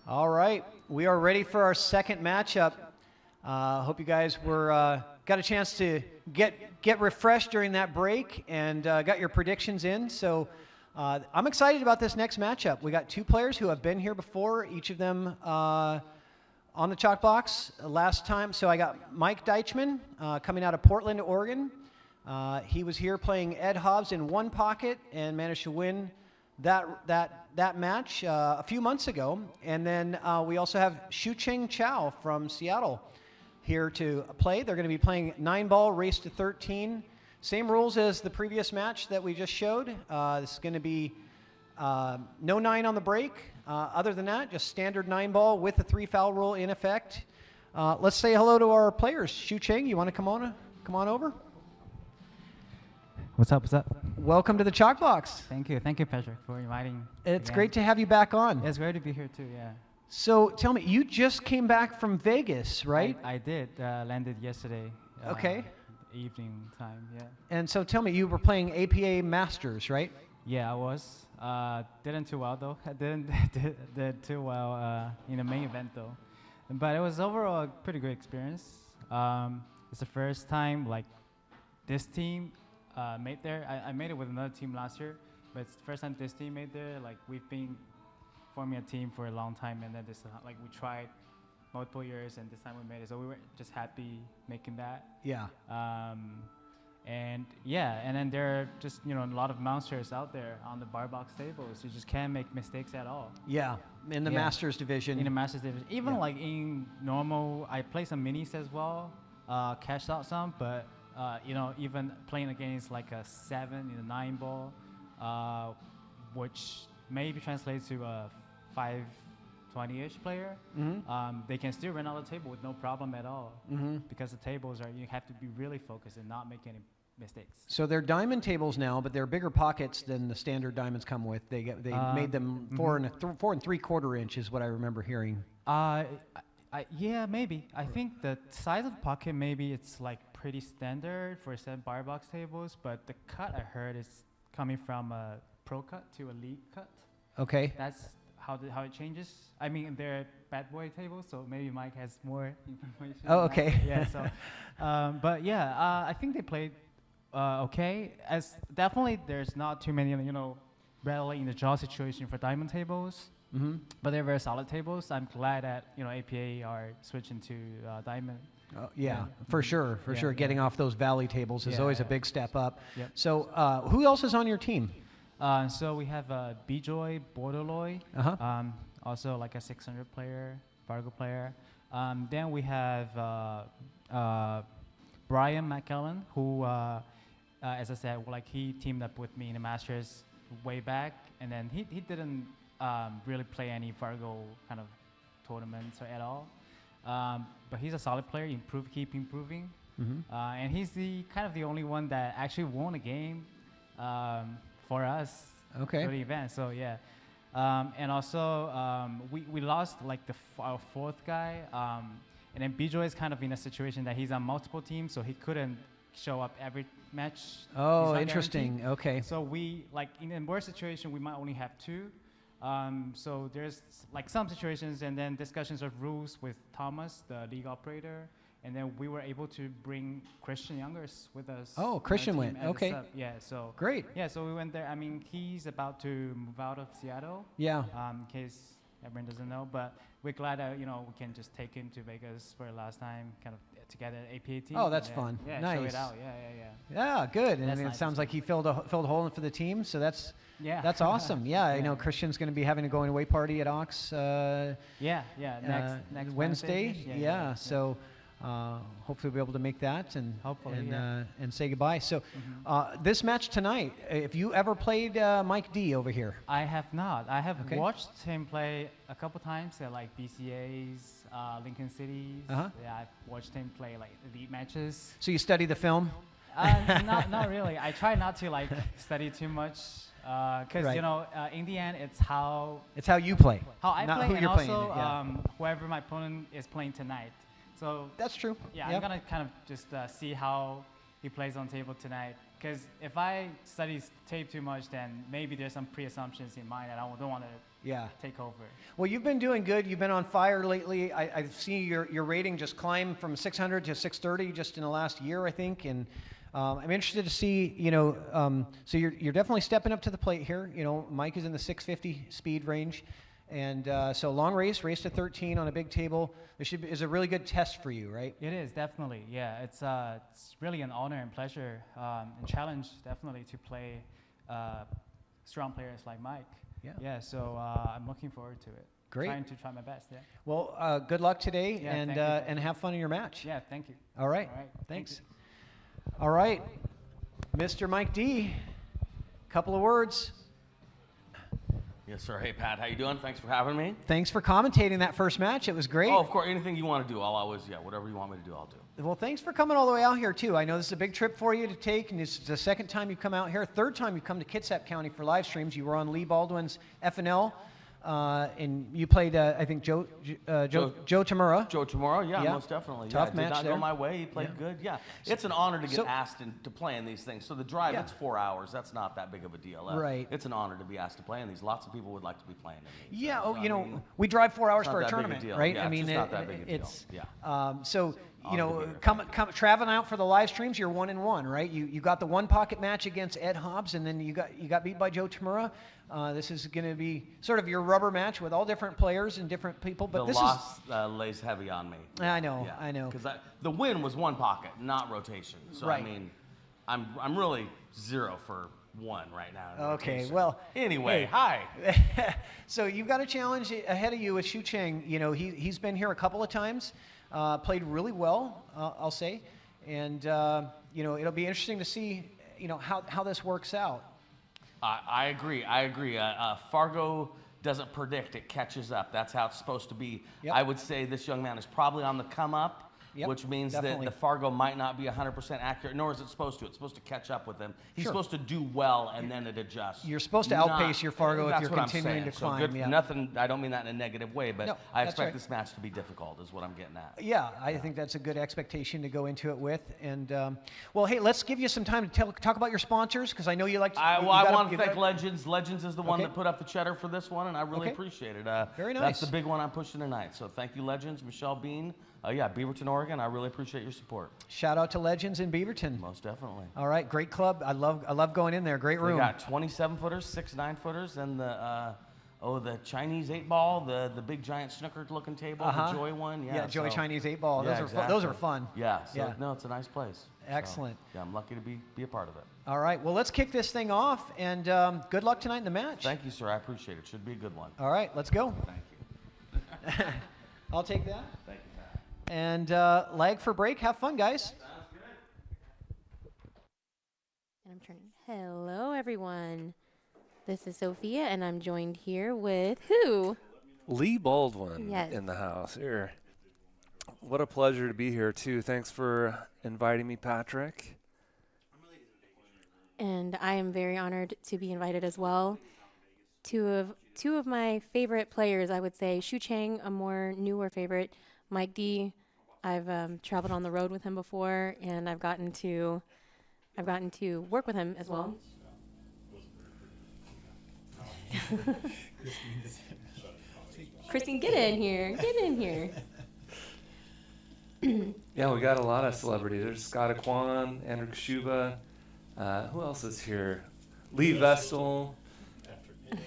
All right, we are ready for our second matchup. Hope you guys were got a chance to get refreshed during that break and got your predictions in. So I'm excited about this next matchup. We got two players who have been here before, each of them on the chalk box last time. So I got Mike Deitchman coming out of Portland, Oregon. He was here playing Ed Hobbs in one pocket and managed to win that match a few months ago. And then we also have Shucheng Chao from Seattle here to play. They're going to be playing 9-ball race to 13. Same rules as the previous match that we just showed. This is going to be no 9 on the break. Other than that, just standard 9-ball with the 3-foul rule in effect. Let's say hello to our players. Shucheng, you want to come on over? What's up? What's up? Welcome to the Chalk Box. Thank you, Patrick, for inviting. It's great to have you back on. It's great to be here too. Yeah. So tell me, you just came back from Vegas, right? I did. Landed yesterday. Okay. Evening time. Yeah. And so tell me, you were playing APA Masters, right? Yeah, I was. Didn't too well though. I didn't did too well in the main event though, but it was overall a pretty good experience. It's the first time like this team made there. I made it with another team last year, but it's the first time this team made there. Like we've been forming a team for a long time, and then this like we tried multiple years, and this time we made it. So we were just happy making that. Yeah. And yeah, and then there are just a lot of monsters out there on the bar box tables. You just can't make mistakes at all. Yeah, in the Masters division. In the Masters division, even like in normal, I play some minis as well, cashed out some, but even playing against like a 7 in a 9-ball, which maybe translates to a 520-ish player, they can still run out the table with no problem at all, because the tables you have to be really focused and not make any mistakes. So they're diamond tables now, but they're bigger pockets than the standard diamonds come with. They made them 4 and 3/4 inch is what I remember hearing. Yeah, maybe. I think the size of the pocket, maybe it's like pretty standard for some bar box tables, but the cut I heard is coming from a pro cut to a league cut. Okay. That's how it changes. I mean, they're bad boy tables, so maybe Mike has more information. Oh, okay. Yeah. So, but yeah, I think they played okay. As definitely, there's not too many, rattling in the jaw situation for diamond tables. But they're very solid tables. I'm glad that APA are switching to diamond. For sure. Getting off those valley tables is always a big step up. Yep. So who else is on your team? So we have Bijoy Bordoloy, also like a 600 player, Fargo player. Then we have Brian McKellen, who, as I said, he teamed up with me in the Masters way back, and then he didn't really play any Fargo kind of tournaments at all. But he's a solid player. Keep improving, and he's the only one that actually won a game for us for the event. So yeah, and also we lost like our 4th guy, and then Bijoy is kind of in a situation that he's on multiple teams, so he couldn't show up every match. Oh, interesting. Guaranteed. Okay. So we in a worse situation we might only have 2. So there's like some situations and then discussions of rules with Thomas, the league operator, and then we were able to bring Christian Youngers with us. Oh, Christian went. Okay. Yeah. So great. Yeah. So we went there. I mean, he's about to move out of Seattle. Yeah. In case everyone doesn't know, but we're glad that we can just take him to Vegas for the last time, kind of together at APA team. Oh, that's fun. Yeah. Nice. Show it out. Yeah. Yeah, good. And That's it nice. sounds like he filled a hole in for the team, so that's awesome. Yeah, I know Christian's going to be having a going away party at Ox. Next Wednesday. Yeah. So hopefully we'll be able to make that and say goodbye. So this match tonight, if you ever played Mike D over here? I have not. I have watched him play a couple times at like BCAs, Lincoln Cities. Yeah, I've watched him play like elite matches. So you study the film? Not really. I try not to like study too much because in the end it's how you play. How I not play, who and you're also playing, whoever my opponent is playing tonight. So that's true. Yeah, I'm gonna kind of just see how he plays on table tonight. Because if I study tape too much, then maybe there's some pre-assumptions in mind, and I don't want to Yeah. take over. Well, you've been doing good. You've been on fire lately. I've seen your rating just climb from 600 to 630 just in the last year, I think. And I'm interested to see, so you're definitely stepping up to the plate here. Mike is in the 650 speed range. And so long race to 13 on a big table. Is a really good test for you, right? It is, definitely. Yeah, it's really an honor and pleasure and challenge, definitely, to play strong players like Mike. Yeah, so I'm looking forward to it. Great. Try my best, yeah. Well, good luck today, Yeah, and have fun in your match. Yeah, thank you. All right. All right. Thanks. All right. Mr. Mike D, couple of words. Yes, sir. Hey, Pat, how you doing? Thanks for having me. Thanks for commentating that first match. It was great. Oh, of course. Anything you want to do, I'll always, whatever you want me to do, I'll do. Well, thanks for coming all the way out here, too. I know this is a big trip for you to take, and this is the second time you've come out here. Third time you've come to Kitsap County for live streams. You were on Lee Baldwin's FNL, and you played, I think, Joe Tamura. Joe Tamura, yeah, Yeah. most definitely. Tough Did match not there. go my way. He played good. Yeah, it's an honor to get asked to play in these things. So the drive, Yeah. it's 4 hours. That's not that big of a deal. Right. It's an honor to be asked to play in these. Lots of people would like to be playing in these. Yeah, So, I mean, we drive 4 hours it's not for a that big a tournament, deal. right? Yeah, I it's mean, just not that big a deal. it's Yeah. so Honor to be here. come traveling out for the live streams. You're 1-1, right? You got the one pocket match against Ed Hobbs, and then you got beat by Joe Tamura. This is going to be sort of your rubber match with all different players and different people. But the this loss lays heavy on me. I know. Because the win was one pocket, not rotation. So Right. I mean, I'm really 0 for 1 right now. in Okay, rotation. well, Anyway, hey. hi. So you've got a challenge ahead of you with Shucheng. He's been here a couple of times, played really well, I'll say, and it'll be interesting to see how this works out. I agree. Fargo doesn't predict; it catches up. That's how it's supposed to be. Yep. I would say this young man is probably on the come up. Yep, which means definitely. that the Fargo might not be 100% accurate, nor is it supposed to. It's supposed to catch up with him. He's Sure. supposed to do well, and then it adjusts. You're supposed to outpace your Fargo if that's you're what I'm continuing saying. to So climb, good, yeah. Nothing. I don't mean that in a negative way, but No, I that's expect right. this match to be difficult. Is what I'm getting at. Yeah, I think that's a good expectation to go into it with. And well, hey, let's give you some time to talk about your sponsors, because I know you like to. I you want to gotta- thank Legends. Legends is the one Okay. that put up the cheddar for this one, and I really Okay. appreciate it. Very That's nice. the big one I'm pushing tonight. So thank you, Legends, Michelle Bean. Beaverton, Oregon. I really appreciate your support. Shout out to Legends in Beaverton. Most definitely. All right, great club. I love going in there. Great We room. got 27-footers, 6 9-footers, and the Chinese 8-ball, the big giant snooker-looking table, the Joy one. Yeah, Joy so- Chinese 8-ball. Yeah, Those are exactly. fun. Yeah. So Yeah. no, it's a nice place. So, Excellent. yeah, I'm lucky to be a part of it. All right, well, let's kick this thing off, and good luck tonight in the match. Thank you, sir. I appreciate it. Should be a good one. All right, let's go. Thank you. I'll take that. Thank you, Pat. And lag for break. Have fun, guys. And I'm turning. Hello, everyone. This is Sophia, and I'm joined here with who? Lee Baldwin Yes. in the house here. What a pleasure to be here, too. Thanks for inviting me, Patrick. And I am very honored to be invited as well. Two of my favorite players, I would say. Shucheng, a more newer favorite. Mike D, I've traveled on the road with him before, and I've gotten to work with him as well. Christine, get in here. Get in here. Yeah, we got a lot of celebrities. There's Scott Aquan, Andrew Kashuba. Who else is here? Lee Vestal,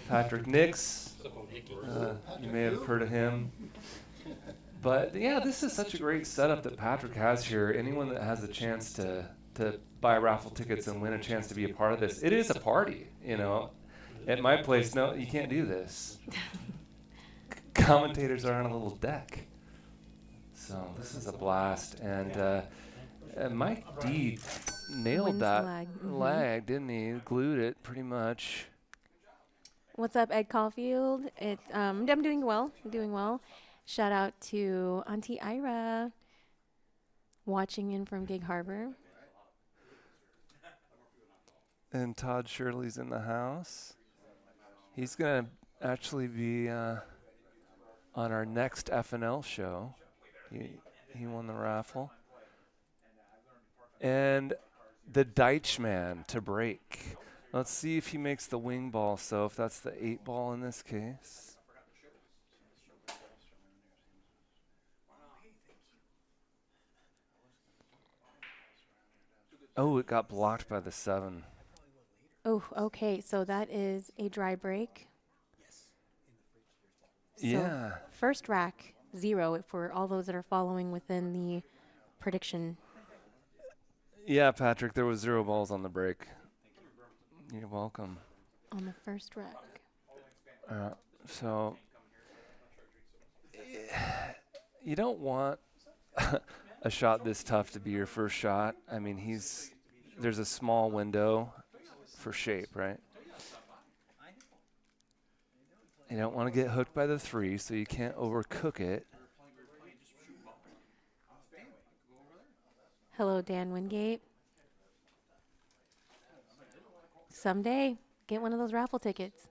Patrick Nix. You may have heard of him. But yeah, this is such a great setup that Patrick has here. Anyone that has a chance to buy raffle tickets and win a chance to be a part of this, it is a party, you know. At my place, no, you can't do this. Commentators are on a little deck. So this is a blast. And Mike D nailed Wins the that lag. lag, didn't he? Glued it pretty much. What's up, Ed Caulfield? I'm doing well. Shout out to Auntie Ira, watching in from Gig Harbor. And Todd Shirley's in the house. He's going to actually be on our next FNL show. He won the raffle. And the Deitchman to break. Let's see if he makes the wing ball, so if that's the 8-ball in this case. Oh, it got blocked by the 7. Oh, okay. So that is a dry break. So Yeah. first rack, 0 for all those that are following within the prediction. Yeah, Patrick, there was 0 balls on the break. You're welcome. On the first rack. So you don't want a shot this tough to be your first shot. I mean, there's a small window for shape, right? You don't want to get hooked by the 3, so you can't overcook it. Hello, Dan Wingate. Someday, get one of those raffle tickets.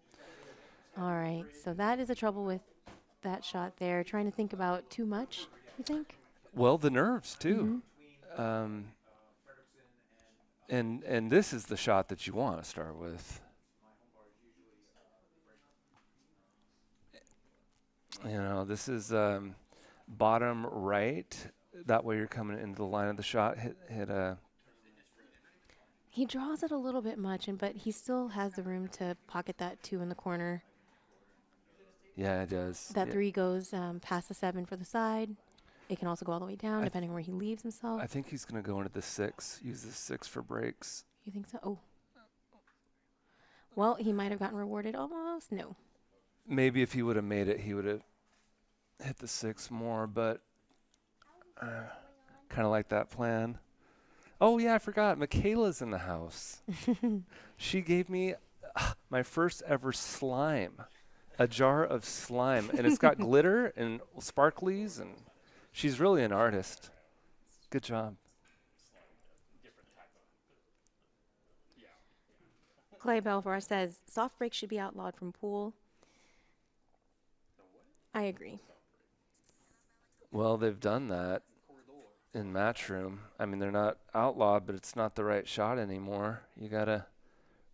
All right, so that is the trouble with that shot there. Trying to think about too much, you think? Well, the nerves too. And this is the shot that you want to start with. You know, this is bottom right. That way you're coming into the line of the shot. Hit a. He draws it a little bit much, but he still has the room to pocket that 2 in the corner. Yeah, it does. That 3 goes past the 7 for the side. It can also go all the way down, depending where he leaves himself. I think he's going to go into the 6. Use the 6 for breaks. You think so? Oh. Well, he might have gotten rewarded almost. No. Maybe if he would have made it, he would have hit the 6 more, but kind of like that plan. Oh, yeah, I forgot. Michaela's in the house. She gave me my first ever slime, a jar of slime, and it's got glitter and sparklies, and she's really an artist. Good job. Clay Belvoir says soft breaks should be outlawed from pool. I agree. Well, they've done that in Matchroom. I mean, they're not outlawed, but it's not the right shot anymore. You got to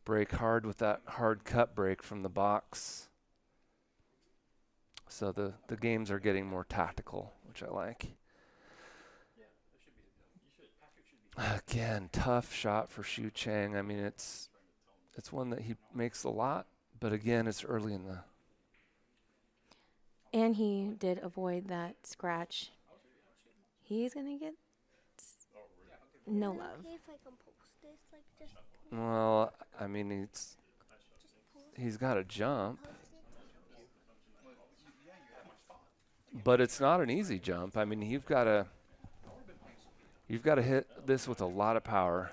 break hard with that hard cut break from the box. So the games are getting more tactical, which I like. Again, tough shot for Shucheng. I mean, it's one that he makes a lot, but again, it's early in the. And he did avoid that scratch. He's going to get no love. Well, I mean, he's got to jump. But it's not an easy jump. I mean, you've got to hit this with a lot of power,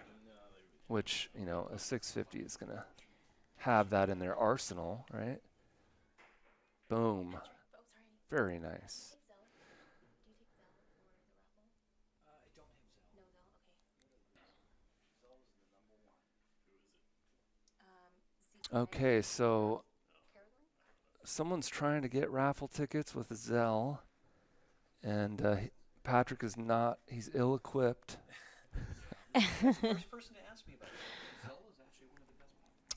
which, you know, a 650 is going to have that in their arsenal, right? Boom. Very nice. Okay, so someone's trying to get raffle tickets with Zell, and Patrick is not. He's ill-equipped. First person to ask me about it. Zell is actually one of the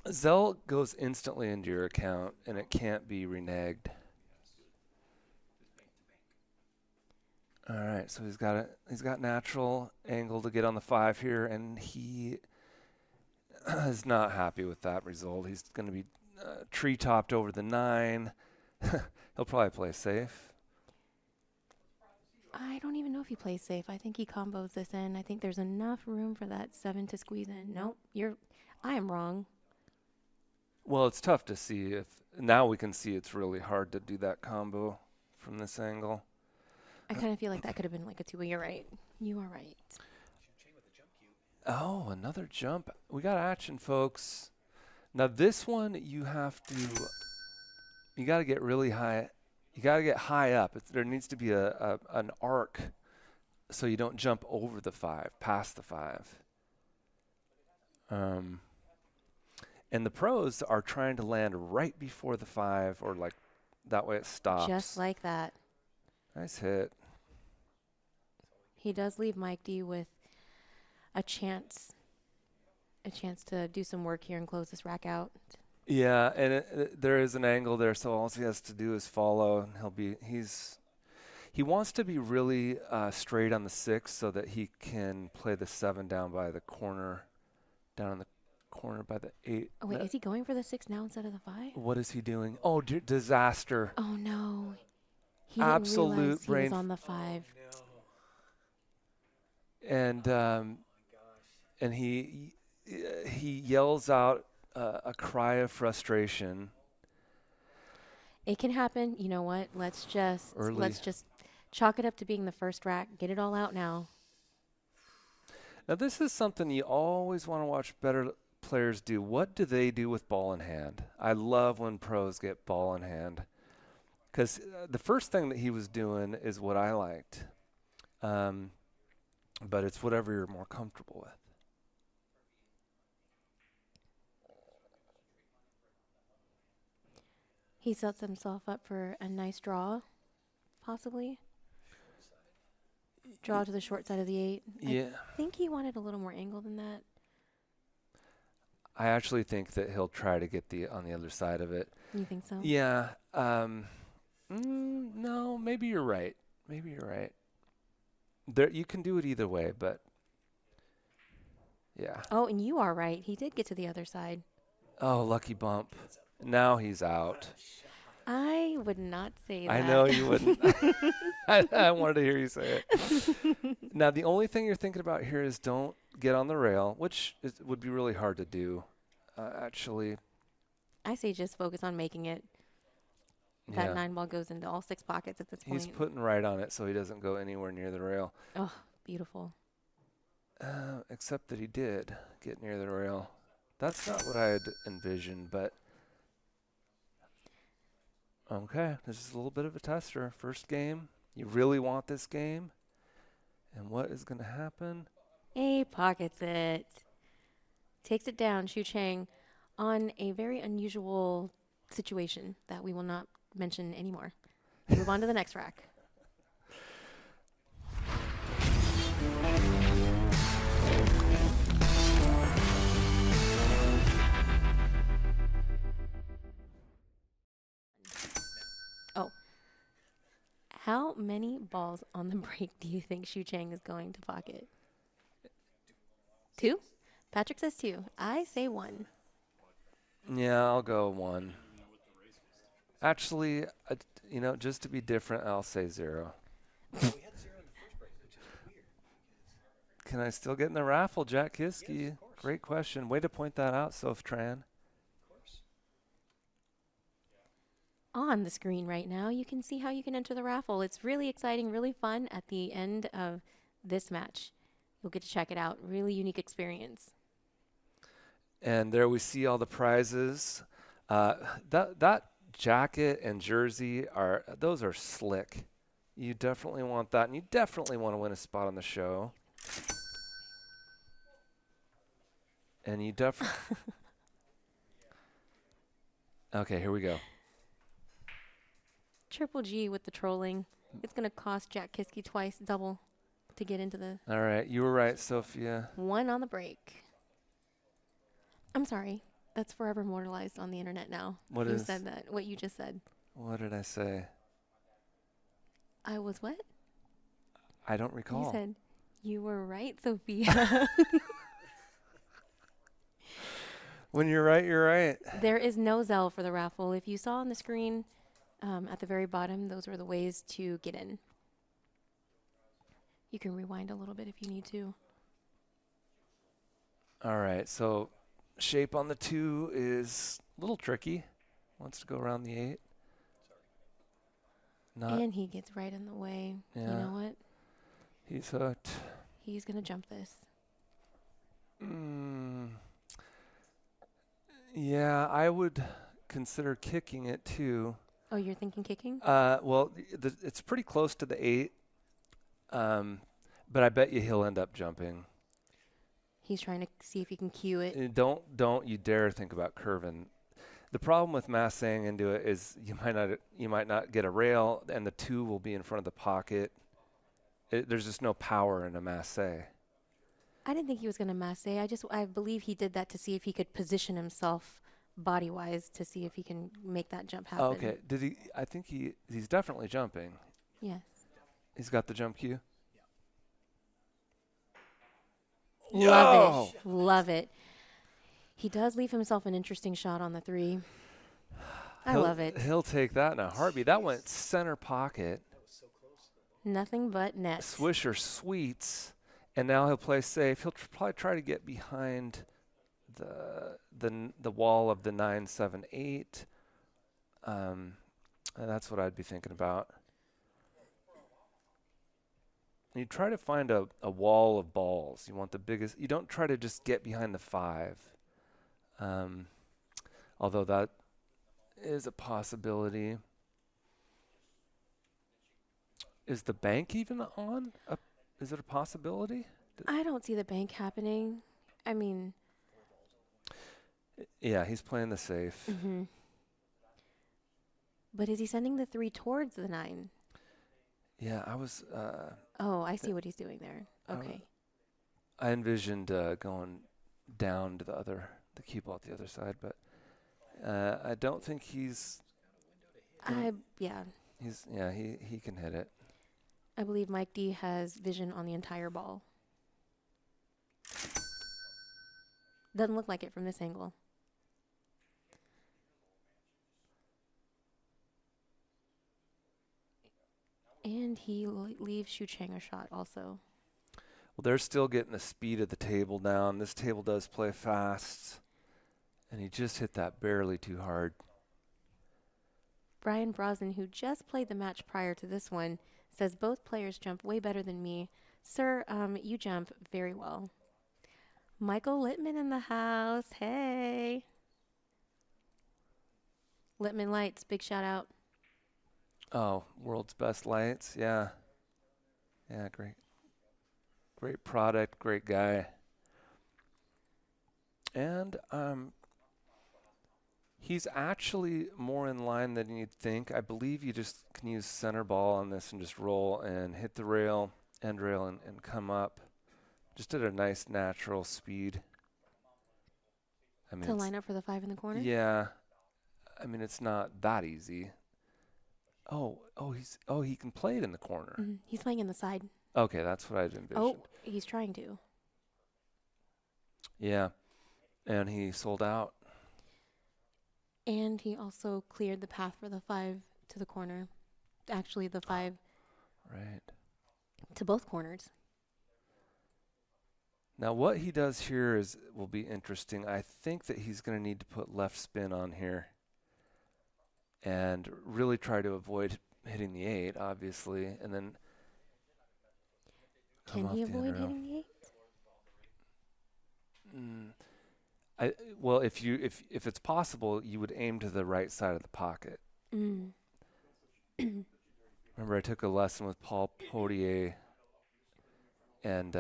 best. Zell goes instantly into your account, and it can't be reneged. All right, so he's got natural angle to get on the 5 here, and he is not happy with that result. He's going to be tree-topped over the 9. He'll probably play safe. I don't even know if he plays safe. I think he combos this in. I think there's enough room for that 7 to squeeze in. Nope, I am wrong. Well, it's tough to see. Now we can see it's really hard to do that combo from this angle. I kind of feel like that could have been like a 2, but you're right. You are right. Oh, another jump. We got action, folks. Now this one you got to get really high. You got to get high up. There needs to be an arc so you don't jump over the 5, past the 5. And the pros are trying to land right before the 5, or like that way it stops. Just like that. Nice hit. He does leave Mike D with a chance to do some work here and close this rack out. Yeah, and there is an angle there, so all he has to do is follow, and He wants to be really straight on the 6 so that he can play the 7 down by the corner, down in the corner by the 8. Oh, wait, is he going for the 6 now instead of the 5? What is he doing? Oh, disaster. Oh, no. He Absolute didn't realize he brain was on the 5. And he yells out a cry of frustration. It can happen. You know what? Let's just Early. chalk it up to being the first rack. Get it all out now. Now, this is something you always want to watch better players do. What do they do with ball in hand? I love when pros get ball in hand, because the first thing that he was doing is what I liked. But it's whatever you're more comfortable with. He sets himself up for a nice draw, possibly. Draw to the short side of the 8. Yeah. I think he wanted a little more angle than that. I actually think that he'll try to get on the other side of it. You think so? Yeah. No, maybe you're right. Maybe you're right. There, you can do it either way, but yeah. Oh, and you are right. He did get to the other side. Oh, lucky bump. Now he's out. I would not say that. I know you wouldn't. I wanted to hear you say it. Now, the only thing you're thinking about here is don't get on the rail, which would be really hard to do, actually. I say just focus on making it. Yeah. That 9 ball goes into all 6 pockets at this point. He's putting right on it so he doesn't go anywhere near the rail. Oh, beautiful. Except that he did get near the rail. That's not what I had envisioned, but okay. This is a little bit of a tester. First game. You really want this game. And what is going to happen? He pockets it. Takes it down, Shucheng, on a very unusual situation that we will not mention anymore. Move on to the next rack. Oh. How many balls on the break do you think Shucheng is going to pocket? 2? Patrick says 2. I say 1. Yeah, I'll go 1. Actually, just to be different, I'll say 0. Can I still get in the raffle, Jack Kiske? Yes, great question. Way to point that out, Soph Tran. On the screen right now, you can see how you can enter the raffle. It's really exciting, really fun at the end of this match. You'll get to check it out. Really unique experience. And there we see all the prizes. That jacket and jersey those are slick. You definitely want that, and you definitely want to win a spot on the show. And you definitely. Okay, here we go. Triple G with the trolling. It's going to cost Jack Kiske twice, double, to get into the. All right, you were right, Sophia. 1 on the break. I'm sorry. That's forever immortalized on the internet now. What you is? said that. What you just said. What did I say? I was what? I don't recall. You said you were right, Sophia. When you're right, you're right. There is no Zelle for the raffle. If you saw on the screen at the very bottom, those were the ways to get in. You can rewind a little bit if you need to. All right, so shape on the 2 is a little tricky. Wants to go around the 8. And he gets right in the way. Yeah. You know what? He's hooked. He's going to jump this. Yeah, I would consider kicking it too. Oh, you're thinking kicking? Well, it's pretty close to the 8, but I bet you he'll end up jumping. He's trying to see if he can cue it. Don't you dare think about curving. The problem with massing into it is you might not get a rail, and the 2 will be in front of the pocket. There's just no power in a masse. I didn't think he was going to masse. I believe he did that to see if he could position himself body-wise to see if he can make that jump happen. Okay. Did he? I think he's definitely jumping. Yes. He's got the jump cue. Love it. Love it. He does leave himself an interesting shot on the 3. I love it. He'll take that in a heartbeat. That went center pocket. Nothing but net. Swisher sweets, and now he'll play safe. He'll probably try to get behind the wall of the 9-7-8. And that's what I'd be thinking about. You try to find a wall of balls. You want the biggest. You don't try to just get behind the 5. Although that is a possibility. Is the bank even on? Is it a possibility? I don't see the bank happening. I mean. Yeah, he's playing the safe. Mm-hmm. But is he sending the 3 towards the 9? Yeah, I was. Oh, I see what he's doing there. Okay. I envisioned going down to the cue ball at the other side, but I don't think he's. Yeah. He can hit it. I believe Mike D has vision on the entire ball. Doesn't look like it from this angle. And he leaves Shucheng a shot also. Well, they're still getting the speed of the table down. This table does play fast. And he just hit that barely too hard. Brian Brosnan, who just played the match prior to this one, says both players jump way better than me. Sir, you jump very well. Michael Littman in the house. Hey. Littman Lights, big shout out. Oh, world's best lights. Yeah. Yeah, great. Great product, great guy. And he's actually more in line than you'd think. I believe you just can use center ball on this and just roll and hit the rail, end rail, and come up. Just at a nice natural speed. I mean, To line up for the 5 in the corner? yeah. I mean, it's not that easy. He can play it in the corner. Mm-hmm. He's playing in the side. Okay, that's what I'd envisioned. Oh, he's trying to. Yeah, and he sold out. And he also cleared the path for the 5 to the corner. Actually, the 5 Right. to both corners. Now, what he does here will be interesting. I think that he's going to need to put left spin on here and really try to avoid hitting the 8, obviously, and then Can he avoid hitting the 8? Well, if it's possible, you would aim to the right side of the pocket. Mm. Remember, I took a lesson with Paul Potier, and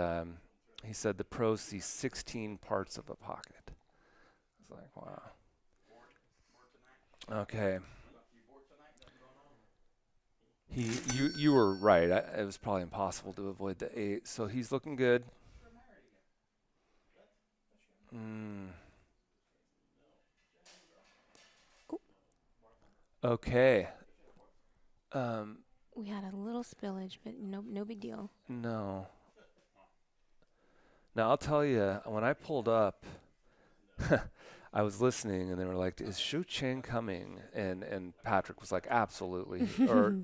he said the pros see 16 parts of a pocket. It's like, wow. Okay. You were right. It was probably impossible to avoid the 8. So he's looking good. Okay. We had a little spillage, but no big deal. No. Now, I'll tell you, when I pulled up, I was listening, and they were like, is Shucheng coming? And Patrick was like, absolutely. Or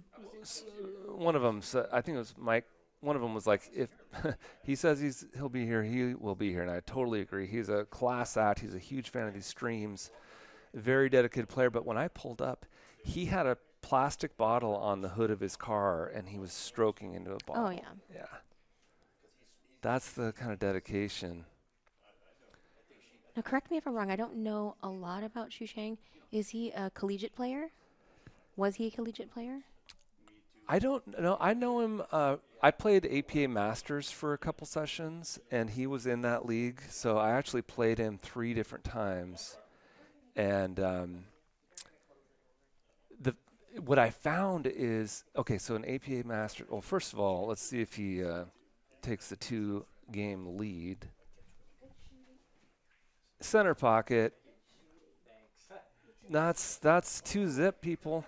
one of them said, I think it was Mike, one of them was like, if he says he'll be here, he will be here. And I totally agree. He's a class act. He's a huge fan of these streams. Very dedicated player. But when I pulled up, he had a plastic bottle on the hood of his car, and he was stroking into a bottle. Oh, yeah. Yeah. That's the kind of dedication. Now, correct me if I'm wrong. I don't know a lot about Shucheng. Is he a collegiate player? Was he a collegiate player? I don't know. I know him. I played APA Masters for a couple sessions, and he was in that league. So I actually played him 3 different times. And what I found is, okay, so an APA Master, well, first of all, let's see if he takes the 2-game lead. Center pocket. That's 2-zip, people.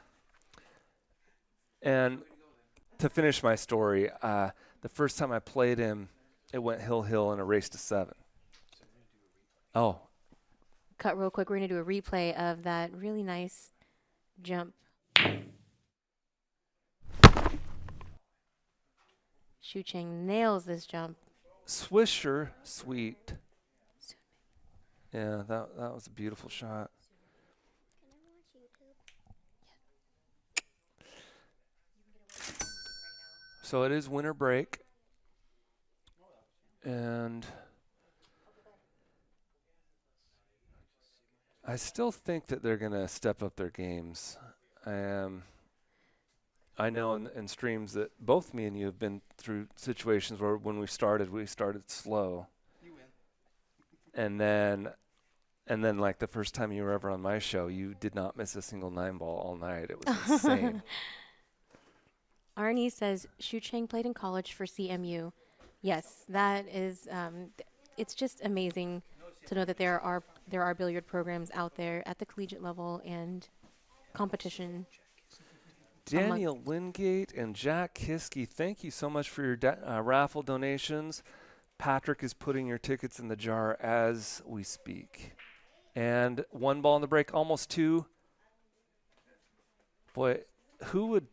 And to finish my story, the first time I played him, it went hill in a race to 7. Oh, Cut real quick. We're going to do a replay of that really nice jump. Shucheng nails this jump. Swisher, sweet. Yeah, that was a beautiful shot. So it is winter break, and I still think that they're going to step up their games. I know in streams that both me and you have been through situations where when we started slow. And then like the first time you were ever on my show, you did not miss a single 9-ball all night. It was insane. Arnie says Shucheng played in college for CMU. Yes, that is. It's just amazing to know that there are billiard programs out there at the collegiate level and competition. Daniel Wingate and Jack Kiske, thank you so much for your raffle donations. Patrick is putting your tickets in the jar as we speak. And 1 ball in the break, almost 2. Boy, who would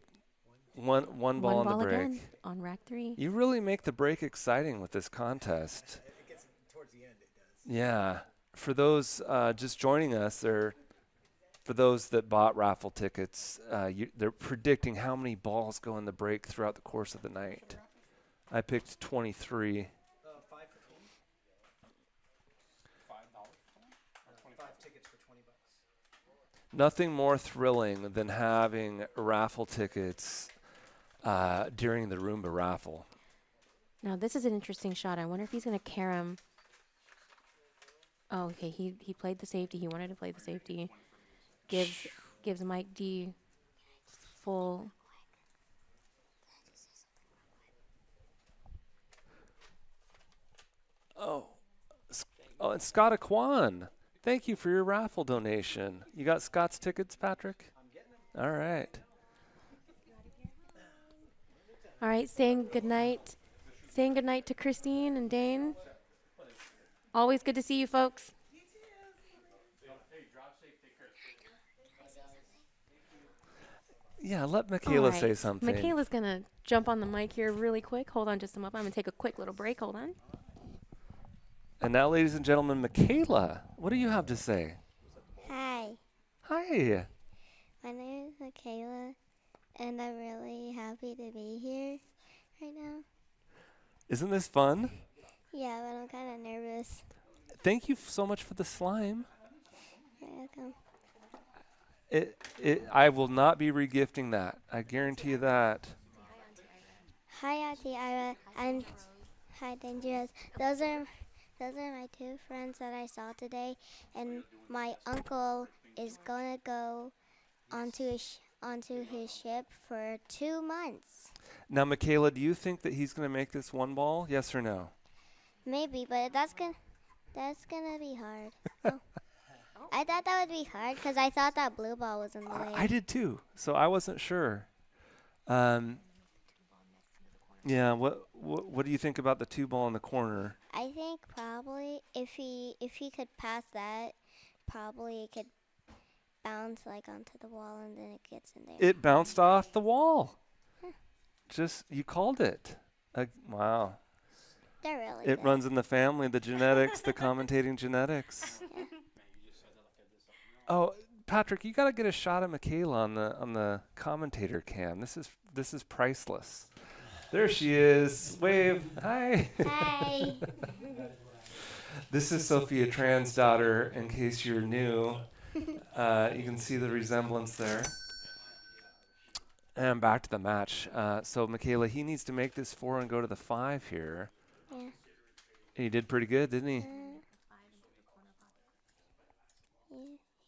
one ball in the break? Again on rack 3. You really make the break exciting with this contest. It gets towards the end, it does. Yeah. For those just joining us, for those that bought raffle tickets, they're predicting how many balls go in the break throughout the course of the night. I picked 23. 5 for 20. $5 tickets for $20. Nothing more thrilling than having raffle tickets during the Roomba raffle. Now this is an interesting shot. I wonder if he's going to carom. Oh, okay. He played the safety. He wanted to play the safety. Gives Mike D full. And Scott Aquan, thank you for your raffle donation. You got Scott's tickets, Patrick? I'm getting them. All right. All right, saying goodnight. Saying goodnight to Christine and Dane. Always good to see you folks. Yeah, let Michaela All right. say something. Michaela's going to jump on the mic here really quick. Hold on just a moment. I'm going to take a quick little break. Hold on. And now, ladies and gentlemen, Michaela, what do you have to say? Hi, Hi. my name is Michaela, and I'm really happy to be here right now. Isn't this fun? Yeah, but I'm kind of nervous. Thank you so much for the slime. You're welcome. I will not be regifting that. I guarantee you that. Hi, Auntie Ira. I'm hi, Dangerous. Those are my 2 friends that I saw today, and my uncle is gonna go onto his ship for 2 months. Now, Michaela, do you think that he's going to make this 1 ball? Yes or no? Maybe, but that's gonna be hard. Oh. I thought that would be hard because I thought that blue ball was in the way. I did too, so I wasn't sure. Yeah, what do you think about the 2 ball in the corner? I think probably if he could pass that, probably it could bounce like onto the wall and then it gets in there. It bounced off the wall. You called it. Wow. They're really It good. runs in the family, the genetics, the commentating genetics. Yeah. Oh, Patrick, you got to get a shot of Michaela on the commentator cam. This is priceless. There she is. Wave. Hi. Hi. This is Sophia Tran's daughter, in case you're new. You can see the resemblance there. And back to the match. So, Michaela, he needs to make this 4 and go to the 5 here. Yeah. And he did pretty good, didn't he?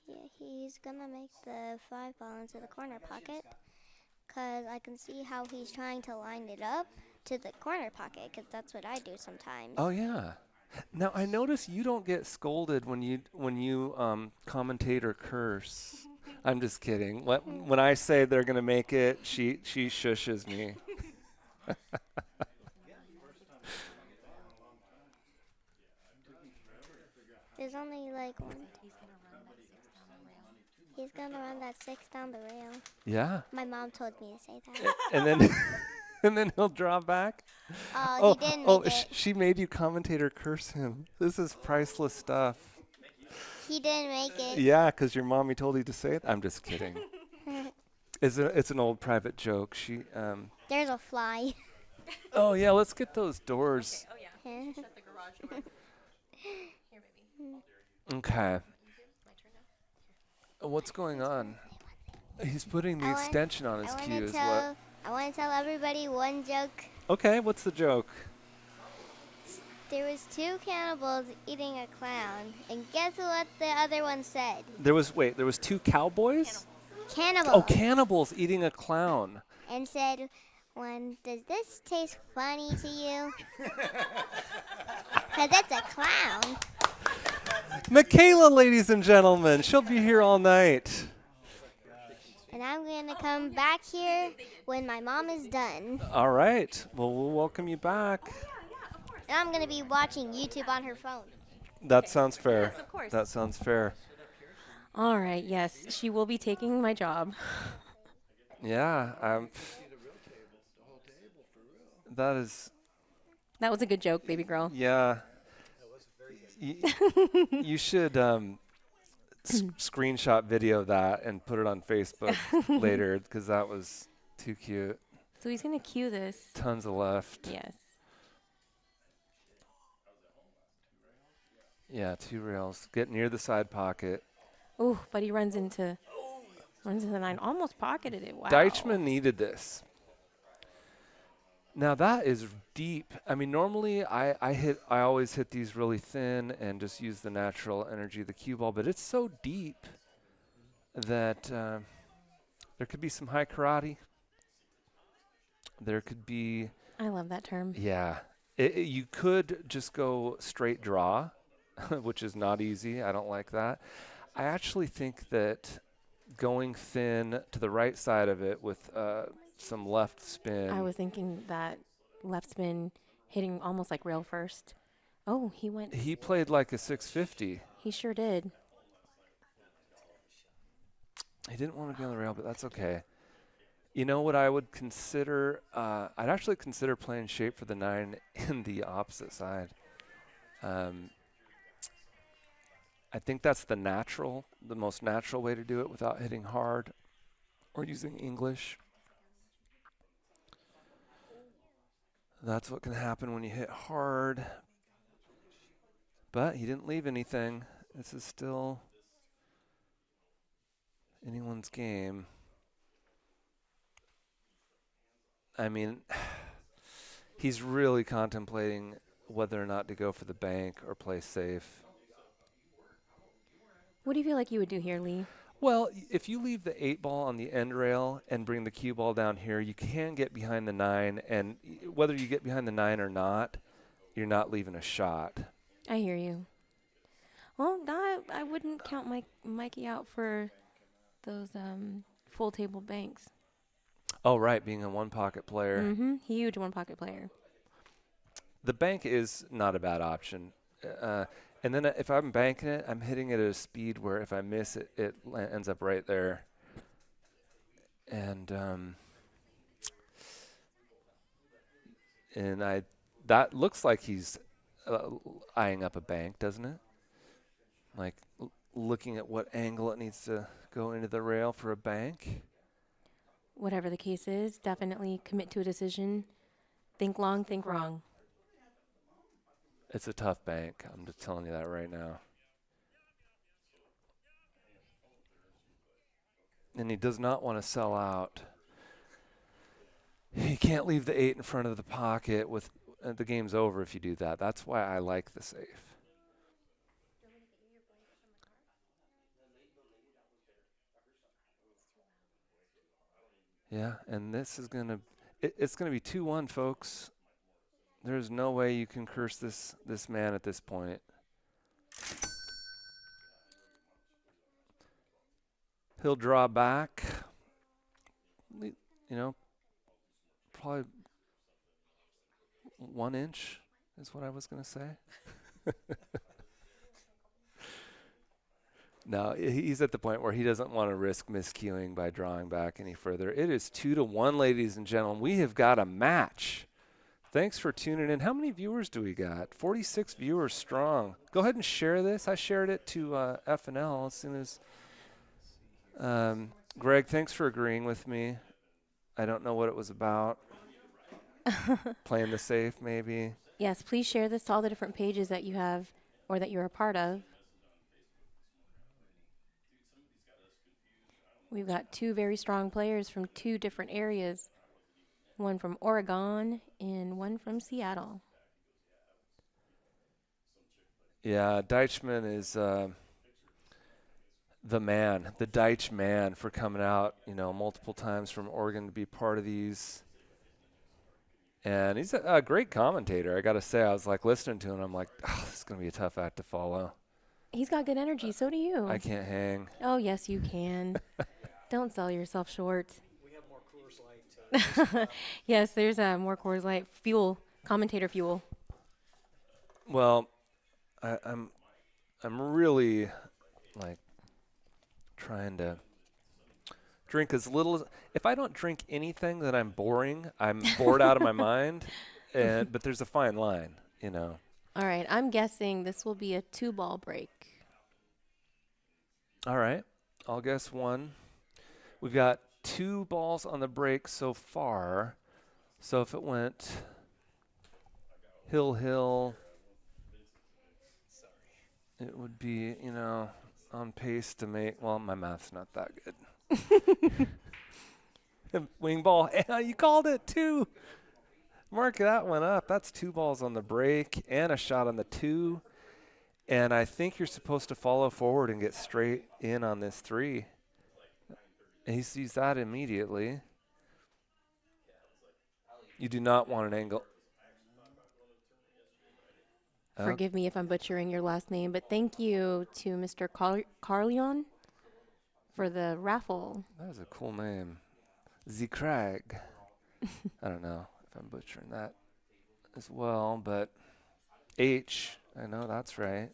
Yeah, he's gonna make the 5 ball into the corner pocket, because I can see how he's trying to line it up to the corner pocket, because that's what I do sometimes. Oh, yeah. Now, I notice you don't get scolded when you commentate or curse. I'm just kidding. When I say they're going to make it, she shushes me. There's only like one. He's gonna run that 6 down the rail. Yeah. My mom told me to say that. And then and then he'll draw back. Oh, he didn't make it. She made you commentator curse him. This is priceless stuff. He didn't make it. Yeah, because your mommy told you to say it. I'm just kidding. It's an old private joke. There's a fly. Oh yeah, let's get those doors. Yeah. Shut the garage door. Here, baby. Okay. What's going on? He's putting the extension on his cue as well. I want to tell everybody one joke. Okay, what's the joke? There was 2 cannibals eating a clown, and guess what the other one said? There was 2 cowboys? Cannibals. Oh, cannibals eating a clown. And said, "One, does this taste funny to you?" Because it's a clown. Michaela, ladies and gentlemen, she'll be here all night. And I'm going to come back here when my mom is done. All right. Well, we'll welcome you back. And I'm going to be watching YouTube on her phone. That sounds fair. Yes, of course. That sounds fair. All right, yes, she will be taking my job. Yeah. That is. That was a good joke, baby girl. Yeah. You should screenshot video that and put it on Facebook later because that was too cute. So he's going to cue this. Tons of left. Yes. Yeah, 2 rails. Get near the side pocket. Ooh, but he runs into the 9. Almost pocketed it. Wow. Deitchman needed this. Now that is deep. I mean, normally I always hit these really thin and just use the natural energy of the cue ball, but it's so deep that there could be some high karate. There could be. I love that term. Yeah. You could just go straight draw, which is not easy. I don't like that. I actually think that going thin to the right side of it with some left spin. I was thinking that left spin hitting almost like rail first. Oh, he went. He played like a 650. He sure did. He didn't want to be on the rail, but that's okay. You know what I would consider? I'd actually consider playing shape for the 9 in the opposite side. I think that's the most natural way to do it without hitting hard or using English. That's what can happen when you hit hard. But he didn't leave anything. This is still anyone's game. I mean, he's really contemplating whether or not to go for the bank or play safe. What do you feel like you would do here, Lee? Well, if you leave the 8 ball on the end rail and bring the cue ball down here, you can get behind the 9, and whether you get behind the 9 or not, you're not leaving a shot. I hear you. Well, I wouldn't count Mikey out for those full table banks. Oh, right, being a one-pocket player. Mm-hmm. Huge one-pocket player. The bank is not a bad option. And then if I'm banking it, I'm hitting it at a speed where if I miss it, it ends up right there. And that looks like he's eyeing up a bank, doesn't it? Like looking at what angle it needs to go into the rail for a bank. Whatever the case is, definitely commit to a decision. Think long, think wrong. It's a tough bank. I'm just telling you that right now. And he does not want to sell out. He can't leave the 8 in front of the pocket with the game's over if you do that. That's why I like the safe. Yeah, and this is going to it's going to be 2-1, folks. There's no way you can curse this man at this point. He'll draw back. You know, probably 1 inch is what I was going to say. No, he's at the point where he doesn't want to risk miscuing by drawing back any further. It is 2-1, ladies and gentlemen. We have got a match. Thanks for tuning in. How many viewers do we got? 46 viewers strong. Go ahead and share this. I shared it to F&L as soon as. Greg, thanks for agreeing with me. I don't know what it was about. Playing the safe, maybe. Yes, please share this to all the different pages that you have or that you're a part of. We've got 2 very strong players from 2 different areas, one from Oregon and one from Seattle. Yeah, Deitchman is the man, the Deitchman, for coming out, multiple times from Oregon to be part of these. And he's a great commentator, I got to say. I was listening to him, I'm like, oh, this is going to be a tough act to follow. He's got good energy, so do you. I can't hang. Oh, yes, you can. Don't sell yourself short. We have more Coors Light. Yes, there's more Coors Light fuel, commentator fuel. Well, I'm really trying to drink as little as. If I don't drink anything, then I'm boring. I'm bored out of my mind. But there's a fine line, All right, I'm guessing this will be a 2-ball break. All right, I'll guess 1. We've got 2 balls on the break so far. So if it went hill, it would be, on pace to make, well, my math's not that good. Wing ball, you called it too. Mark that one up. That's 2 balls on the break and a shot on the 2. And I think you're supposed to follow forward and get straight in on this 3. And he sees that immediately. You do not want an angle. Forgive me if I'm butchering your last name, but thank you to Mr. Carleon for the raffle. That is a cool name. Z. Craig. I don't know if I'm butchering that as well, but H, I know that's right.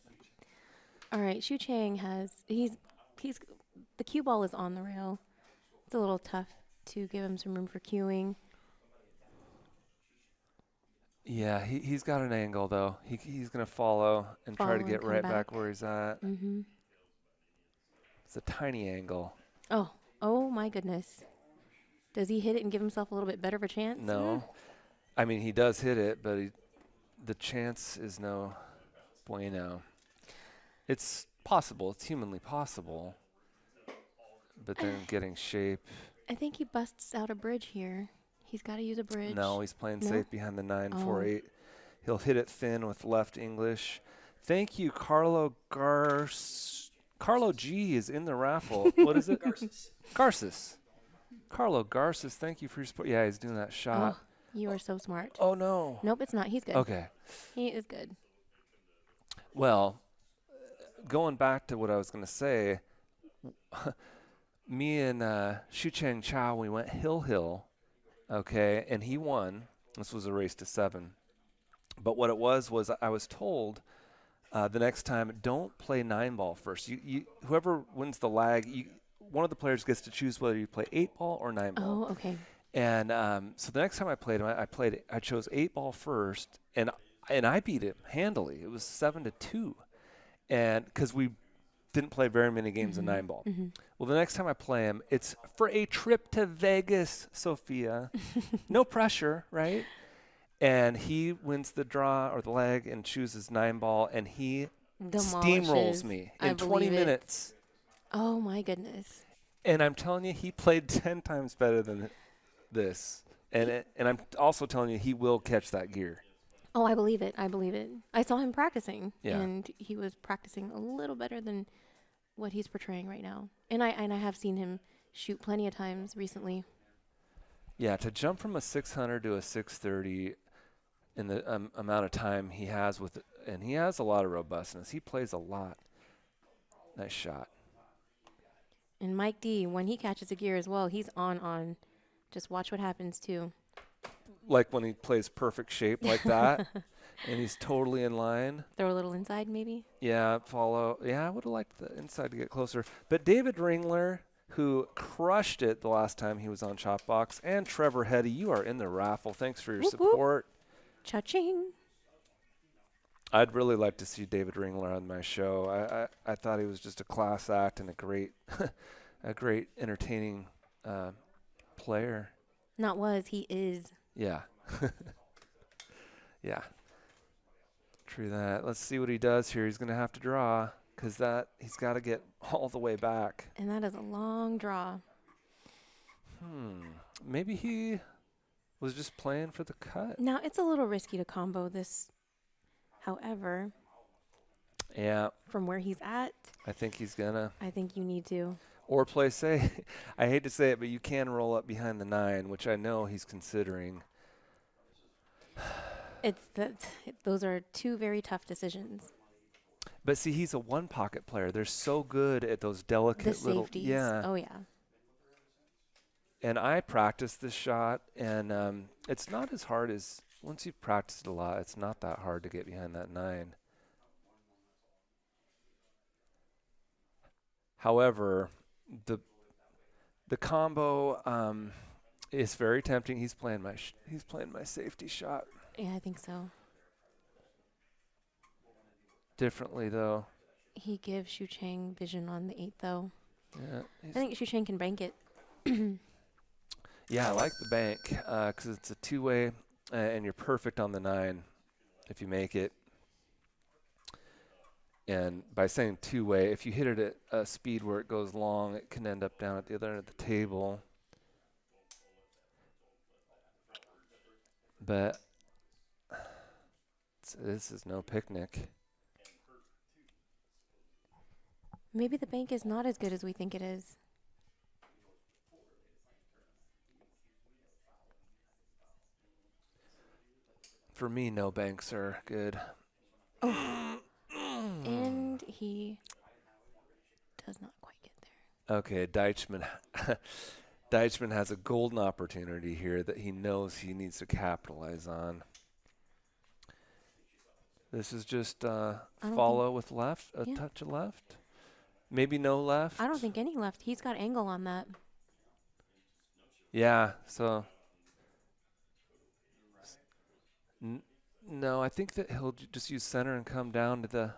All right, Shucheng he's the cue ball is on the rail. It's a little tough to give him some room for cueing. Yeah, he's got an angle, though. He's going to follow and try to get right back where he's at. Mm-hmm. It's a tiny angle. Oh my goodness. Does he hit it and give himself a little bit better of a chance? No. I mean, he does hit it, but the chance is no bueno. It's possible. It's humanly possible. But then getting shape. I think he busts out a bridge here. He's got to use a bridge. No, he's playing safe behind the 9-4-8. He'll hit it thin with left English. Thank you, Carlo G is in the raffle. What is it? Garces. Carlo Garces, thank you for your support. Yeah, he's doing that shot. Oh, you are so smart. Oh, no. Nope, it's not. He's good. Okay. He is good. Well, going back to what I was going to say, me and Shucheng Chao, we went hill, okay, and he won. This was a race to 7. But what it was I was told the next time, don't play 9-ball first. You whoever wins the lag, one of the players gets to choose whether you play 8-ball or 9-ball. Oh, okay. And so the next time I played him, I chose 8-ball first, and I beat him handily. It was 7-2, and because we didn't play very many games in 9-ball. Mm-hmm. Well, the next time I play him, it's for a trip to Vegas, Sophia. No pressure, right? And he wins the draw or the leg and chooses 9-ball, and he steamrolls me in 20 minutes. Oh, my goodness. And I'm telling you, he played 10 times better than this. And I'm also telling you, he will catch that gear. Oh, I believe it. I saw him practicing, yeah. And he was practicing a little better than what he's portraying right now. And I have seen him shoot plenty of times recently. Yeah, to jump from a 600 to a 630 in the amount of time he has with it, and he has a lot of robustness. He plays a lot. Nice shot. And Mike D, when he catches a gear as well, he's on. Just watch what happens too. like when he plays perfect shape like that, and he's totally in line. Throw a little inside, maybe. Yeah, follow. Yeah, I would have liked the inside to get closer. But David Ringler, who crushed it the last time he was on Chop Box, and Trevor Hetty, you are in the raffle. Thanks for your Whoop, whoop. support. Cha-ching. I'd really like to see David Ringler on my show. I thought he was just a class act and a great, a great entertaining player. Not was, he is. Yeah. Yeah. True that. Let's see what he does here. He's going to have to draw because he's got to get all the way back. And that is a long draw. Maybe he was just playing for the cut. Now, it's a little risky to combo this. However, Yeah. from where he's at, I think he's going to. I think you need to. Or play safe. I hate to say it, but you can roll up behind the 9, which I know he's considering. Those are two very tough decisions. But see, he's a one-pocket player. They're so good at those delicate The little. safeties. Yeah. Oh, yeah. And I practiced this shot, and it's not as hard as once you've practiced it a lot. It's not that hard to get behind that 9. However, the combo is very tempting. He's playing my safety shot Yeah, I think so. differently though. He gives Shucheng vision on the 8, though. Yeah. I think Shucheng can bank it. Yeah, I like the bank because it's a two-way, and you're perfect on the 9 if you make it. And by saying two-way, if you hit it at a speed where it goes long, it can end up down at the other end of the table. But this is no picnic. Maybe the bank is not as good as we think it is. For me, no banks are good. And he does not quite get there. Okay, Deitchman. Deitchman has a golden opportunity here that he knows he needs to capitalize on. This is just follow with left, a touch of left. Maybe no left. I don't think any left. He's got angle on that. Yeah, so. No, I think that he'll just use center and come down to the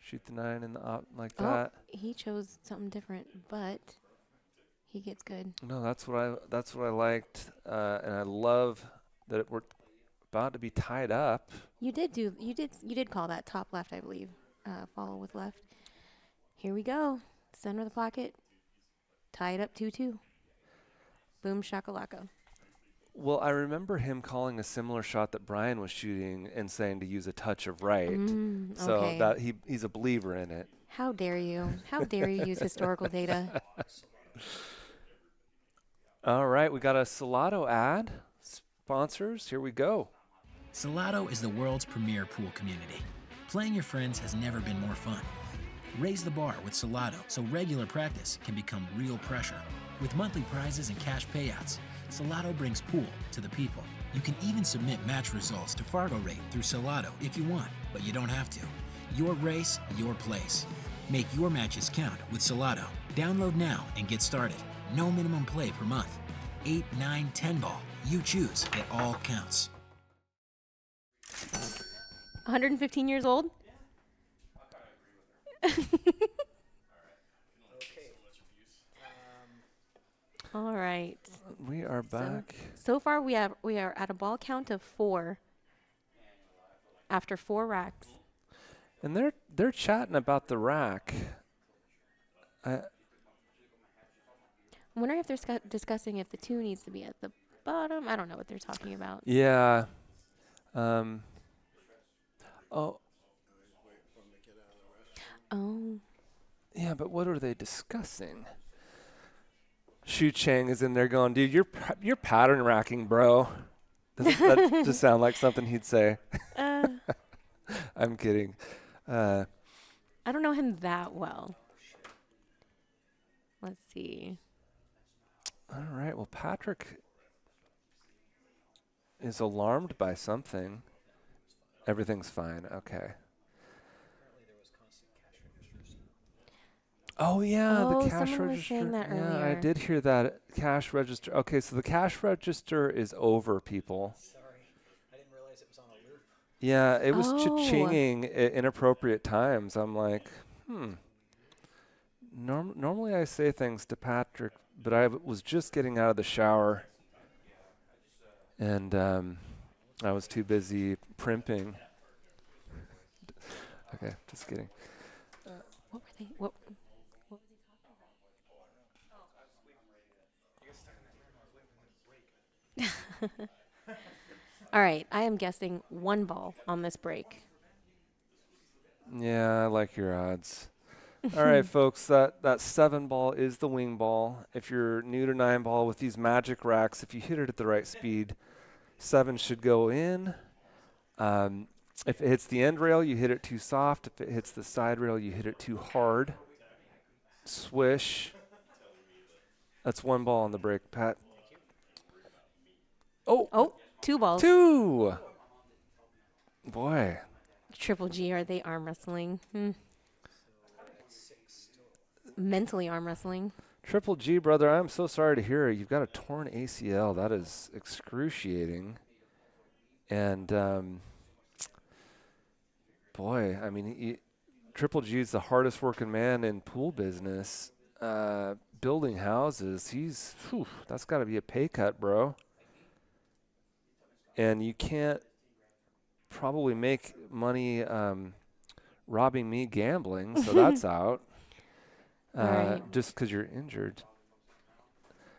shoot the 9 in the op like that. He chose something different, but he gets good. No, that's what I liked, and I love that we're about to be tied up. You did call that top left, I believe. Follow with left. Here we go. Center of the pocket. Tie it up 2-2. Boom shakalaka. Well, I remember him calling a similar shot that Brian was shooting and saying to use a touch of right. So okay. that he's a believer in it. How dare you? How dare you use historical data? All right, we got a Salado ad. Sponsors, here we go. Salado is the world's premier pool community. Playing your friends has never been more fun. Raise the bar with Salado so regular practice can become real pressure. With monthly prizes and cash payouts, Salado brings pool to the people. You can even submit match results to Fargo Rate through Salado if you want, but you don't have to. Your race, your place. Make your matches count with Salado. Download now and get started. No minimum play per month. 8, 9, 10 ball. You choose. It all counts. 115 years old? All right. We are back. So far, we are at a ball count of 4 after 4 racks. And they're chatting about the rack. I'm wondering if they're discussing if the 2 needs to be at the bottom. I don't know what they're talking about. Yeah. Oh. Yeah, but what are they discussing? Shucheng is in there going, dude, you're pattern racking, bro. Doesn't that just sound like something he'd say? I'm kidding. I don't know him that well. Let's see. All right. Well, Patrick is alarmed by something. Everything's fine. Okay. Oh yeah, the Oh, cash someone was register. saying that Yeah, I earlier. did hear that cash register. Okay, so the cash register is over, people. Sorry, I didn't realize it was on a loop. Yeah, it was Oh, cha-chinging at inappropriate times. I'm like, normally I say things to Patrick, but I was just getting out of the shower, and I was too busy primping. Okay, just kidding. what were they? What? All right, I am guessing 1 ball on this break. Yeah, I like your odds. All right, folks, that 7 ball is the wing ball. If you're new to 9 ball with these magic racks, if you hit it at the right speed, 7 should go in. If it hits the end rail, you hit it too soft. If it hits the side rail, you hit it too hard. Swish. That's 1 ball on the break, Pat. Oh, 2 balls. 2! Boy. Triple G, are they arm wrestling? Mentally arm wrestling. Triple G, brother, I'm so sorry to hear you've got a torn ACL. That is excruciating. And, boy, I mean, Triple G is the hardest working man in pool business. Building houses, that's got to be a pay cut, bro. And you can't probably make money robbing me gambling, so that's out. Right. Just because you're injured.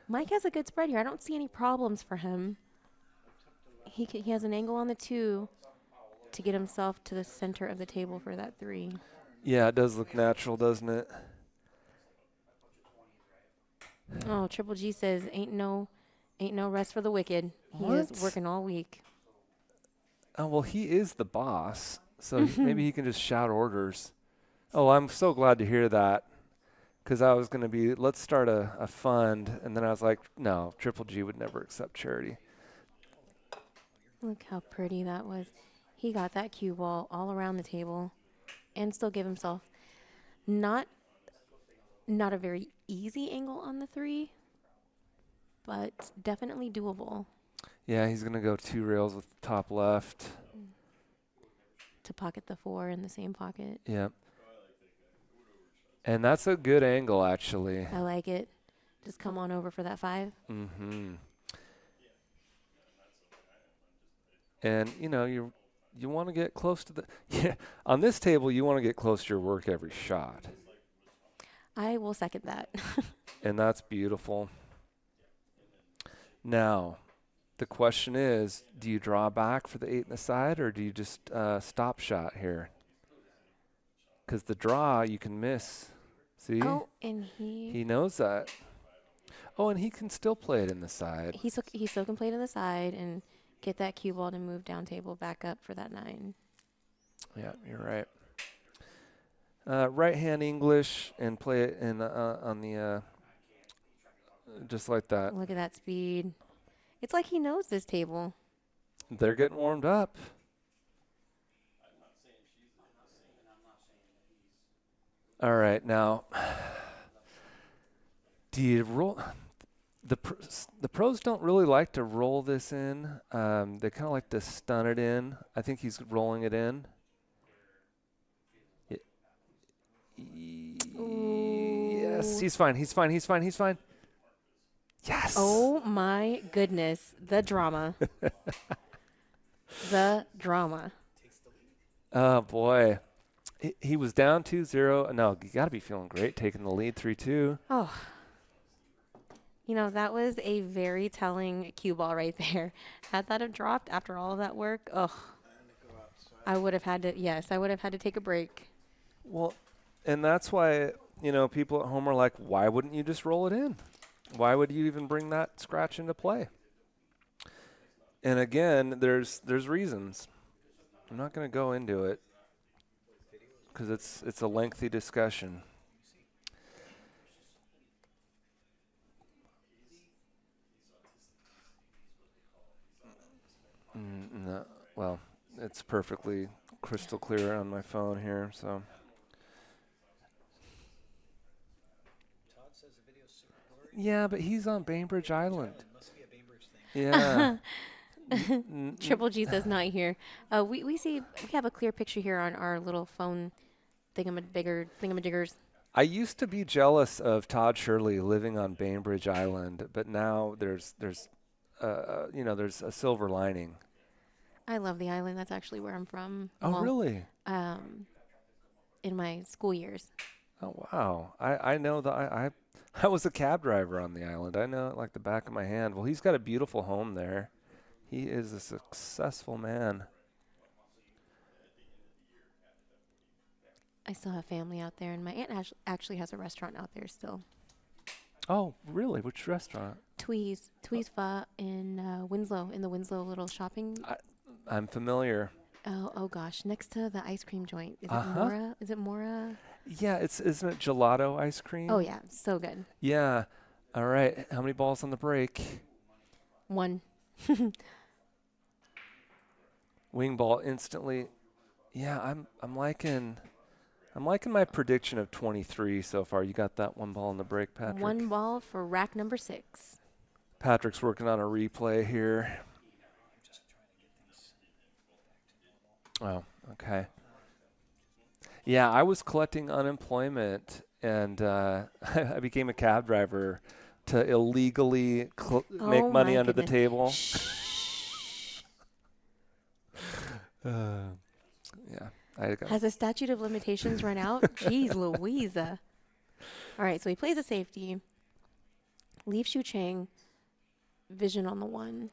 Mike has a good spread here. I don't see any problems for him. He has an angle on the 2 to get himself to the center of the table for that 3. Yeah, it does look natural, doesn't it? Oh, Triple G says ain't no rest for the wicked. He is What? working all week. Oh, well, he is the boss, so maybe he can just shout orders. Oh, I'm so glad to hear that, because I was going to be, let's start a fund, and then I was like, no, Triple G would never accept charity. Look how pretty that was. He got that cue ball all around the table and still give himself not a very easy angle on the 3, but definitely doable Yeah, he's going to go 2 rails with top left. to pocket the 4 in the same pocket. Yeah. And that's a good angle, actually. I like it. Just come on over for that 5. Mm-hmm. And, you want to get close to on this table, you want to get close to your work every shot. I will second that. And that's beautiful. Now, the question is, do you draw back for the 8 in the side, or do you just stop shot here? Because the draw, you can miss. See? Oh, and He knows that. Oh, and he can still play it in the side. he still can play it in the side and get that cue ball to move down table back up for that 9. Yeah, you're right. Right hand English and play it in on the just like that. Look at that speed. It's like he knows this table. They're getting warmed up. All right, now, do you roll? The pros don't really like to roll this in. They kind of like to stun it in. I think he's rolling it in. Yes, he's fine. He's fine. He's fine. He's fine. Yes. Oh my goodness. The drama. The drama. Oh, boy. He was down 2-0. No, you got to be feeling great taking the lead 3-2. Oh. That was a very telling cue ball right there. Had that have dropped after all of that work, I would have had to take a break. Well, and that's why, people at home are like, why wouldn't you just roll it in? Why would you even bring that scratch into play? And again, there's reasons. I'm not going to go into it because it's a lengthy discussion. No, well, it's perfectly crystal clear on my phone here, so. Yeah, but he's on Bainbridge Island. Yeah. Triple G says not here. We have a clear picture here on our little phone thingamajiggers. I used to be jealous of Todd Shirley living on Bainbridge Island, but now there's there's a silver lining. I love the island. That's actually where I'm from. Oh, really? In my school years. Oh, wow. I know that I was a cab driver on the island. I know it like the back of my hand. Well, he's got a beautiful home there. He is a successful man. I still have family out there, and my aunt actually has a restaurant out there still. Oh, really? Which restaurant? Tweez Pho in Winslow, in the Winslow little shopping. I'm familiar. Oh gosh, next to the ice cream joint. Is it Mora? Is it Mora? Yeah, isn't it gelato ice cream? Oh yeah, so good. Yeah. All right. How many balls on the break? 1. Wing ball instantly. Yeah, I'm liking my prediction of 23 so far. You got that 1 ball on the break, Patrick? 1 ball for rack number 6. Patrick's working on a replay here. Oh, okay. Yeah, I was collecting unemployment, and I became a cab driver to illegally make money under the table. Yeah. Has the statute of limitations run out? Jeez Louisa. All right, so he plays a safety. Leave Shucheng. Vision on the 1.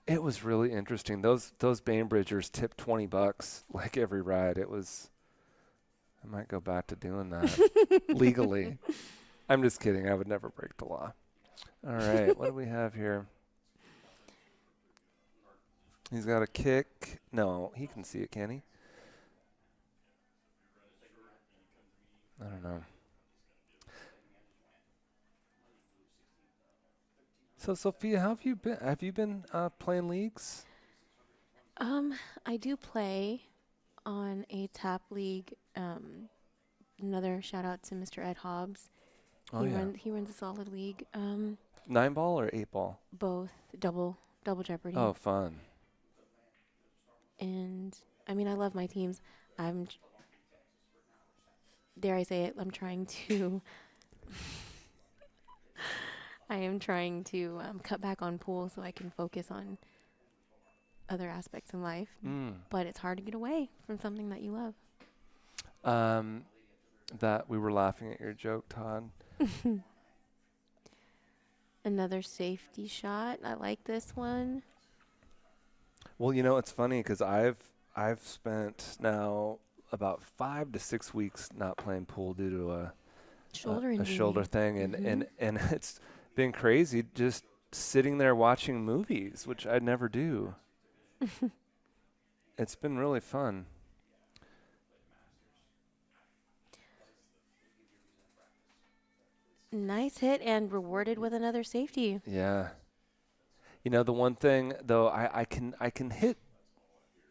It was really interesting. Those Bainbridgers tipped $20 like every ride. I might go back to doing that legally. I'm just kidding. I would never break the law. All right, what do we have here? He's got a kick. No, he can see it, can he? I don't know. So, Sophia, how have you been? Have you been playing leagues? I do play on a top league. Another shout out to Mr. Ed Hobbs. He runs a solid league. 9-ball or 8-ball? Both. Double Jeopardy. Oh, fun. And I mean, I love my teams. Dare I say it, I'm trying to I am trying to cut back on pool so I can focus on other aspects in life. But it's hard to get away from something that you love. That we were laughing at your joke, Todd. Another safety shot. I like this one. Well, it's funny because I've spent now about 5 to 6 weeks not playing pool due to a shoulder thing, and it's been crazy just sitting there watching movies, which I'd never do. It's been really fun. Nice hit and rewarded with another safety. Yeah. The one thing though, I can hit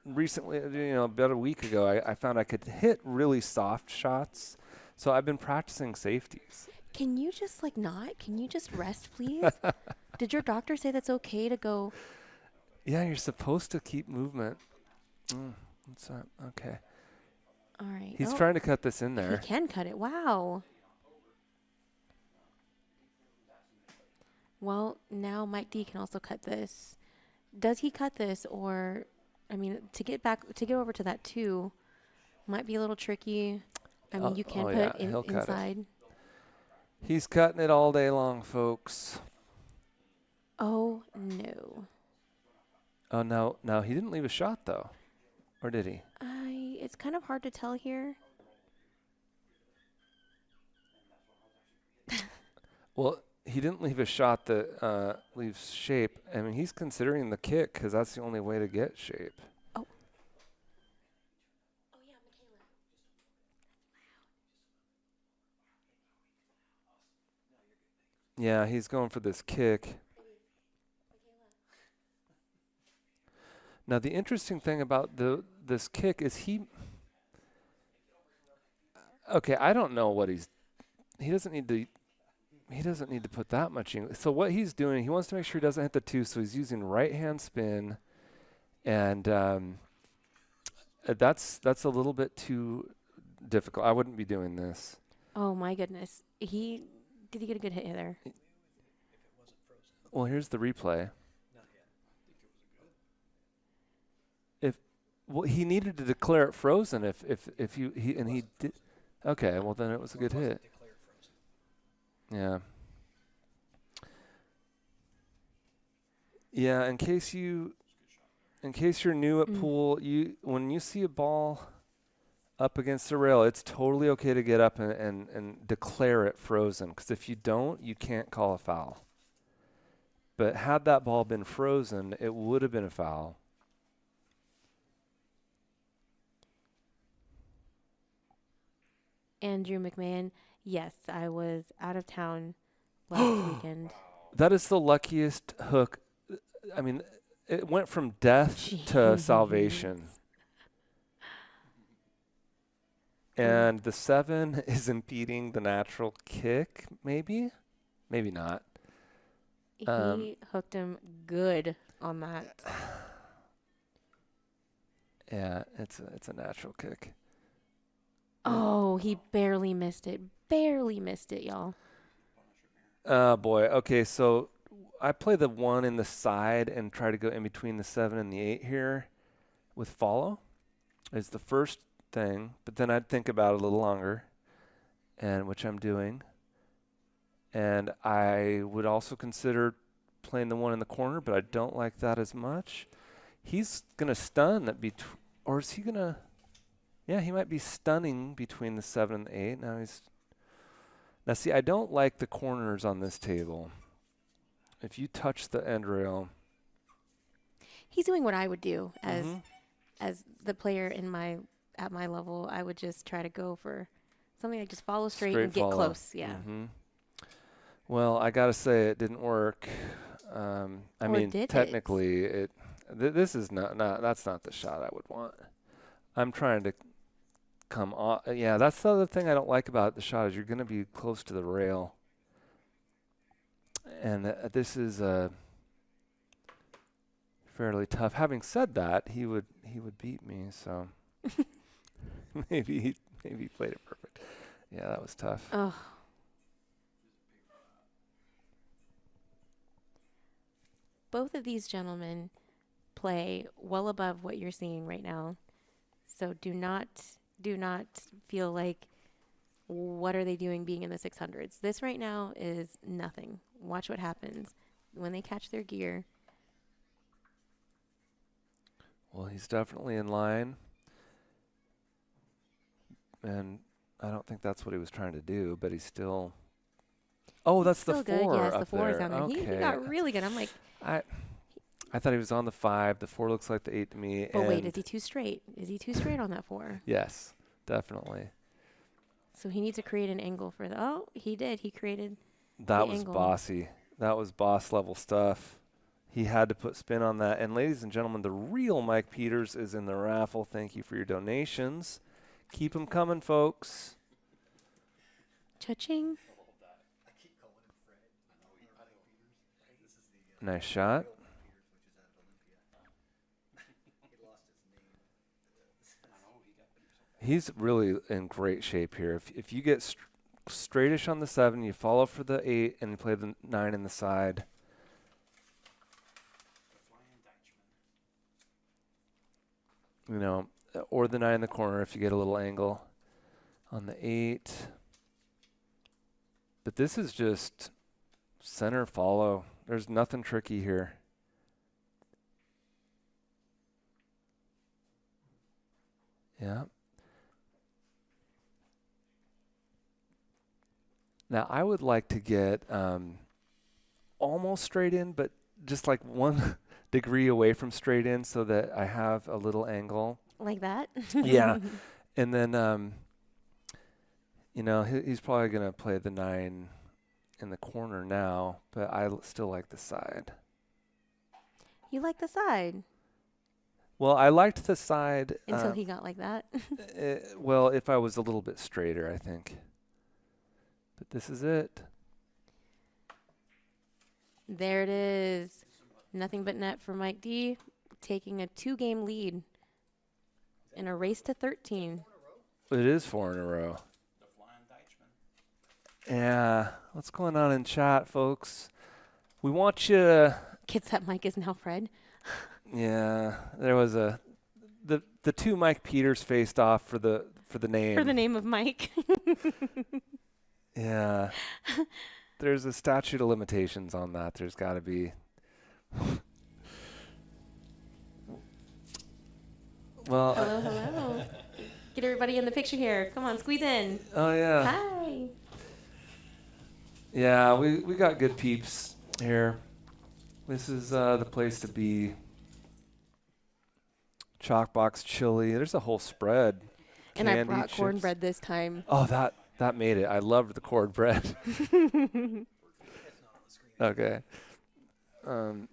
recently, about a week ago, I found I could hit really soft shots. So I've been practicing safeties. Can you just not? Can you just rest, please? Did your doctor say that's okay to go? Yeah, you're supposed to keep movement. What's that? Okay. All right. He's trying to cut this in there. He can cut it. Wow. Well, now Mike D can also cut this. Does he cut this, or, to get over to that 2 might be a little tricky. You can put it inside. It. He's cutting it all day long, folks. Oh, no. Oh, no, he didn't leave a shot, though. Or did he? It's kind of hard to tell here. Well, he didn't leave a shot that leaves shape. He's considering the kick because that's the only way to get shape. Oh. Yeah, Michaela. Yeah, he's going for this kick. Now the interesting thing about this kick is okay, I don't know what he doesn't need to put that much in. So what he's doing, he wants to make sure he doesn't hit the 2, so he's using right hand spin, and that's a little bit too difficult. I wouldn't be doing this. Oh my goodness. Did he get a good hit there? Well, here's the replay. Well, he needed to declare it frozen if he did. Okay, well then it was a good hit. Yeah. Yeah, in case you're new at pool, when you see a ball up against the rail, it's totally okay to get up and declare it frozen, because if you don't, you can't call a foul. But had that ball been frozen, it would have been a foul. Andrew McMahon, yes, I was out of town last weekend. That is the luckiest hook. I mean, it went from death to salvation. And the 7 is impeding the natural kick, maybe? Maybe not. He hooked him good on that. Yeah, it's a natural kick. Oh, he barely missed it. Barely missed it, y'all. Oh, boy. Okay, so I play the 1 in the side and try to go in between the 7 and the 8 here with follow. Is the first thing, but then I'd think about it a little longer, and which I'm doing. And I would also consider playing the 1 in the corner, but I don't like that as much. He's going to stun that or is he going to... Yeah, he might be stunning between the 7 and the 8. Now see, I don't like the corners on this table. If you touch the end rail... He's doing what I would do as the player at my level. I would just try to go for something like just follow straight and get close. Yeah. Well, I got to say it didn't work. I mean, technically, this is that's not the shot I would want. I'm trying to come off. Yeah, that's the other thing I don't like about the shot is you're going to be close to the rail. And this is fairly tough. Having said that, he would beat me, so maybe he played it perfect. Yeah, that was tough. Oh. Both of these gentlemen play well above what you're seeing right now. So do not feel like, what are they doing being in the 600s? This right now is nothing. Watch what happens when they catch their gear. Well, he's definitely in line. And I don't think that's what he was trying to do, but he's still... Oh, that's the 4 good. Yes, up the 4 is there. down there. Okay. He got really good. I'm like... I thought he was on the 5. The 4 looks like the 8 to me. But wait, is he too straight? Is he too straight on that 4? Yes, definitely. So he needs to create an angle for the... Oh, he did. He created That was angle. Bossy. That was boss level stuff. He had to put spin on that. And ladies and gentlemen, the real Mike Peters is in the raffle. Thank you for your donations. Keep them coming, folks. Cha-ching. Nice shot. He's really in great shape here. If you get straightish on the 7, you follow for the 8, and you play the 9 in the side. You know, or the 9 in the corner if you get a little angle on the 8. But this is just center follow. There's nothing tricky here. Yeah. Now, I would like to get almost straight in, but just like 1 degree away from straight in so that I have a little angle. Like that? Yeah. And then, you know, he's probably going to play the 9 in the corner now, but I still like the side. You like the side? Well, I liked the side. Until he got like that. Well, if I was a little bit straighter, I think. But this is it. There it is. Nothing but net for Mike D, taking a 2-game lead in a race to 13. It is 4 in a row. Yeah. What's going on in chat, folks? We want you to... Kids, that Mike is now Fred. Yeah. There was the 2 Mike Peters faced off for the name. For the name of Mike. Yeah. There's a statute of limitations on that. There's got to be. Well. Hello. Get everybody in the picture here. Come on, squeeze in. Oh, yeah. Hi. Yeah, we got good peeps here. This is the place to be. Chalkbox chili. There's a whole spread. And I Candy, brought chips. cornbread this time. Oh, that made it. I loved the cornbread. Okay. All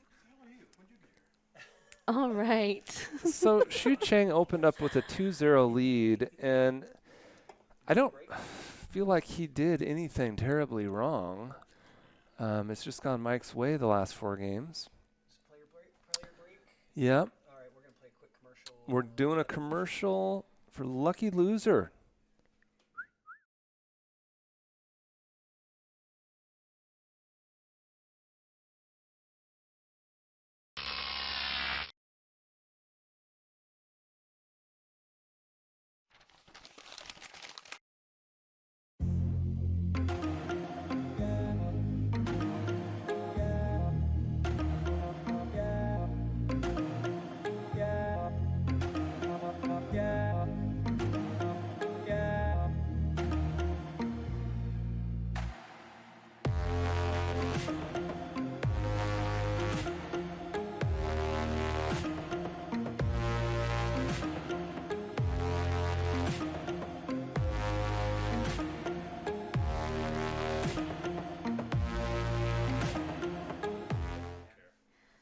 right. So Shucheng opened up with a 2-0 lead, and I don't feel like he did anything terribly wrong. It's just gone Mike's way the last 4 games. Player break? Yep. All right, we're going to play a quick commercial. We're doing a commercial for Lucky Loser.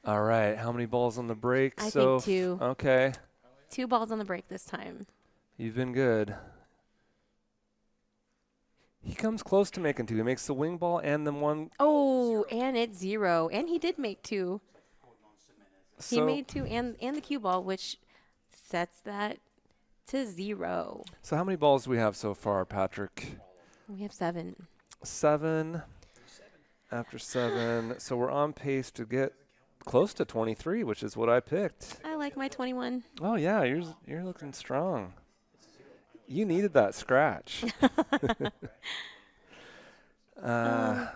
All right, how many balls on the break? I think 2. Okay, 2 balls on the break this time. you've been good. He comes close to making 2. He makes the wing ball and then one. Oh, and it's 0. And he did make 2. He So, made 2 and the cue ball, which sets that to 0. so how many balls do we have so far, Patrick? We have 7. 7. After 7, so we're on pace to get close to 23, which is what I picked. I like my 21. Oh yeah, you're looking strong. You needed that scratch. All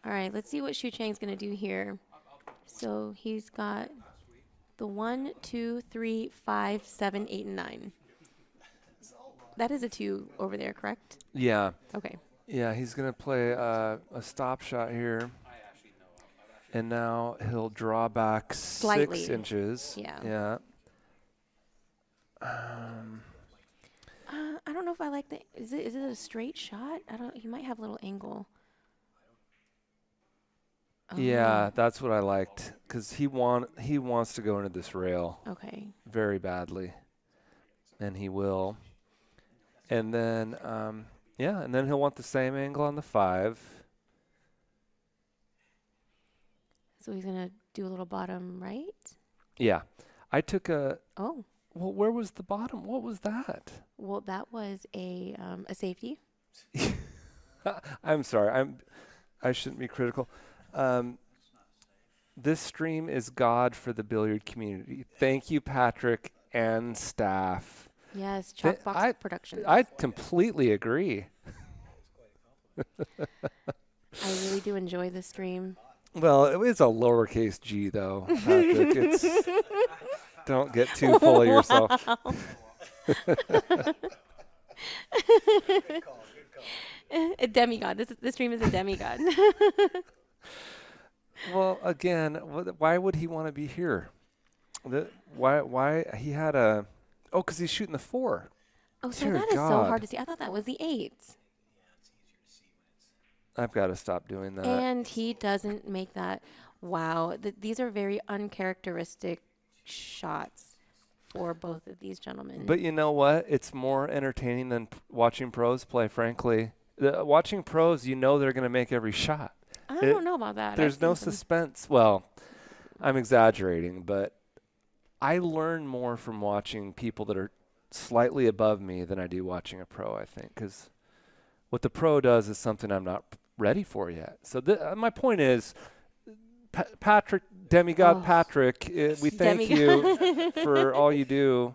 right, let's see what Shucheng's going to do here. So he's got the 1, 2, 3, 5, 7, 8, and 9. That is a 2 over there, correct? Yeah. Okay. Yeah, he's going to play a stop shot here. And now he'll draw back Slightly. 6 inches. Yeah. Yeah. I don't know if I like the. Is it a straight shot? I don't. He might have a little angle. Yeah, that's what I liked because he wants to go into this rail Okay. very badly, and he will. And then and then he'll want the same angle on the 5. So he's gonna do a little bottom right. Yeah, I took a. Oh. Well, where was the bottom? What was that? Well, that was a safety. I'm sorry. I shouldn't be critical. This stream is God for the billiard community. Thank you, Patrick and staff. Yes, Chalkbox Productions. I completely agree. I really do enjoy this stream. Well, it's a lowercase g, though, Patrick. Don't get too full of yourself. Good call. A demigod. This stream is a demigod. Well, again, why would he want to be here? Why he had a? Oh, because he's shooting the 4. Oh, so Dear that is so God. hard to see. I thought that was the 8. I've got to stop doing that. And he doesn't make that. Wow, these are very uncharacteristic shots for both of these gentlemen. But you know what? It's more entertaining than watching pros play, frankly. Watching pros, you know they're going to make every shot. I don't know about that. There's no suspense. Well, I'm exaggerating, but I learn more from watching people that are slightly above me than I do watching a pro, I think, because what the pro does is something I'm not ready for yet. So my point is, Patrick, Demigod Patrick, we thank you for all you do.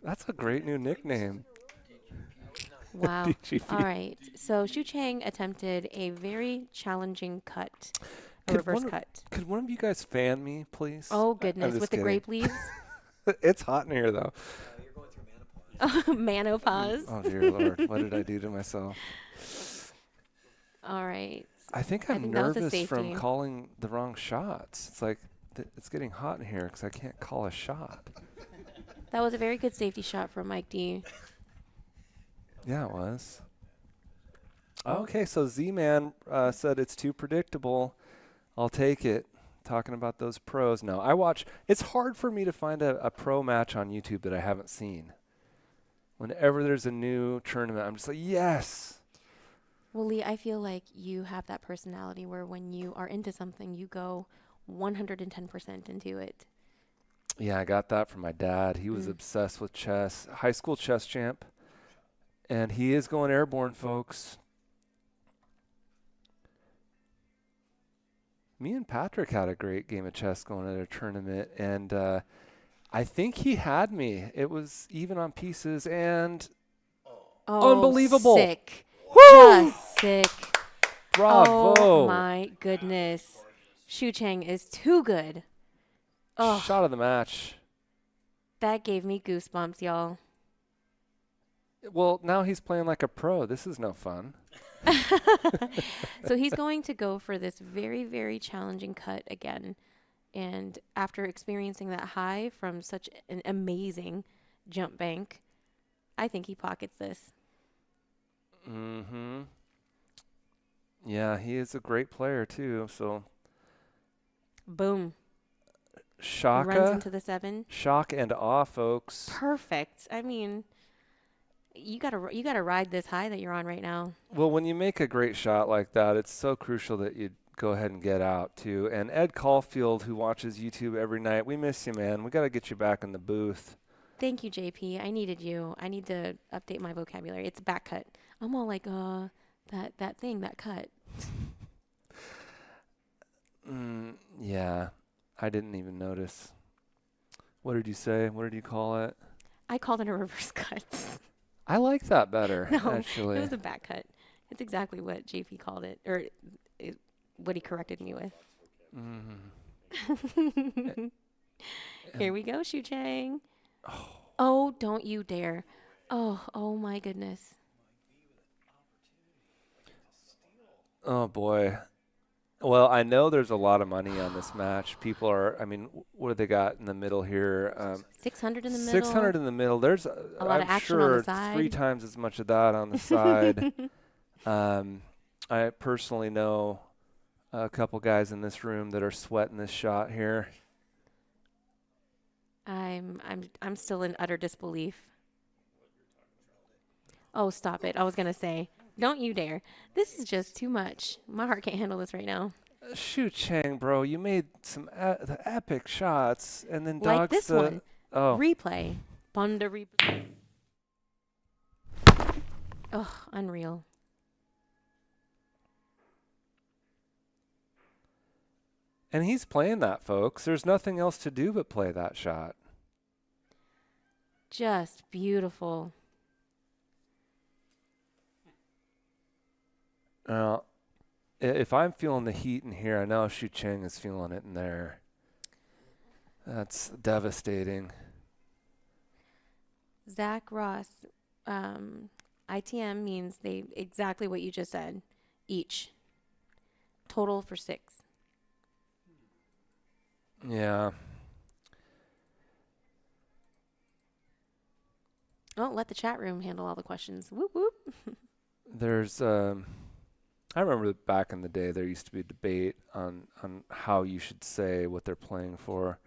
That's a great new nickname. Wow. All right. So Shucheng attempted a very challenging cut, a reverse cut. Could one of you guys fan me, please? Oh, goodness. With the grape leaves? It's hot in here, though. You're going through menopause. Menopause. Oh, dear Lord. What did I do to myself? All right. I think I'm nervous from calling the wrong shots. It's like it's getting hot in here because I can't call a shot. That was a very good safety shot from Mike D. Yeah, it was. Okay, so Z-Man said it's too predictable. I'll take it. Talking about those pros. No, it's hard for me to find a pro match on YouTube that I haven't seen. Whenever there's a new tournament, I'm just like, yes. Well, Lee, I feel like you have that personality where when you are into something, you go 110% into it. Yeah, I got that from my dad. He was obsessed with chess. High school chess champ. And he is going airborne, folks. Me and Patrick had a great game of chess going at a tournament, and I think he had me. It was even on pieces, and unbelievable. Sick. Woo! Just sick. Bravo. Oh, my goodness. Shucheng is too good. Oh, Shot of the match. that gave me goosebumps, y'all. Well, now he's playing like a pro. This is no fun. So he's going to go for this very, very challenging cut again. And after experiencing that high from such an amazing jump bank, I think he pockets this. Mm-hmm. Yeah, he is a great player, too. So Boom. Shaka. Runs into the 7. Shock and awe, folks. Perfect. I mean, you gotta ride this high that you're on right now. Well, when you make a great shot like that, it's so crucial that you go ahead and get out, too. And Ed Caulfield, who watches YouTube every night, we miss you, man. We got to get you back in the booth. Thank you, JP. I needed you. I need to update my vocabulary. It's back cut. I'm all like, that thing, that cut. Yeah, I didn't even notice. What did you say? What did you call it? I called it a reverse cut. I like that better, No, actually. it was a back cut. It's exactly what JP called it, or what he corrected me with. Mm-hmm. Here we go, Shucheng. Oh, don't you dare. Oh my goodness. Oh, boy. Well, I know there's a lot of money on this match. People are, I mean, what do they got in the middle here? 600 in the middle. 600 in the middle. There's, a lot of action sure, on the side. 3 times as much of that on the side. I personally know a couple guys in this room that are sweating this shot here. I'm still in utter disbelief. Oh, stop it. I was going to say, don't you dare. This is just too much. My heart can't handle this right now. Shucheng, bro, you made some the epic shots, and then Like dogs this the one. Oh, Replay. Bunda replay. Oh, unreal. and he's playing that, folks. There's nothing else to do but play that shot. Just beautiful. Now, if I'm feeling the heat in here, I know Shucheng is feeling it in there. That's devastating. Zach Ross, ITM means they exactly what you just said. Each. Total for 6. Yeah. Oh, let the chat room handle all the questions. Whoop whoop. There's I remember that back in the day there used to be a debate on how you should say what they're playing for.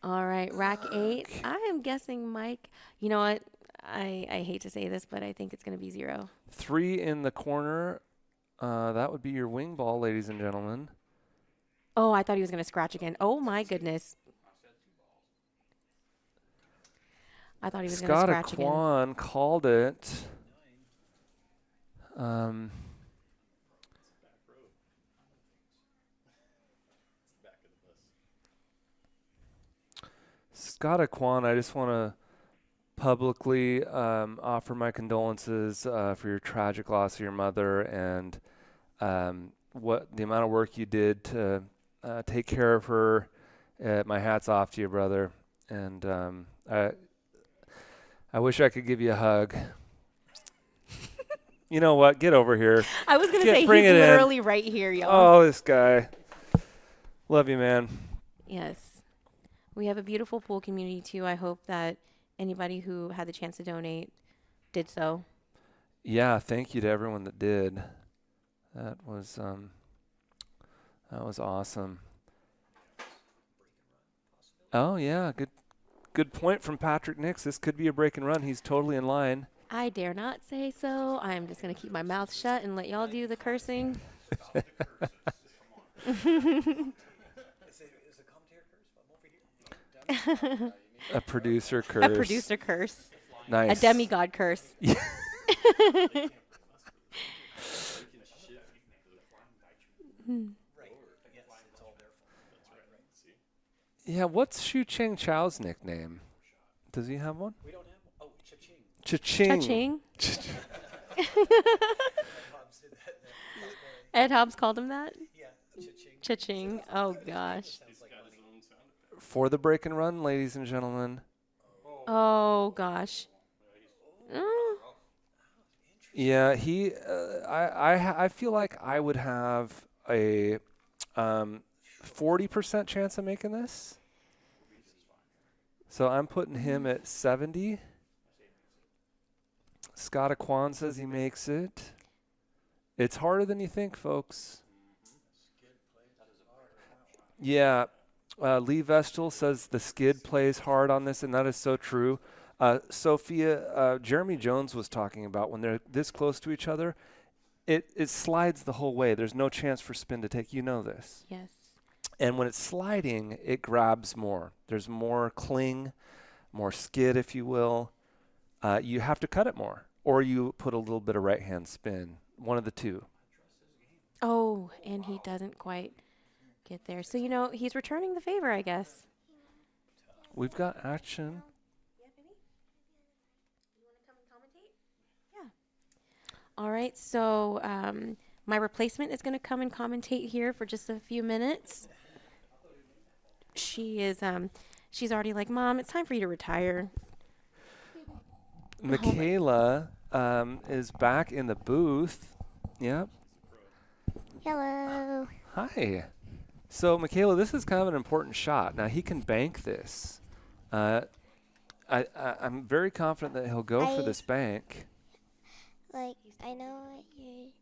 All right, rack 8. I am guessing Mike. You know what? I hate to say this, but I think it's going to be 0. 3 in the corner. That would be your wing ball, ladies and gentlemen. Oh, I thought he was going to scratch again. Oh, my goodness. I thought he was going to scratch again. Kwan called it. Scott Kwan, I just want to publicly offer my condolences for your tragic loss of your mother and what the amount of work you did to take care of her. My hat's off to you, brother. And I wish I could give you a hug. You know what? Get over here. I was going to say he's literally right here, y'all. Oh, this guy. Love you, man. Yes. We have a beautiful pool community, too. I hope that anybody who had the chance to donate did so. Yeah, thank you to everyone that did. That was awesome. Oh, yeah, good point from Patrick Nix. This could be a break and run. He's totally in line. I dare not say so. I'm just going to keep my mouth shut and let y'all do the cursing. A producer curse. A producer curse. Nice. A demigod curse. Yeah, what's Shucheng Chao's nickname? Does he have one? We don't have one. Oh, Cha-ching. Cha-ching. Ed Hobbs called him that? Yeah, Cha-ching. Cha-ching. Oh, gosh. For the break and run, ladies and gentlemen. Oh, gosh. Yeah, I feel like I would have a 40% chance of making this. So I'm putting him at 70. Scott Kwan says he makes it. It's harder than you think, folks. Yeah. Lee Vestal says the skid plays hard on this, and that is so true. Sophia, Jeremy Jones was talking about when they're this close to each other, it slides the whole way. There's no chance for spin to take. You know this. Yes. And when it's sliding, it grabs more. There's more cling, more skid, if you will. You have to cut it more, or you put a little bit of right-hand spin. One of the two. Oh, and he doesn't quite get there. So, you know, he's returning the favor, I guess. We've got action. Yeah, baby? You want to come and commentate? Yeah. All right, so my replacement is going to come and commentate here for just a few minutes. She is, she's already like, Mom, it's time for you to retire. Michaela is back in the booth. Yep. Hello. Hi. So, Michaela, this is kind of an important shot. Now, he can bank this. I'm very confident that he'll go for this bank. Like, I know what you're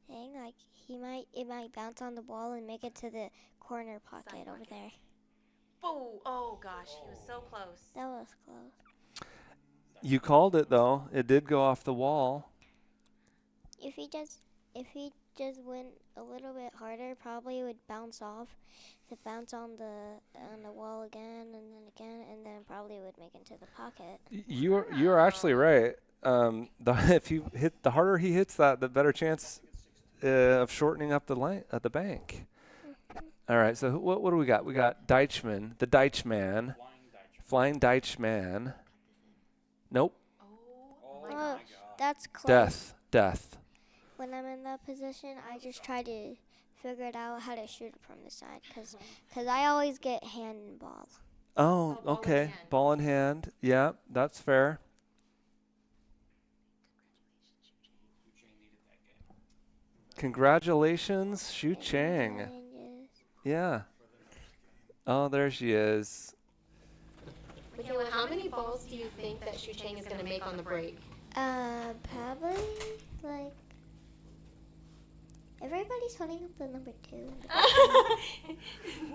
saying. Like, it might bounce on the ball and make it to the corner pocket over there. Oh, gosh, he was so close. That was close. You called it, though. It did go off the wall. If he just went a little bit harder, probably would bounce off, to bounce on the wall again and then again, and then probably would make it to the pocket. You're actually right. If you hit, the harder he hits that, the better chance of shortening up the line at the bank. All right. So what do we got? We got Deitchman, the Deitchman, Flying Deitchman. Nope. Oh, that's close. Death. When I'm in that position, I just try to figure it out how to shoot it from the side, because I always get hand and ball. Oh, okay. Ball in hand. Yeah, that's fair. Congratulations, Shucheng. Yeah. Oh, there she is. Michaela, how many balls do you think that Shucheng is going to make on the break? Probably like Everybody's holding up the number 2.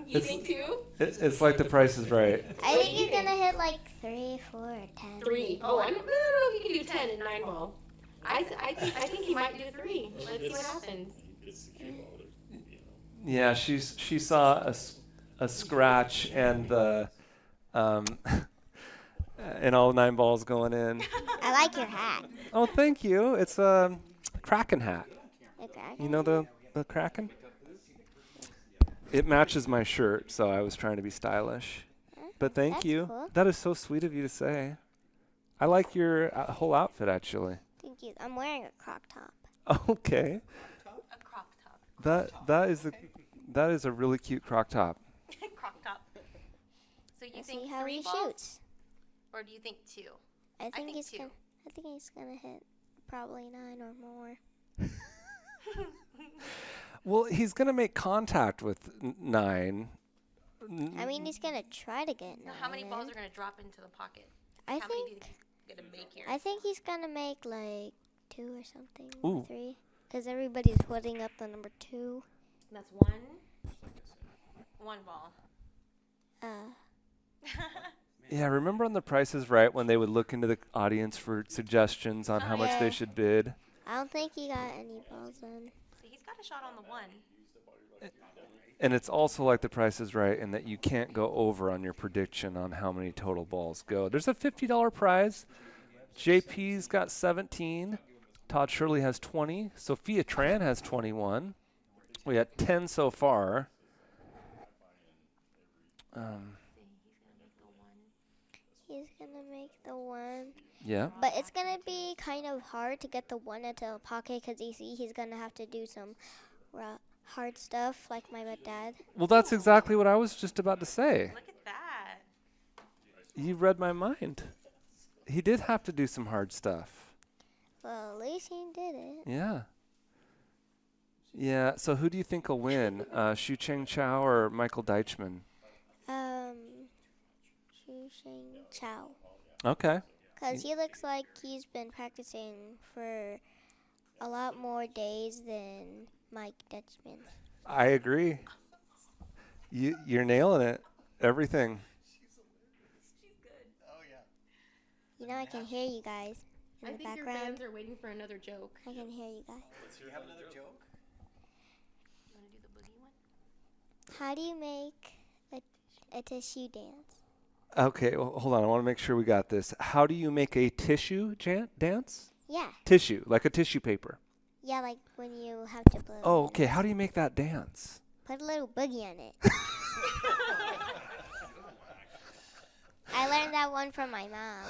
You think 2? It's like The Price is Right. I think he's gonna hit like 3, 4, or 10. 3. Oh, I don't know if he can do 10 in 9 ball. I think he might do 3. Let's see what happens. Yeah, she saw a scratch and the and all 9 balls going in. I like your hat. Oh, thank you. It's a Kraken hat. Okay. You know the Kraken? It matches my shirt, so I was trying to be stylish. But thank That's you. cool. That is so sweet of you to say. I like your whole outfit, actually. Thank you. I'm wearing a crop top. Okay. A crop top. That is a really cute croc top. Crop top. So you Let's think see how 3 he balls? shoots. Or do you think 2? I think think he's 2. gonna hit probably 9 or more. Well, he's gonna make contact with 9. I mean, he's gonna try to get 9. Now, how many balls are going to drop into the pocket? I How many do you think think he's going to make here? I think he's gonna make like 2 or something. Ooh. 3. Because everybody's holding up the number 2. That's 1. 1 ball. Yeah, remember on The Price is Right when they would look into the audience for suggestions on how much Yeah. they should bid? I don't think he got any balls in. So he's got a shot on the 1. And it's also like The Price is Right in that you can't go over on your prediction on how many total balls go. There's a $50 prize. JP's got 17. Todd Shirley has 20. Sophia Tran has 21. We got 10 so far. He's gonna make the 1. Yeah. But it's gonna be kind of hard to get the 1 into the pocket because he's gonna have to do some hard stuff like my dad. Well, that's exactly what I was just about to say. Look at that. You read my mind. He did have to do some hard stuff. Well, at least he did it. Yeah. Yeah, so who do you think will win? Shucheng Chao or Michael Deitchman? Shucheng Chao. Okay. Because he looks like he's been practicing for a lot more days than Mike Deitchman. I agree. You're nailing it. Everything. You know, I can hear you guys in I the think your background. fans are waiting for another joke. I can hear you guys. Do you have another joke? You want to do the boogie one? How do you make a tissue dance? Okay, well, hold on. I want to make sure we got this. How do you make a tissue dance? Yeah. Tissue, like a tissue paper. Yeah, like when you have to blow. Oh, okay. How do you make that dance? Put a little boogie on it. I learned that one from my mom.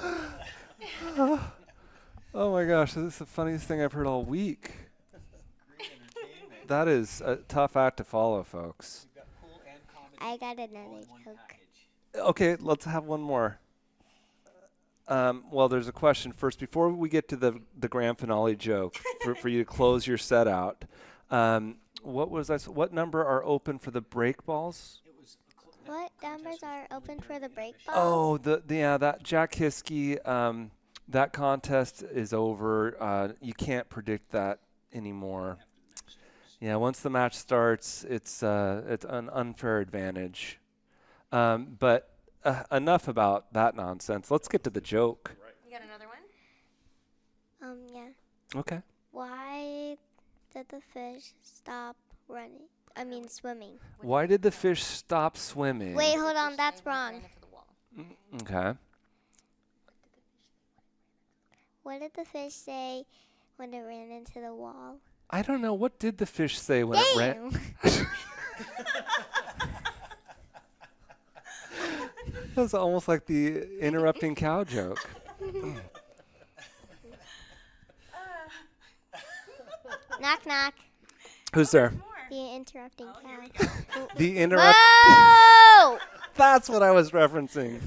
Oh my gosh, this is the funniest thing I've heard all week. That is a tough act to follow, folks. I got another joke. Okay, let's have one more. Well, there's a question first. Before we get to the grand finale joke, for you to close your set out, what number are open for the break balls? What numbers are open for the break Oh, balls? that Jack Hiskey, that contest is over. You can't predict that anymore. Yeah, once the match starts, it's an unfair advantage. But enough about that nonsense. Let's get to the joke. You got another one? Yeah. Okay. Why did the fish stop running? I mean, swimming. Why did the fish stop swimming? Wait, hold on, that's Ran wrong. into the wall. Okay. What did the fish say when it ran into the wall? I don't know. What did the fish say when it ran? Damn! That was almost like the interrupting cow joke. Knock, knock. Who's there? The interrupting cow. The interrupt. Whoa! That's what I was referencing.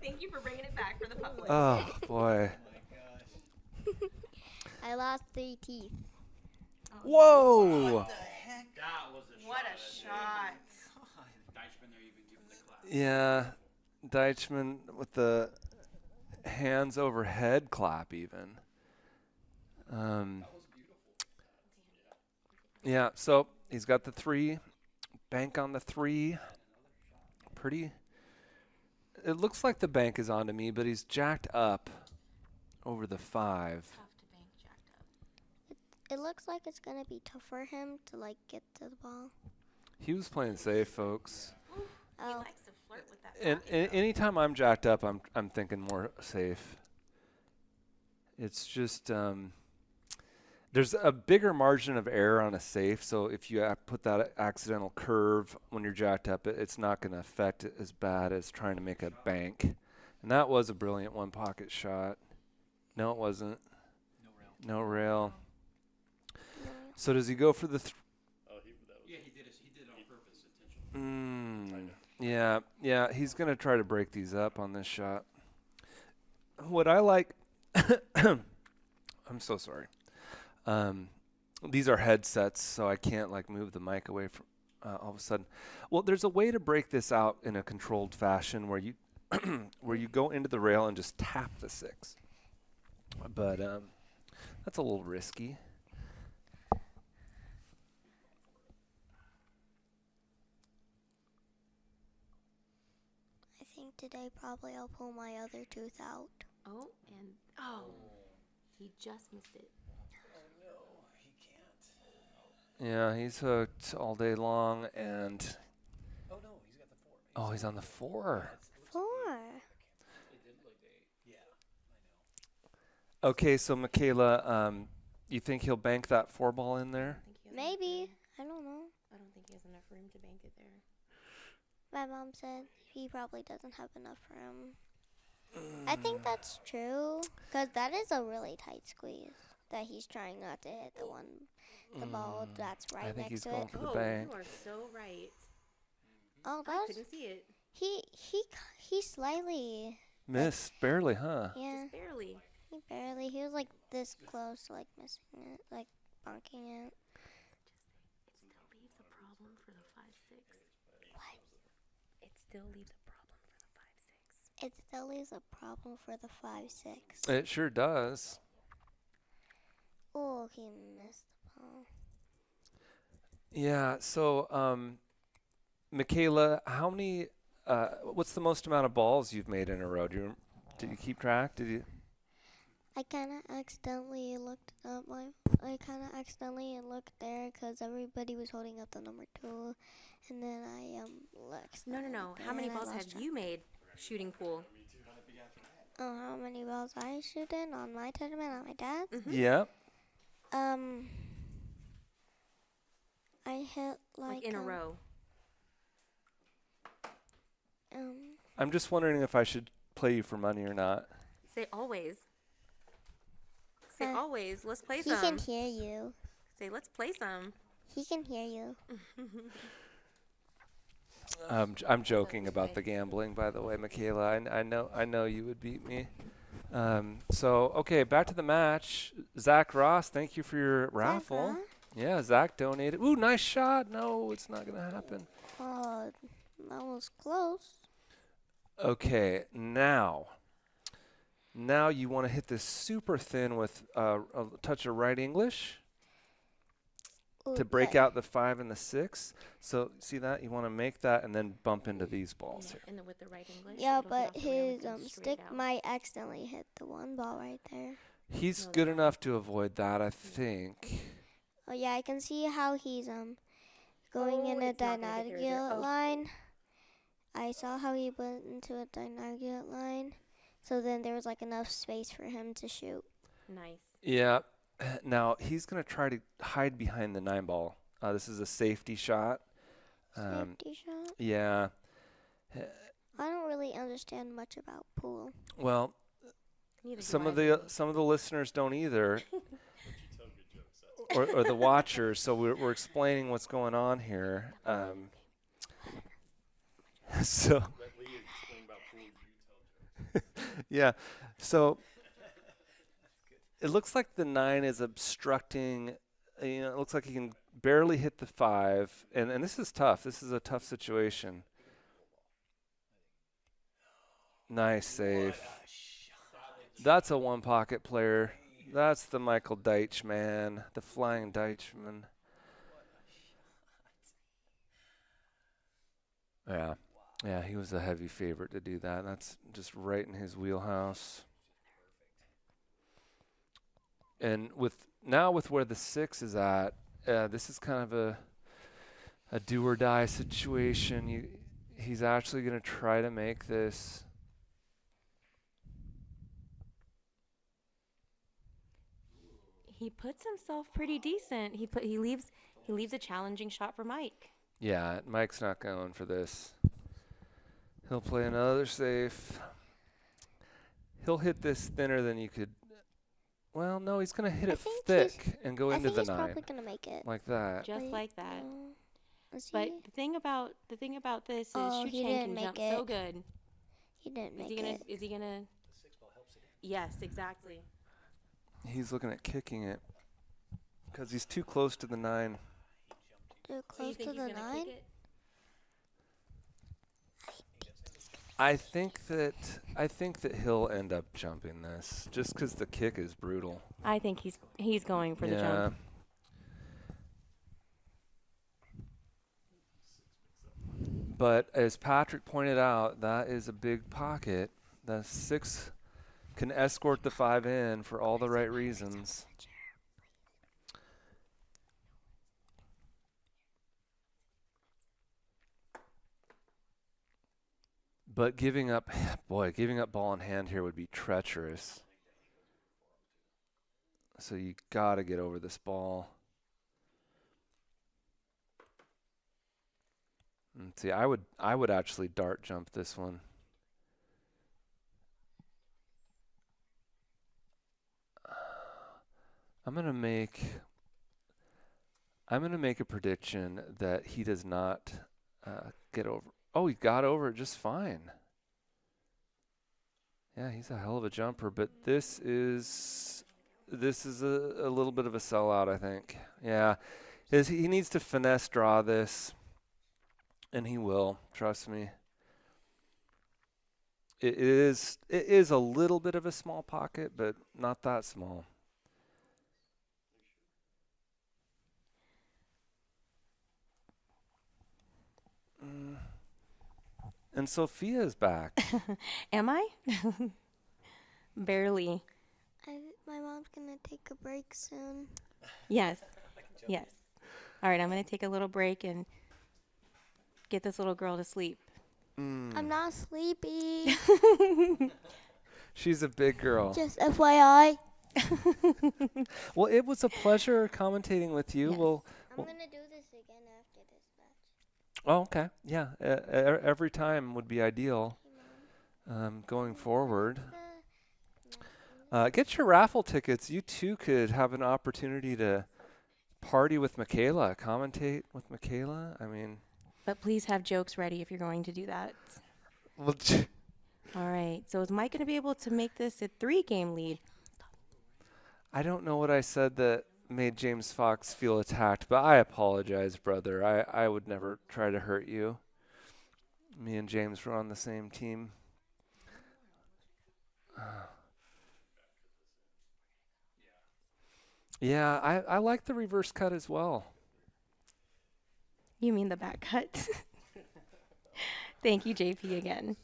Thank you for bringing it back for the public. Oh boy. I lost 3 teeth. Whoa. What a shot. Yeah, Deitchman with the hands overhead clap even. Yeah, so he's got the 3. Bank on the 3. Pretty. It looks like the bank is onto me, but he's jacked up over the 5. It looks like it's gonna be tough for him to like get to the ball. He was playing safe, folks. Oh. He likes to flirt with that. And anytime I'm jacked up, I'm thinking more safe. It's just there's a bigger margin of error on a safe, so if you put that accidental curve when you're jacked up, it's not going to affect it as bad as trying to make a bank. And that was a brilliant one pocket shot. No, it wasn't. No rail. So does he go for the? Yeah, he did it on purpose, intentionally. Yeah. He's going to try to break these up on this shot. What I like, I'm so sorry. These are headsets, so I can't like move the mic away from all of a sudden. Well, there's a way to break this out in a controlled fashion where you where you go into the rail and just tap the 6. But that's a little risky. I think today probably I'll pull my other tooth out. Oh, and he just missed it. Yeah, he's hooked all day long, and Oh no, he's got the 4. oh, he's on the 4. 4. Yeah, I know. Okay, so Michaela, you think he'll bank that 4 ball in there? Maybe. I don't know. I don't think he has enough room to bank it there. My mom said he probably doesn't have enough room. I think that's true, because that is a really tight squeeze that he's trying not to hit the ball that's I right think he's next to going it. for the Oh, bank. you are so right. Oh, I that was, couldn't see it. he slightly, Missed barely, huh? yeah, Just barely. he barely, he was like this close to like missing it, like bonking it. It still leaves a problem for the 5-6. What? It still leaves a problem for the 5-6. It still leaves a problem for the 5-6. It sure does. Oh, he missed the ball. Yeah, so Michaela, how many what's the most amount of balls you've made in a row? Did you keep track? Did you? I kind of accidentally looked up there because everybody was holding up the number 2, and then I looked. No. How many balls have you made shooting pool? Oh, how many balls I shoot in on my tournament on my dad's? Yeah. I hit Like in a row. I'm just wondering if I should play you for money or not. Say always. Say always. Let's play He some. can hear you. Say let's play some. He can hear you. I'm joking about the gambling, by the way, Michaela. I know you would beat me. So okay, back to the match. Zach Ross, thank you for your raffle. Ross? Yeah, Zach donated. Ooh, nice shot. No, it's not gonna happen. Oh, that was close. Okay, now you want to hit this super thin with a touch of right English Ooh, to break yeah. out the 5 and the 6. So see that? You want to make that and then bump into these balls here. And then with the right English. Yeah, it'll but get off the rail and his come straight stick out. might accidentally hit the 1 ball right there. He's good enough to avoid that, I think. Oh yeah, I can see how he's going in a it's not gonna get there, is it? diagonal Oh. line. I saw how he went into a diagonal line, so then there was like enough space for him to shoot. Nice. Yeah. Now he's gonna try to hide behind the 9 ball. This is a safety shot. Safety shot. Yeah. I don't really understand much about pool. Well, Neither do some I. of the listeners don't either, or the watchers. So we're explaining what's going on here. So yeah, so it looks like the 9 is obstructing. It looks like he can barely hit the 5, and this is tough. This is a tough situation. Nice save. That's a 1 pocket player. That's the Michael Deitchman, the flying Deitchman. Yeah. Yeah, he was a heavy favorite to do that. That's just right in his wheelhouse. And with where the 6 is at, this is kind of a do or die situation. He's actually going to try to make this. He puts himself pretty decent. He leaves a challenging shot for Mike. Yeah, Mike's not going for this. He'll play another safe. He'll hit this thinner than you could. Well, no, he's going to hit it thick and go into the 9. He's probably going to make it. Like that. Just like that. But the thing about this is he Shucheng didn't can jump make so it. good. He didn't make it. Is he gonna? Yes, exactly. He's looking at kicking it because he's too close to the 9. Too close to the 9? I think that he'll end up jumping this just because the kick is brutal. I think he's going for the jump. But as Patrick pointed out, that is a big pocket. The 6 can escort the 5 in for all the right reasons. But giving up ball in hand here would be treacherous. So you got to get over this ball. And see, I would actually dart jump this one. I'm gonna make a prediction that he does not get over. Oh, he got over it just fine. Yeah, he's a hell of a jumper, but this is a little bit of a sellout, I think. Yeah, he needs to finesse draw this, and he will. Trust me. It is a little bit of a small pocket, but not that small. And Sophia's back. Am I? Barely. My mom's going to take a break soon. Yes. Yes. All right, I'm going to take a little break and get this little girl to sleep. I'm not sleepy. She's a big girl. Just FYI. Well, it was a pleasure commentating with you. Yes. I'm going to do this again after this match. Oh, okay. Yeah, every time would be ideal going forward. Get your raffle tickets. You too could have an opportunity to party with Michaela, commentate with Michaela. I mean, But please have jokes ready if you're going to do that. well, All right. So is Mike going to be able to make this a 3-game lead? I don't know what I said that made James Fox feel attacked, but I apologize, brother. I would never try to hurt you. Me and James were on the same team. Yeah, I like the reverse cut as well. You mean the back cut? Thank you, JP, again.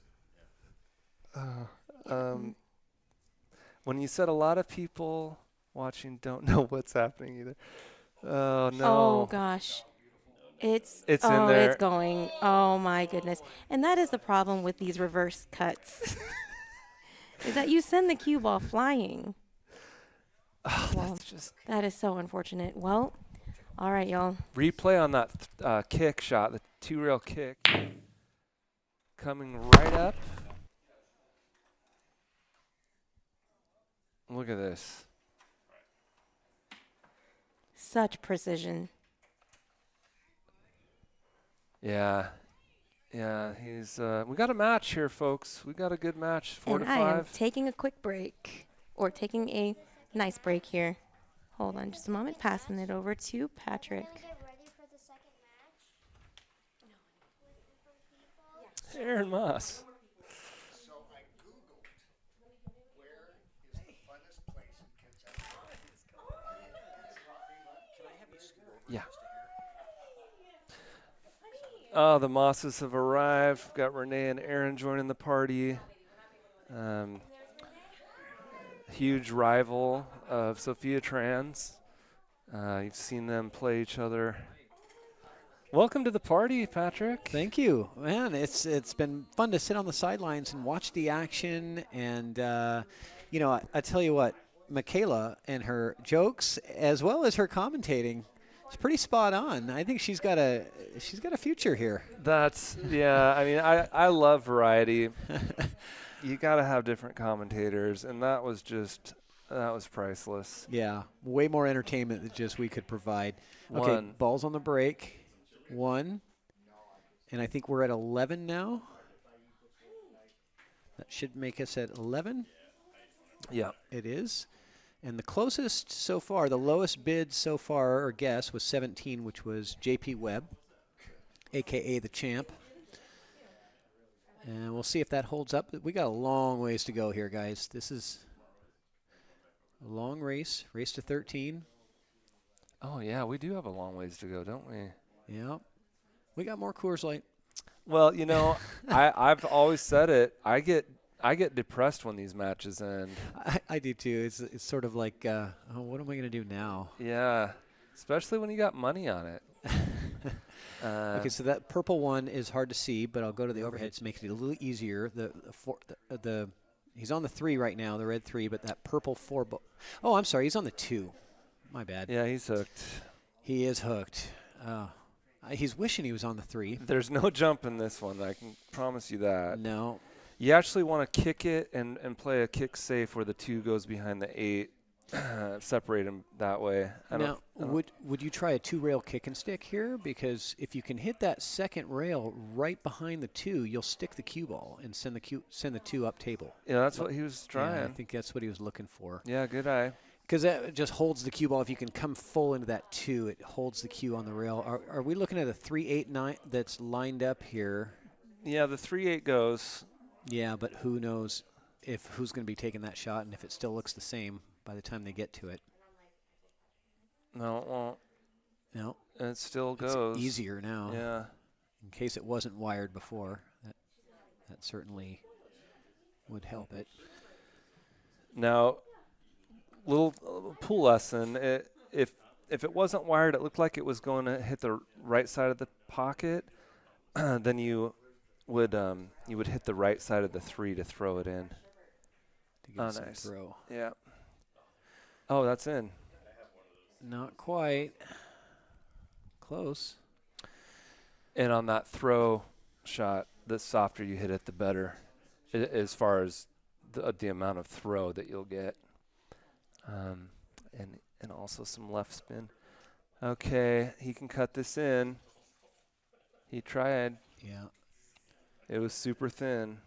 When you said a lot of people watching don't know what's happening either. Oh, no. Oh, gosh. It's in there. It's going. Oh, my goodness. And that is the problem with these reverse cuts. Is that you send the cue ball flying. Oh, Well, that's just that is so unfortunate. Well, all right, y'all. replay on that kick shot, the 2-rail kick. Coming right up. Look at this. Such precision. Yeah. Yeah, he's we got a match here, folks. We got a good match, 4 to And I am 5. taking a quick break, or taking a nice break here. Hold on just a moment, passing it over to Patrick. Aaron Moss. So I Googled where is the funnest place in Kentucky. Yeah. Oh, the Mosses have arrived. We've got Renee and Aaron joining the party. Huge rival of Sophia Trans. You've seen them play each other. Welcome to the party, Patrick. Thank you, man. It's been fun to sit on the sidelines and watch the action. And you know, I tell you what, Michaela and her jokes, as well as her commentating, it's pretty spot on. I think she's got a future here. Yeah. I mean, I love variety. You got to have different commentators, and that was priceless. Yeah, way more entertainment than just we could provide. Okay, One. Balls on the break. 1. And I think we're at 11 now. That should make us at 11. Yeah. It is. And the closest so far, the lowest bid so far, or guess, was 17, which was JP Webb, a.k.a. the champ. And we'll see if that holds up. We got a long ways to go here, guys. This is a long race to 13. Oh, yeah, we do have a long ways to go, don't we? Yeah. We got more Coors Light. Well, you know, I've always said it. I get depressed when these matches end. I do too. It's sort of like, oh, what am I going to do now? Yeah, especially when you got money on it. Okay, so that purple one is hard to see, but I'll go to the overhead to make it a little easier. He's on the 3 right now, the red 3, but that purple 4. Oh, I'm sorry, he's on the 2. My bad. Yeah, he's hooked. He is hooked. He's wishing he was on the 3. There's no jump in this one. I can promise you that. No. You actually want to kick it and play a kick safe where the 2 goes behind the 8. Separate them that way. Now, would you try a 2-rail kick and stick here? Because if you can hit that second rail right behind the 2, you'll stick the cue ball and send the 2 up table. Yeah, that's what he was trying. Yeah, I think that's what he was looking for. Yeah, good eye. Because that just holds the cue ball. If you can come full into that 2, it holds the cue on the rail. Are we looking at a 3-8-9 that's lined up here? Yeah, the 3-8 goes. Yeah, but who knows who's going to be taking that shot and if it still looks the same by the time they get to it. No, it won't. No. It still goes. It's easier now. Yeah. In case it wasn't wired before, that certainly would help it. Now, little pool lesson. If it wasn't wired, it looked like it was going to hit the right side of the pocket. Then you would hit the right side of the 3 to throw it in. To get some throw. Yeah. Oh, that's in. Not quite. Close. And on that throw shot, the softer you hit it, the better, as far as the amount of throw that you'll get. And also some left spin. Okay, he can cut this in. He tried. Yeah. It was super thin.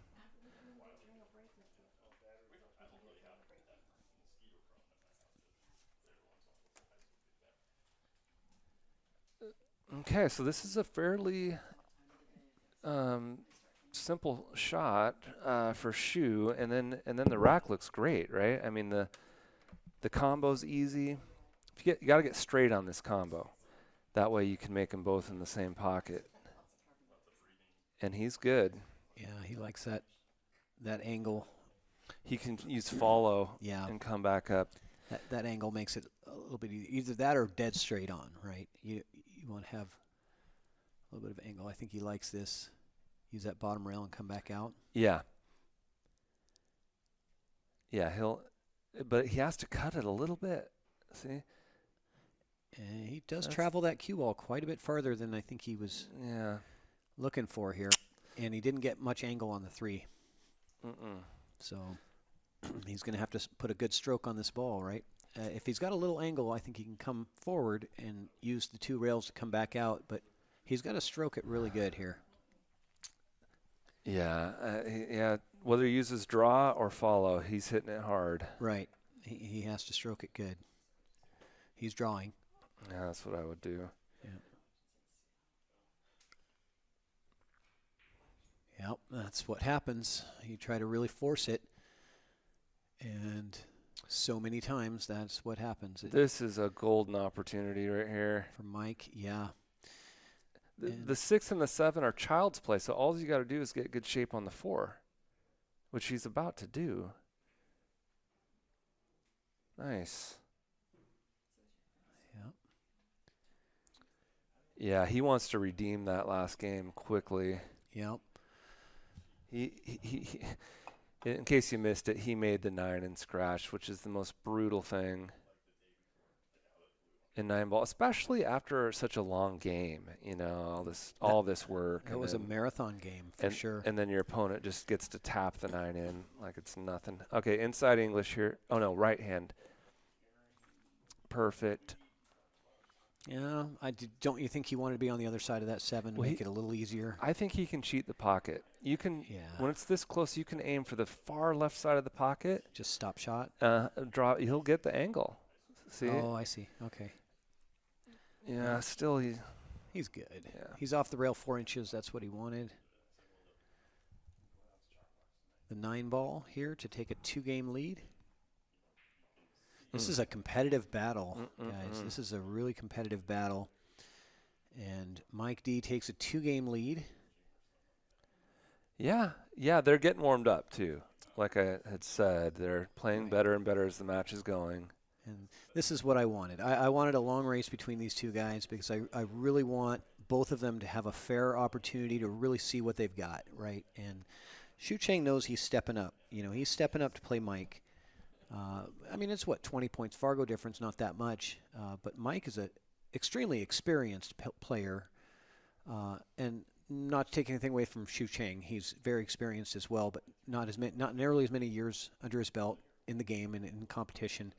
Okay, so this is a fairly simple shot for Shu, and then the rack looks great, right? I mean the combo's easy. You got to get straight on this combo. That way you can make them both in the same pocket. And he's good. Yeah, he likes that angle. He can use follow and come back up. That angle makes it a little bit either that or dead straight on, right? You want to have a little bit of angle. I think he likes this. Use that bottom rail and come back out. Yeah. Yeah, but he has to cut it a little bit. See? And he does travel that cue ball quite a bit farther than I think he was looking for here. And he didn't get much angle on the 3. So he's going to have to put a good stroke on this ball, right? If he's got a little angle, I think he can come forward and use the 2 rails to come back out. But he's got to stroke it really good here. Yeah. Whether he uses draw or follow, he's hitting it hard. Right. He has to stroke it good. He's drawing. Yeah, that's what I would do. Yep, that's what happens. You try to really force it, and so many times that's what happens. This is a golden opportunity right here. For Mike, yeah. The 6 and the 7 are child's play, so all you got to do is get good shape on the 4, which he's about to do. Nice. Yep. Yeah, he wants to redeem that last game quickly. Yep. He in case you missed it, he made the 9 in scratch, which is the most brutal thing in 9-ball, especially after such a long game. You know, all this work. It was a marathon game for sure. And then your opponent just gets to tap the 9 in like it's nothing. Okay, inside English here. Oh no, right hand. Perfect. Yeah, don't you think he wanted to be on the other side of that 7 to make it a little easier? I think he can cheat the pocket. You can, when it's this close, you can aim for the far left side of the pocket. Just stop shot. Draw. He'll get the angle. See? Oh, I see. Okay. Yeah, still he's good. Yeah. He's off the rail 4 inches. That's what he wanted. The 9-ball here to take a 2-game lead. This is a competitive battle, guys. This is a really competitive battle. And Mike D takes a 2-game lead. Yeah, they're getting warmed up too. Like I had said, they're playing better and better as the match is going. And this is what I wanted. I wanted a long race between these two guys because I really want both of them to have a fair opportunity to really see what they've got, right? And Shucheng knows he's stepping up. You know, he's stepping up to play Mike. I mean, it's 20 points Fargo difference, not that much. But Mike is an extremely experienced player. And not to take anything away from Shucheng, he's very experienced as well, but not nearly as many years under his belt in the game and in competition.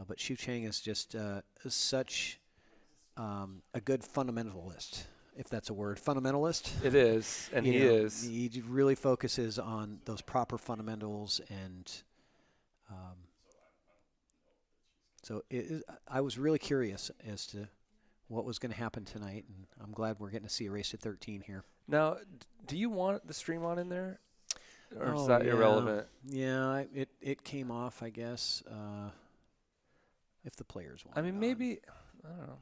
But Shucheng is just such a good fundamentalist, if that's a word. Fundamentalist? It is, and he is. He really focuses on those proper fundamentals and so I was really curious as to what was going to happen tonight, and I'm glad we're getting to see a race at 13 here. Now, do you want the stream on in there, or is that irrelevant? Yeah, it came off, I guess, if the players want. I mean, maybe, I don't know.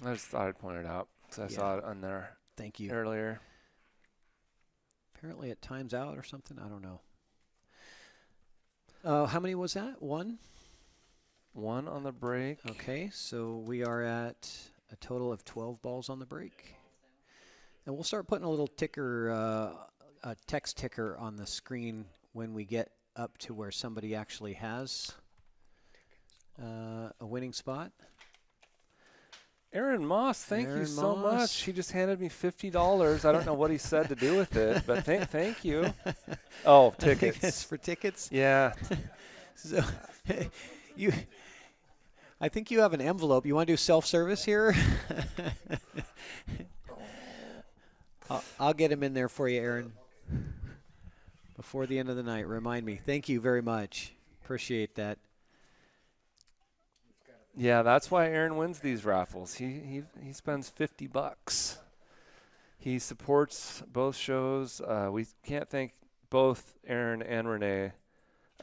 I just thought I'd point it out because I saw it on there. Thank you. Earlier. Apparently it times out or something. I don't know. How many was that? 1? 1 on the break. Okay, so we are at a total of 12 balls on the break. And we'll start putting a little ticker, a text ticker on the screen when we get up to where somebody actually has a winning spot. Aaron Moss, thank you so much. He just handed me $50. I don't know what he said to do with it, but thank you. Oh, tickets. It's for tickets? Yeah. So I think you have an envelope. You want to do self-service here? I'll get him in there for you, Aaron, before the end of the night. Remind me. Thank you very much. Appreciate that. Yeah, that's why Aaron wins these raffles. He spends $50. He supports both shows. We can't thank both Aaron and Renee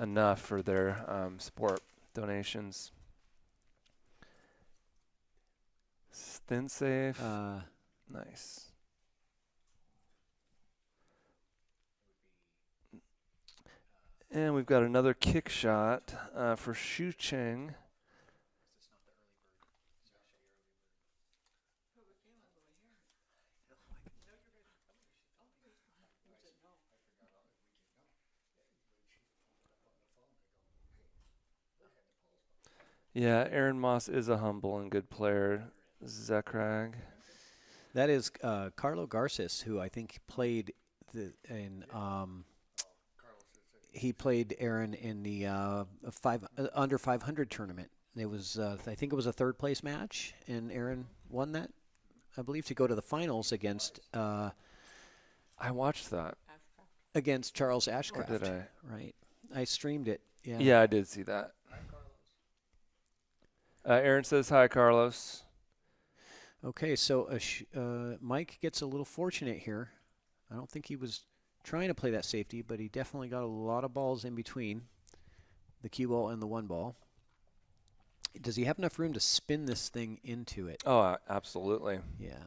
enough for their support donations. Thin safe. Nice. And we've got another kick shot for Shucheng. Yeah, Aaron Moss is a humble and good player. Zekrag. That is Carlo Garces, who I think played he played Aaron in the under 500 tournament. It was I think it was a third place match, and Aaron won that, I believe, to go to the finals against. I watched that against Charles Ashcraft. Or did I? Right, I streamed it. Yeah. Yeah, I did see that. Aaron says hi, Carlos. Okay, so Mike gets a little fortunate here. I don't think he was trying to play that safety, but he definitely got a lot of balls in between the cue ball and the 1 ball. Does he have enough room to spin this thing into it? Oh, absolutely. Yeah.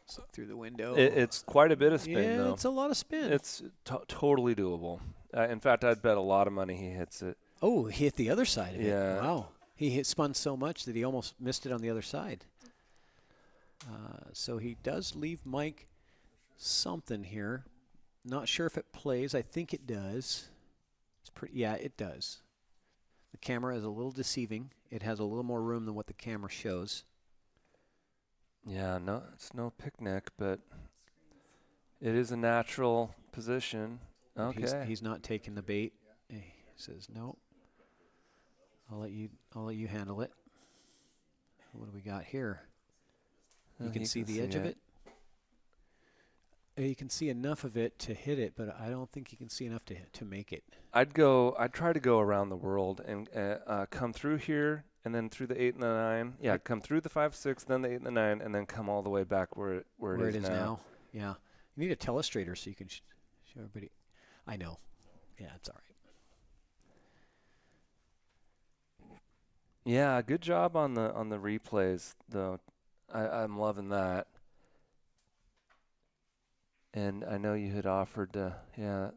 Let's look through the window. It's quite a bit of spin, yeah, though. it's a lot of spin. It's totally doable. In fact, I'd bet a lot of money he hits it. Oh, he hit the other side of it. Yeah. Wow. He spun so much that he almost missed it on the other side. So he does leave Mike something here. Not sure if it plays. I think it does. It's pretty. Yeah, it does. The camera is a little deceiving. It has a little more room than what the camera shows. Yeah, no, it's no picnic, but it is a natural position. Okay. He's not taking the bait. He says no. I'll let you handle it. What do we got here? You can see the edge of it. You can see enough of it to hit it, but I don't think you can see enough to make it. I'd try to go around the world and come through here and then through the 8 and the 9. Yeah, come through the 5, 6, then the 8 and the 9, and then come all the way back where it is now. Yeah, you need a telestrator so you can show everybody. I know. Yeah, it's all right. Yeah, good job on the replays though. I'm loving that. And I know you had offered to, yeah.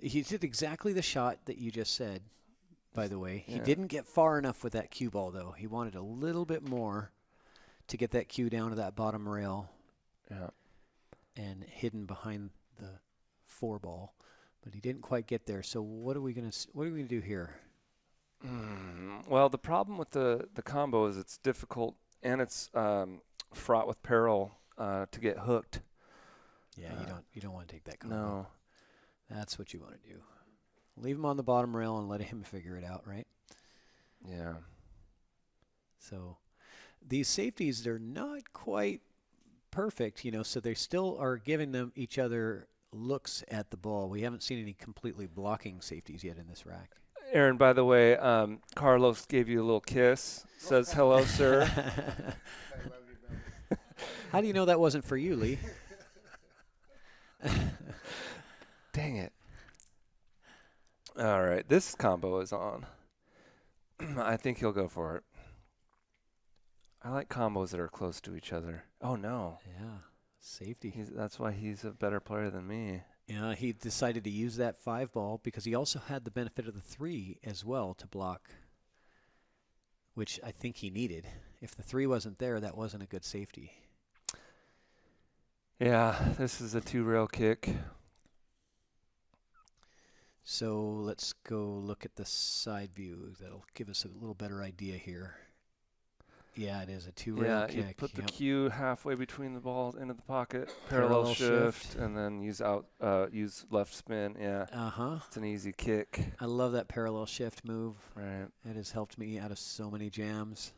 He did exactly the shot that you just said, by the way. Yeah. He didn't get far enough with that cue ball, though. He wanted a little bit more to get that cue down to that bottom rail. Yeah. And hidden behind the 4 ball. But he didn't quite get there. So what are we gonna do here? Well, the problem with the combo is it's difficult and it's fraught with peril to get hooked. Yeah, you don't want to take that combo. No. That's what you want to do. Leave him on the bottom rail and let him figure it out, right? Yeah. So these safeties, they're not quite perfect, so they still are giving them each other looks at the ball. We haven't seen any completely blocking safeties yet in this rack. Aaron, by the way, Carlos gave you a little kiss. Says hello, sir. How do you know that wasn't for you, Lee? Dang it. All right, this combo is on. I think he'll go for it. I like combos that are close to each other. Oh, no. Yeah, safety. That's why he's a better player than me. Yeah, he decided to use that 5 ball because he also had the benefit of the 3 as well to block, which I think he needed. If the 3 wasn't there, that wasn't a good safety. Yeah, this is a 2-rail kick. So let's go look at the side view. That'll give us a little better idea here. Yeah, it is a 2-rail kick. You put the cue halfway between the balls into the pocket, parallel shift, and then use left spin. Yeah. It's an easy kick. I love that parallel shift move. Right. It has helped me out of so many jams.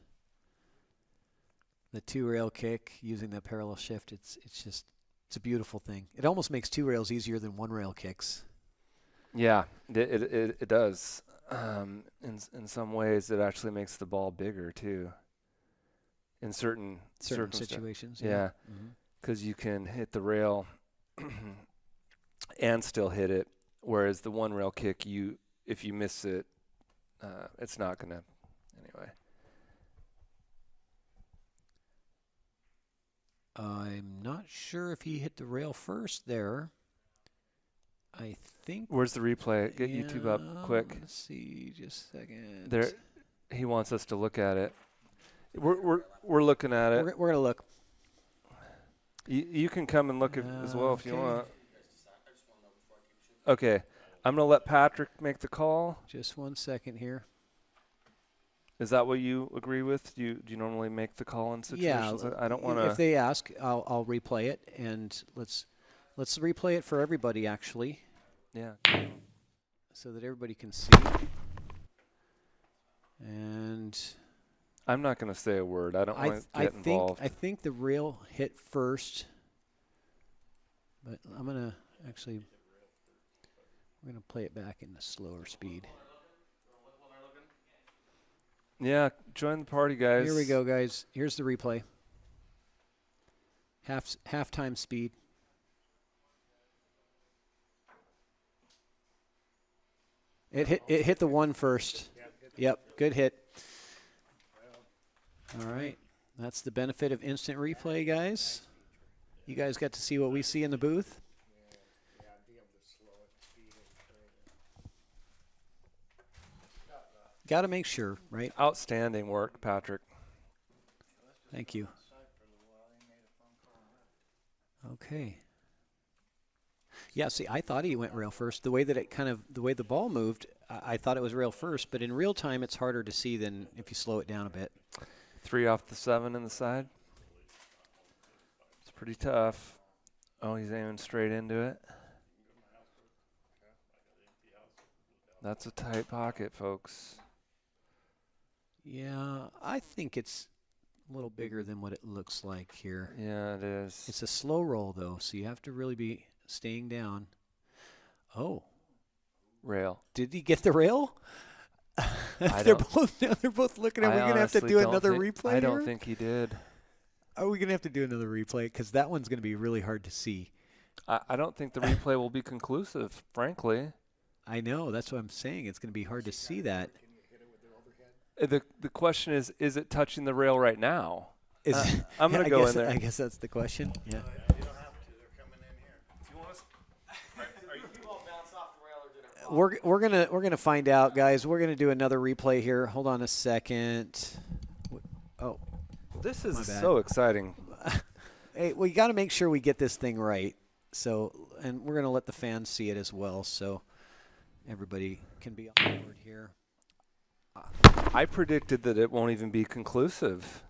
The 2-rail kick using that parallel shift, it's a beautiful thing. It almost makes 2 rails easier than 1-rail kicks. Yeah, it does. In some ways, it actually makes the ball bigger too. In certain situations. Yeah, because you can hit the rail and still hit it, whereas the 1-rail kick, if you miss it, it's not gonna. Anyway. I'm not sure if he hit the rail first there. I think. Where's the replay? Get YouTube up quick. Let's see, just a second. There, he wants us to look at it. We're looking at it. We're gonna look. You can come and look as well if you want. Okay, I'm gonna let Patrick make the call. Just 1 second here. Is that what you agree with? Do you normally make the call in situations? Yeah, I don't want to. If they ask, I'll replay it, and let's replay it for everybody actually. Yeah. So that everybody can see. And I'm not going to say a word. I don't want to get involved. I think the rail hit first, but I'm gonna we're gonna play it back in a slower speed. Yeah, join the party, guys. Here we go, guys. Here's the replay. Halftime speed. It hit the 1 first. Yep, good hit. All right. That's the benefit of instant replay, guys. You guys got to see what we see in the booth? Yeah, be able to slow it, speed it, Got to make sure, right? Outstanding work, Patrick. Thank you. Okay. Yeah, see, I thought he went rail first. The way that the way the ball moved, I thought it was rail first, but in real time, it's harder to see than if you slow it down a bit. 3 off the 7 in the side. It's pretty tough. Oh, he's aiming straight into it. That's a tight pocket, folks. Yeah, I think it's a little bigger than what it looks like here. Yeah, it is. It's a slow roll, though, so you have to really be staying down. Oh. Rail. Did he get the rail? They're both looking at. We're gonna have to do another replay. I don't think he did. Are we gonna have to do another replay? Because that one's gonna be really hard to see. I don't think the replay will be conclusive, frankly. I know. That's what I'm saying. It's gonna be hard to see that. The question is it touching the rail right now? I'm gonna I go guess, in there. I guess that's the question. Yeah. you don't have to. They're coming in here. Do you want us? Are you all bounced off the rail or did it? We're gonna find out, guys. We're gonna do another replay here. Hold on a second. Oh, this is my bad. so exciting. Hey, we got to make sure we get this thing right. So, and we're gonna let the fans see it as well, so everybody can be on board here. I predicted that it won't even be conclusive.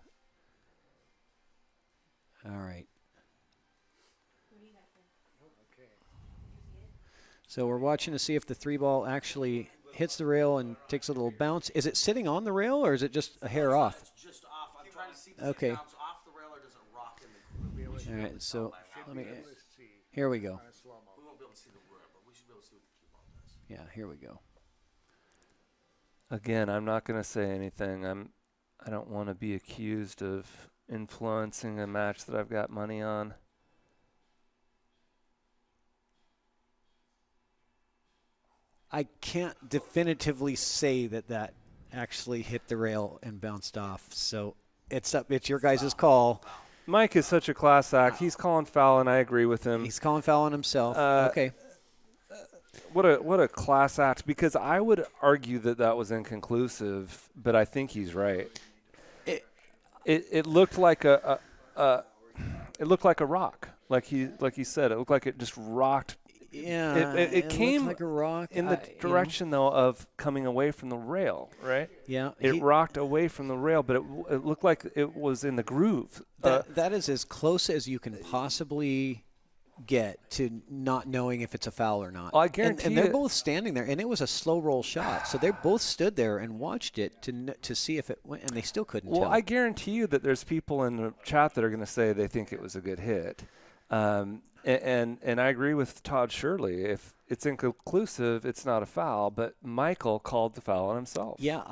All right. So we're watching to see if the 3-ball actually hits the rail and takes a little bounce. Is it sitting on the rail or is it just a hair off? It's just off. I'm trying to see if Okay. it bounce off the rail or does it rock in the groove. All right, so let me. Here we go. We won't be able to see the rail, but we should be able to see what the cue ball does. Yeah, here we go. Again, I'm not going to say anything. I don't want to be accused of influencing a match that I've got money on. I can't definitively say that actually hit the rail and bounced off. So it's your guys' call. Mike is such a class act. He's calling foul, and I agree with him. He's calling foul on himself. Okay. What a class act, because I would argue that was inconclusive, but I think he's right. It looked like it looked like a rock, like he said. It looked like it just rocked. Yeah, it came like a rock in the direction though of coming away from the rail, right? Yeah, it rocked away from the rail, but it looked like it was in the groove. That is as close as you can possibly get to not knowing if it's a foul or not. Well, I guarantee and they're both standing there, and it was a slow roll shot, so they both stood there and watched it to see if it went, and they still couldn't tell. Well, I guarantee you that there's people in the chat that are going to say they think it was a good hit, and I agree with Todd Shirley. If it's inconclusive, it's not a foul, but Michael called the foul on himself. Yeah,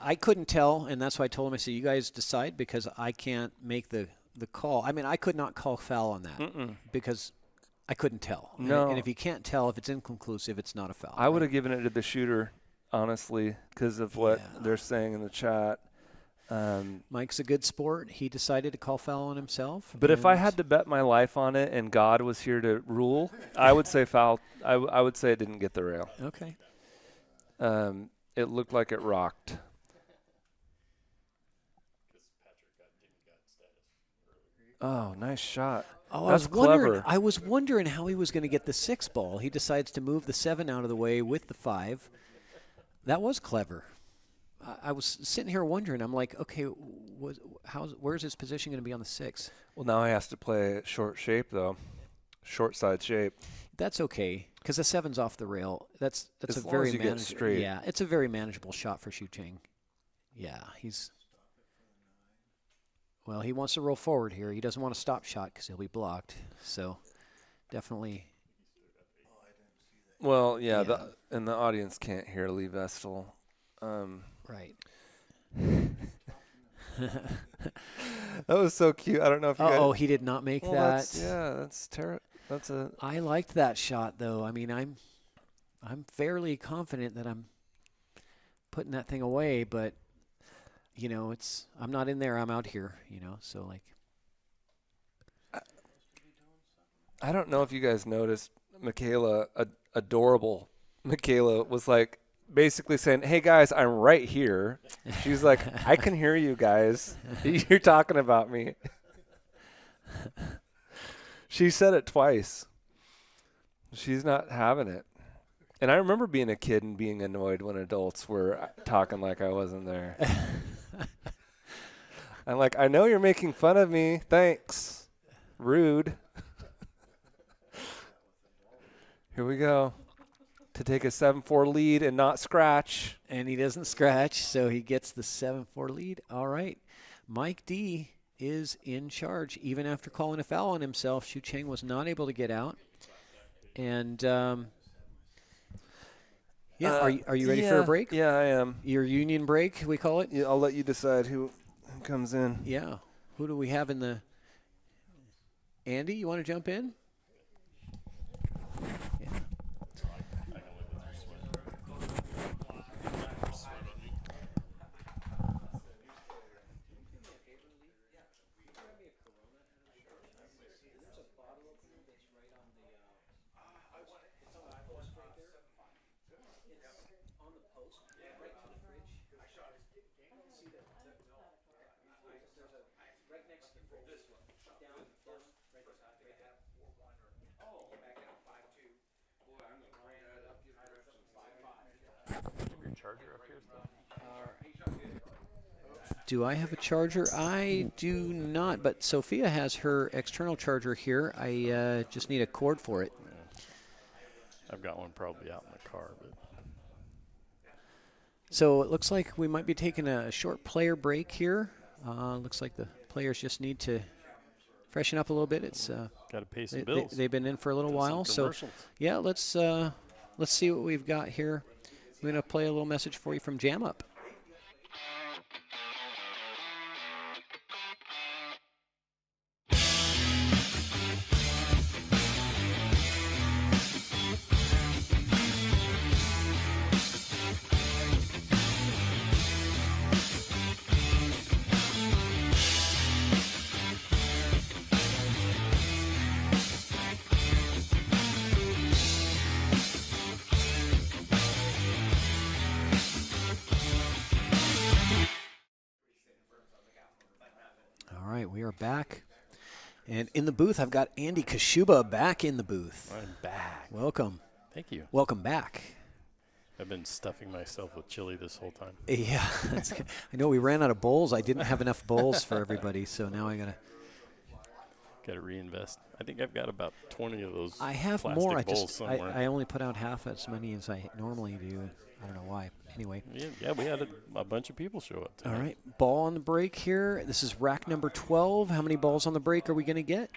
I couldn't tell, and that's why I told him, I said, you guys decide, because I can't make the call. I mean, I could not call foul on that because I couldn't tell. No. And if you can't tell, if it's inconclusive, it's not a foul. I would have given it to the shooter, honestly, because of what they're saying in the chat. Mike's a good sport. He decided to call foul on himself. But if I had to bet my life on it and God was here to rule, I would say foul. I would say it didn't get the rail. Okay. It looked like it rocked. Oh, nice shot. Oh, That's clever. I was wondering how he was going to get the 6 ball. He decides to move the 7 out of the way with the 5. That was clever. I was sitting here wondering. I'm like, okay, where's his position going to be on the 6? Well, now he has to play short shape, though. Short side shape. That's okay, because the 7's off the rail. That's as a long very as you get straight. Yeah, it's a very manageable shot for Shucheng. Yeah, well, he wants to roll forward here. He doesn't want a stop shot because he'll be blocked. So, definitely. Well, yeah. And the audience can't hear Lee Vestal. Right. That was so cute. I don't know if you guys... Oh, he did not make that. That's terrible. I liked that shot, though. I mean, I'm fairly confident that I'm putting that thing away, but I'm not in there. I'm out here. So like. I don't know if you guys noticed, Michaela, adorable. Michaela was like basically saying, "Hey guys, I'm right here." She's like, "I can hear you guys. You're talking about me." She said it twice. She's not having it. And I remember being a kid and being annoyed when adults were talking like I wasn't there. I'm like, I know you're making fun of me. Thanks. Rude. Here we go. To take a 7-4 lead and not scratch. And he doesn't scratch, so he gets the 7-4 lead. All right. Mike D is in charge. Even after calling a foul on himself, Shucheng was not able to get out. And, are you ready for a break? Yeah, I am. Your union break, we call it? Yeah, I'll let you decide who comes in. Yeah. Who do we have in the – Andy, you want to jump in? Yeah. Do I have a charger? I do not, but Sophia has her external charger here. I just need a cord for it. Yeah. I've got one probably out in the car. But So it looks like we might be taking a short player break here. Looks like the players just need to freshen up a little bit. It's got to pay some bills. They've been in for a little while, so yeah. Let's see what we've got here. I'm gonna play a little message for you from Jam Up. All right, we are back. And in the booth, I've got Andy Kashuba back in the booth. I'm back. Welcome. Thank you. Welcome back. I've been stuffing myself with chili this whole time. Yeah, I know we ran out of bowls. I didn't have enough bowls for everybody, so now I gotta reinvest. I think I've got about 20 of those. I have plastic more. bowls I only put out half as many as I normally do. I don't know why. Anyway. Yeah, we had a bunch of people show up tonight. All right, ball on the break here. This is rack number 12. How many balls on the break are we going to get?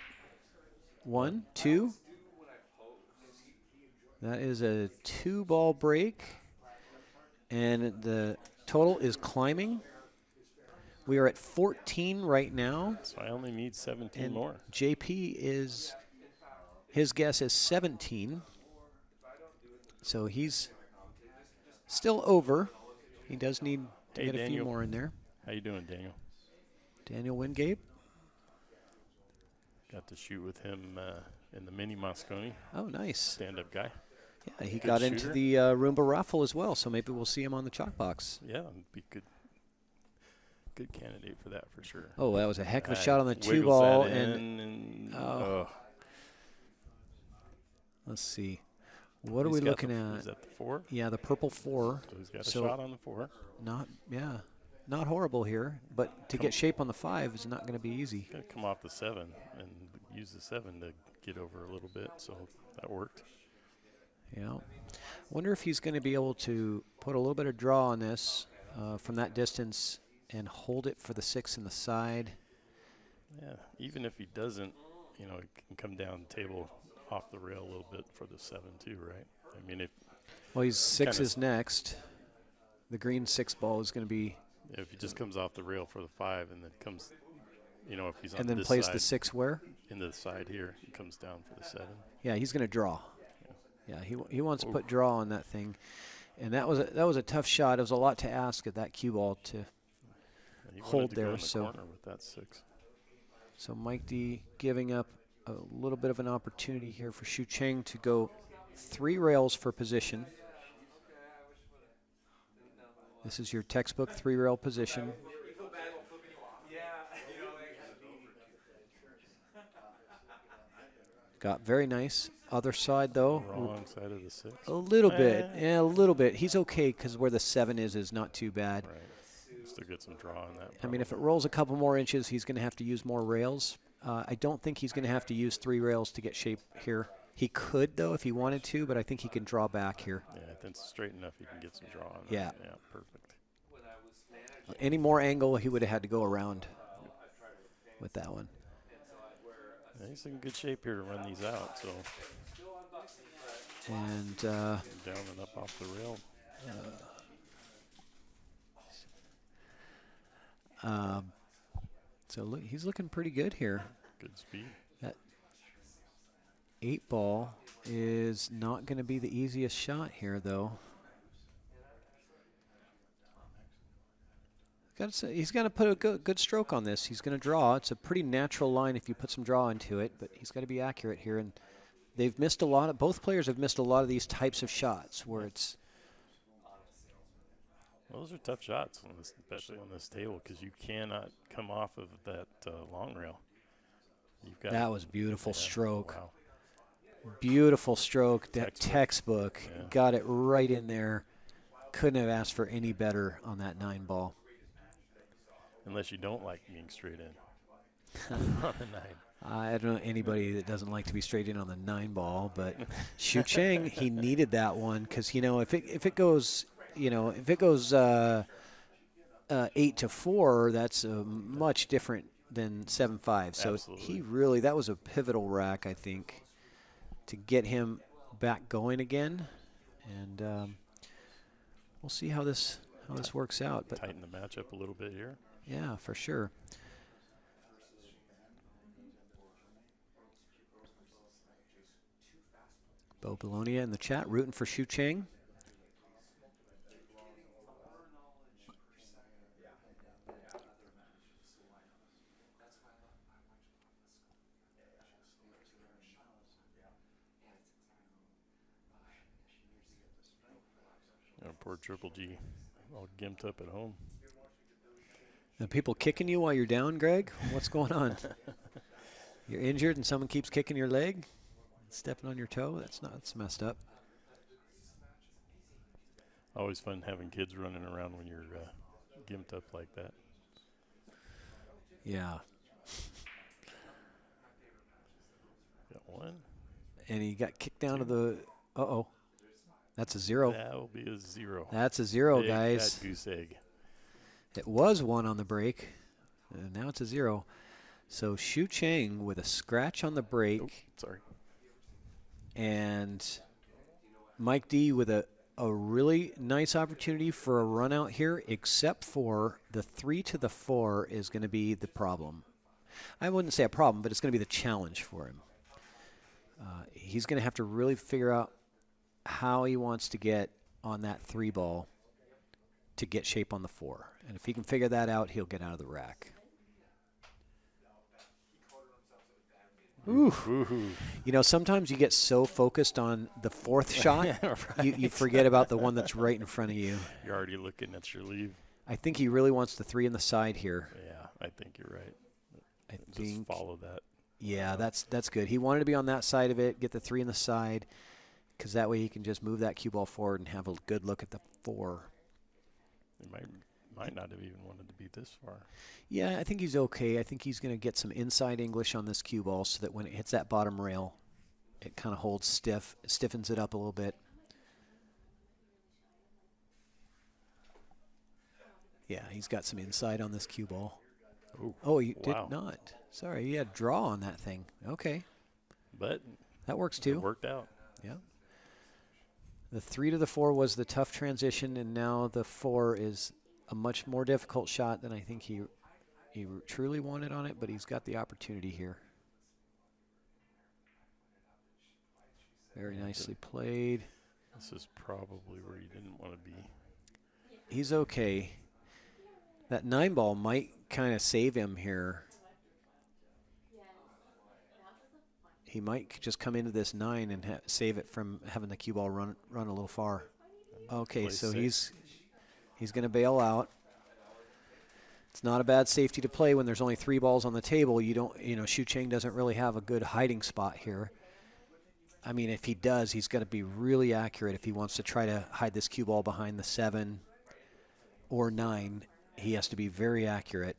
1, 2. That is a 2-ball break. And the total is climbing. We are at 14 right now. So I only need 17 and more. JP his guess is 17. So he's still over. He does need to get a few more in there. How you doing, Daniel? Daniel Wingate. Got to shoot with him in the mini Moscone. Oh, nice. Stand-up guy. Yeah, he got into the Roomba raffle as well, so maybe we'll see him on the chalk box. Yeah, be good candidate for that for sure. Oh, that was a heck of a shot on the 2-ball. And let's see. What are we looking at? Is that the 4? Yeah, the purple 4. So he's got a shot on the 4. Not horrible here, but to get shape on the 5 is not going to be easy. Got to come off the 7 and use the 7 to get over a little bit, so that worked. Yeah. Wonder if he's going to be able to put a little bit of draw on this from that distance and hold it for the 6 in the side. Yeah, even if he doesn't, he can come down the table off the rail a little bit for the 7 too, right? I mean, he's 6 is next. The green 6 ball is going to be. If he just comes off the rail for the 5 and then comes, if he's on and then this plays side, the 6 where? Into the side here, he comes down for the 7. Yeah, he's going to draw. Yeah, he wants to put draw on that thing, and that was a tough shot. It was a lot to ask of that cue ball to hold there. Corner with that 6. So Mike D giving up a little bit of an opportunity here for Shucheng to go 3 rails for position. This is your textbook 3-rail position. Got very nice. Other side, though. Wrong side of the 6. A little bit. Yeah, a little bit. He's okay because where the 7 is not too bad. Right. Still get some draw on that. I mean, if it rolls a couple more inches, he's going to have to use more rails. I don't think he's going to have to use 3 rails to get shape here. He could, though, if he wanted to, but I think he can draw back here. Yeah, I think it's straight enough he can get some draw on Yeah. that. Yeah, perfect. Any more angle, he would have had to go around with that one. Yeah, he's in good shape here to run these out. So. And down and up off the rail. So look, he's looking pretty good here. Good speed. That 8 ball is not going to be the easiest shot here, though. He's got to put a good stroke on this. He's going to draw. It's a pretty natural line if you put some draw into it, but he's got to be accurate here. And they've missed a lot of, both players have missed a lot of these types of shots where it's. Well, those are tough shots, especially on this table, because you cannot come off of that long rail. That was beautiful stroke. Wow. Beautiful stroke. That textbook. Yeah. Got it right in there. Couldn't have asked for any better on that 9 ball. Unless you don't like being straight in on the 9. I don't know anybody that doesn't like to be straight in on the 9 ball, but Shucheng, he needed that one because, you know, if it goes, you know, if it goes 8-4, that's much different than 7-5. So Absolutely. he really, that was a pivotal rack, I think, to get him back going again, and we'll see how this works out. But tighten the matchup a little bit here. Yeah, for sure. Bo Bologna in the chat, rooting for Shucheng. Poor Triple G, all gimped up at home. The people kicking you while you're down, Greg? What's going on? You're injured and someone keeps kicking your leg, stepping on your toe? That's messed up. Always fun having kids running around when you're gimped up like that. Yeah. Got one. And he got kicked down to the, uh-oh. That's a 0. That will be a 0. That's a 0, Big guys. fat goose egg. It was 1 on the break, and now it's a 0. So Shucheng with a scratch on the break. Oh, sorry. And Mike D with a really nice opportunity for a run out here, except for the 3 to the 4 is going to be the problem. I wouldn't say a problem, but it's going to be the challenge for him. He's going to have to really figure out how he wants to get on that 3 ball to get shape on the 4. And if he can figure that out, he'll get out of the rack. Ooh. You know, sometimes you get so focused on the 4th shot, Yeah, right. you forget about the one that's right in front of you. You're already looking at your lead. I think he really wants the 3 in the side here. Yeah, I think you're right. I Just think follow that. Yeah, that's good. He wanted to be on that side of it, get the 3 in the side, because that way he can just move that cue ball forward and have a good look at the 4. He might not have even wanted to be this far. Yeah, I think he's okay. I think he's going to get some inside English on this cue ball so that when it hits that bottom rail, it kind of holds stiff, stiffens it up a little bit. Yeah, he's got some inside on this cue ball. Ooh, oh, you wow. did not. Sorry, you had draw on that thing. Okay. But that works too. It worked out. Yeah. The 3 to the 4 was the tough transition, and now the 4 is a much more difficult shot than I think he truly wanted on it, but he's got the opportunity here. Very nicely played. This is probably where you didn't want to be. He's okay. That 9 ball might kind of save him here. He might just come into this 9 and save it from having the cue ball run a little far. Okay, so he's going to bail out. It's not a bad safety to play when there's only 3 balls on the table. Shucheng doesn't really have a good hiding spot here. I mean, if he does, he's got to be really accurate if he wants to try to hide this cue ball behind the 7 or 9. He has to be very accurate.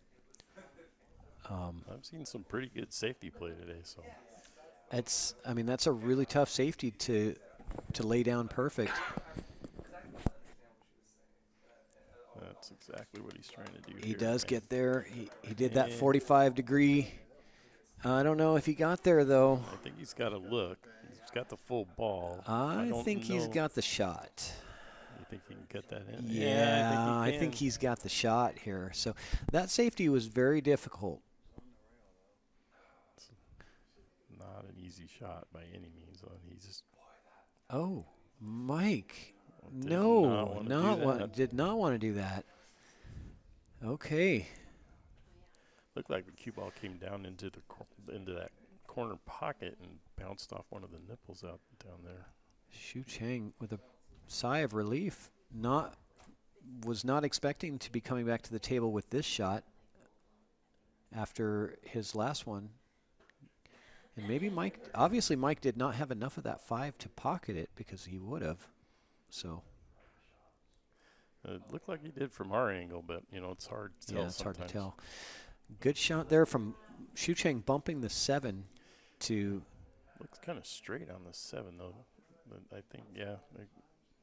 I've seen some pretty good safety play today, so. That's a really tough safety to lay down perfect. That's exactly what he's trying to do. He does get there. He did that 45-degree. I don't know if he got there, though. I think he's got to look. He's got the full ball. I think he's got the shot. You think he can get that in? Yeah, I think he's got the shot here. So that safety was very difficult. It's not an easy shot by any means. He's just. Oh, Mike. Did not want to do that. Okay. Looked like the cue ball came down into that corner pocket and bounced off one of the nipples out down there. Shucheng with a sigh of relief. Was not expecting to be coming back to the table with this shot after his last one. And maybe Mike did not have enough of that 5 to pocket it, because he would have. So it looked like he did from our angle, but it's hard to tell. Yeah, it's hard to tell. Good shot there from Shucheng, bumping the 7 to. Looks kind of straight on the 7 though. But I think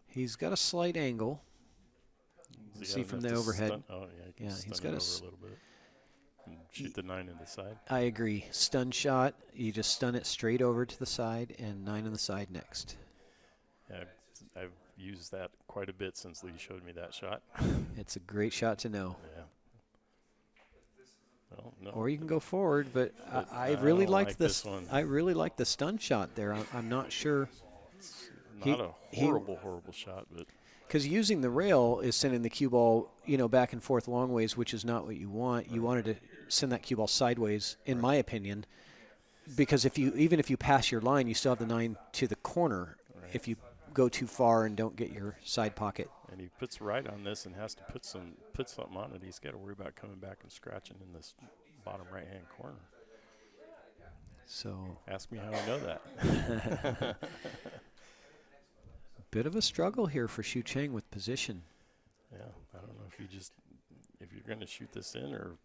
he's got a slight angle. You see from the overhead. He's got a little bit. And shoot the 9 in the side. I agree. Stun shot. You just stun it straight over to the side, and 9 on the side next. Yeah, I've used that quite a bit since Lee showed me that shot. It's a great shot to know. Yeah. Well, no, or you can go forward, but I really like this one. I really like the stun shot there. I'm not sure. It's not a horrible shot, but. Because using the rail is sending the cue ball, back and forth long ways, which is not what you want. You wanted to send that cue ball sideways, in my opinion, because even if you pass your line, you still have the 9 to the corner. Right. If you go too far and don't get your side pocket. And he puts right on this and has to put something on it. He's got to worry about coming back and scratching in this bottom right-hand corner. So ask me how I know that. Bit of a struggle here for Shucheng with position. Yeah, I don't know if you're going to shoot this in, or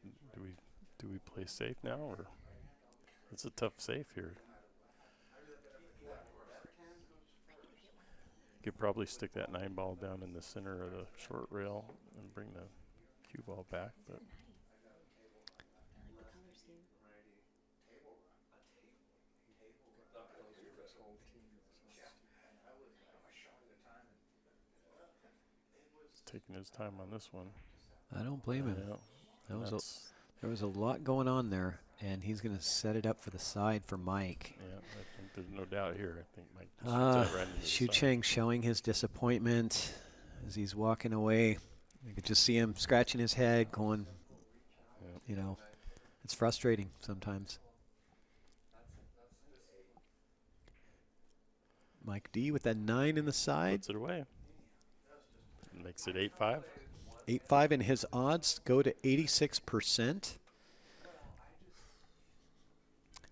do we play safe now, or it's a tough safe here. You could probably stick that 9 ball down in the center of the short rail and bring the cue ball back, but. Taking his time on this one. I don't blame him. Yeah, There was a lot going on there, and he's going to set it up for the side for Mike. Yeah, I think there's no doubt here. I think Mike just right into the Shucheng showing his disappointment as he's walking away. You could just see him scratching his head, going, it's frustrating sometimes. Mike D with that 9 in the side. Puts it away. Makes it 8-5. 8-5, and his odds go to 86%.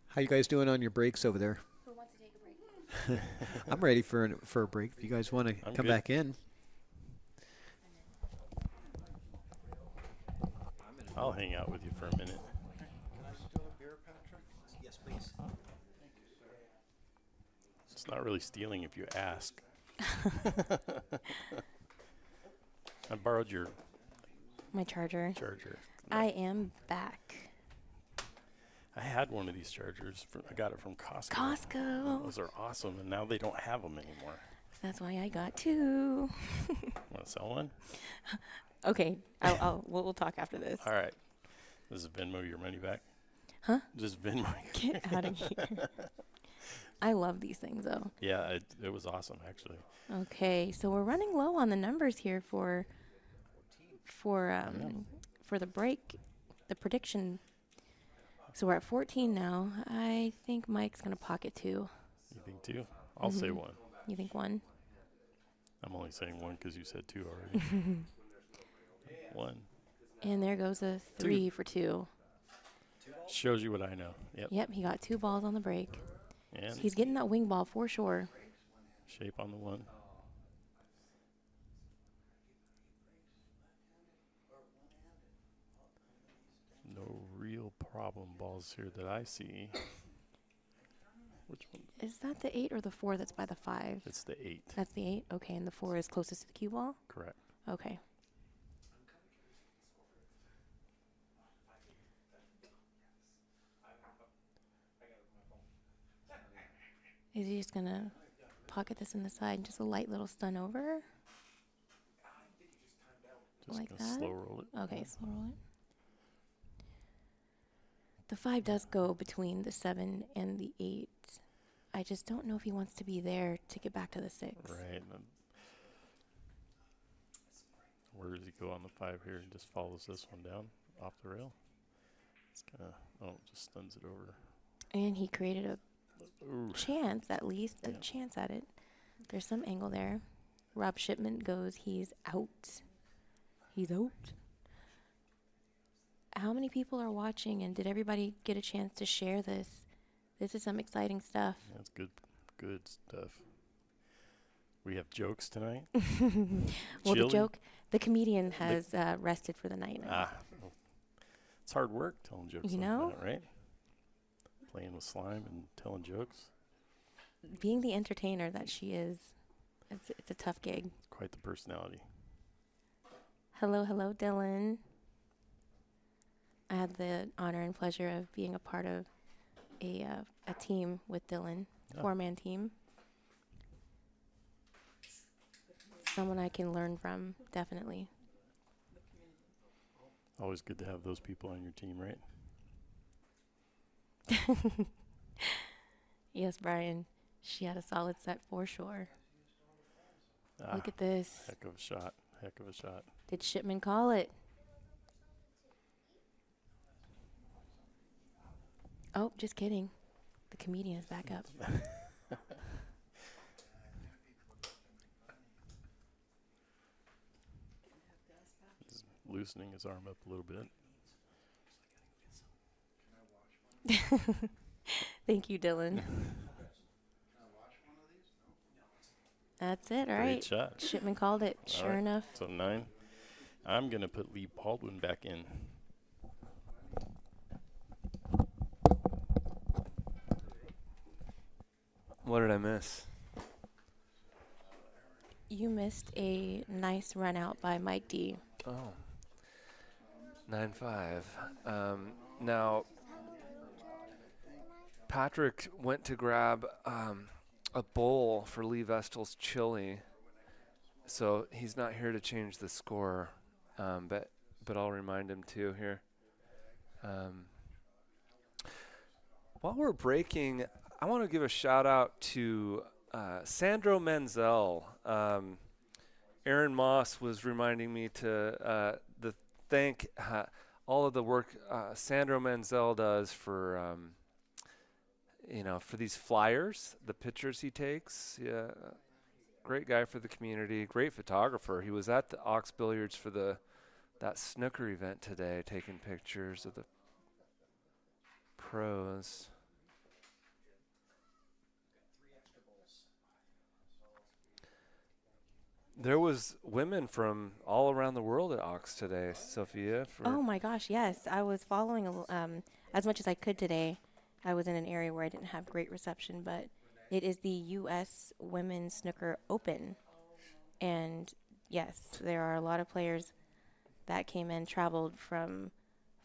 How you guys doing on your breaks over there? Who wants to take a break? I'm ready for a break. If you guys want to come back in. I'll hang out with you for a minute. Can I steal a beer, Patrick? Yes, please. It's not really stealing if you ask. I borrowed my charger. I I am back. I had one of these chargers. I got it from Costco. Costco. Those are awesome, and now they don't have them anymore. That's why I got 2. Want to sell one? Okay, we'll talk after this. All right. Does it Venmo your money back? Huh? Just Venmo. Get out of here. I love these things, though. Yeah, it was awesome, actually. Okay, so we're running low on the numbers here for the break, the prediction. So we're at 14 now. I think Mike's going to pocket 2. You think 2? I'll say 1. You think 1? I'm only saying 1 because you said 2 already. 1. And there goes a 3 for 2. Shows you what I know. Yep. Yep, he got 2 balls on the break. And He's getting that wing ball for sure. shape on the 1. No real problem balls here that I see. Which one? Is that the 8 or the 4 that's by the 5? It's the 8. That's the 8? Okay, and the 4 is closest to the cue ball? Correct. Okay. Is he just going to pocket this in the side and just a light little stun over? Just Like gonna that? slow roll it. Okay, slow roll it. The 5 does go between the 7 and the 8. I just don't know if he wants to be there to get back to the 6. Right. Where does he go on the 5 here? He just follows this one down off the rail. It's kind of, just stuns it over. And he created a Ooh. chance, at least, a chance at it. There's some angle there. Rob Shipman goes, he's out. He's out. How many people are watching, and did everybody get a chance to share this? This is some exciting stuff. Yeah, it's good stuff. We have jokes tonight. Well, the comedian has rested for the night now. Well, it's hard work telling jokes You like know? that, right? Playing with slime and telling jokes. Being the entertainer that she is, it's a tough gig. Quite the personality. Hello, Dylan. I had the honor and pleasure of being a part of a team with Dylan, 4-man team. Someone I can learn from, definitely. Always good to have those people on your team, right? Yes, Brian. She had a solid set for sure. Look at this. Heck of a shot. Did Shipman call it? Oh, just kidding. The comedian is back up. He's loosening his arm up a little bit. Thank you, Dylan. That's it, all Great right. shot. Shipman called it, sure enough. So 9. I'm going to put Lee Baldwin back in. What did I miss? You missed a nice run out by Mike D. Oh. 9-5. Now, Patrick went to grab a bowl for Lee Vestal's chili, so he's not here to change the score, but I'll remind him too here. While we're breaking, I want to give a shout out to Sandro Menzel. Aaron Moss was reminding me to thank all of the work Sandro Menzel does for for these flyers, the pictures he takes. Yeah, great guy for the community, great photographer. He was at the Ox Billiards for that snooker event today, taking pictures of the pros. There was women from all around the world at Ox today, Sophia. Oh my gosh, yes. I was following as much as I could today. I was in an area where I didn't have great reception, but it is the U.S. Women's Snooker Open. And yes, there are a lot of players that came in, traveled from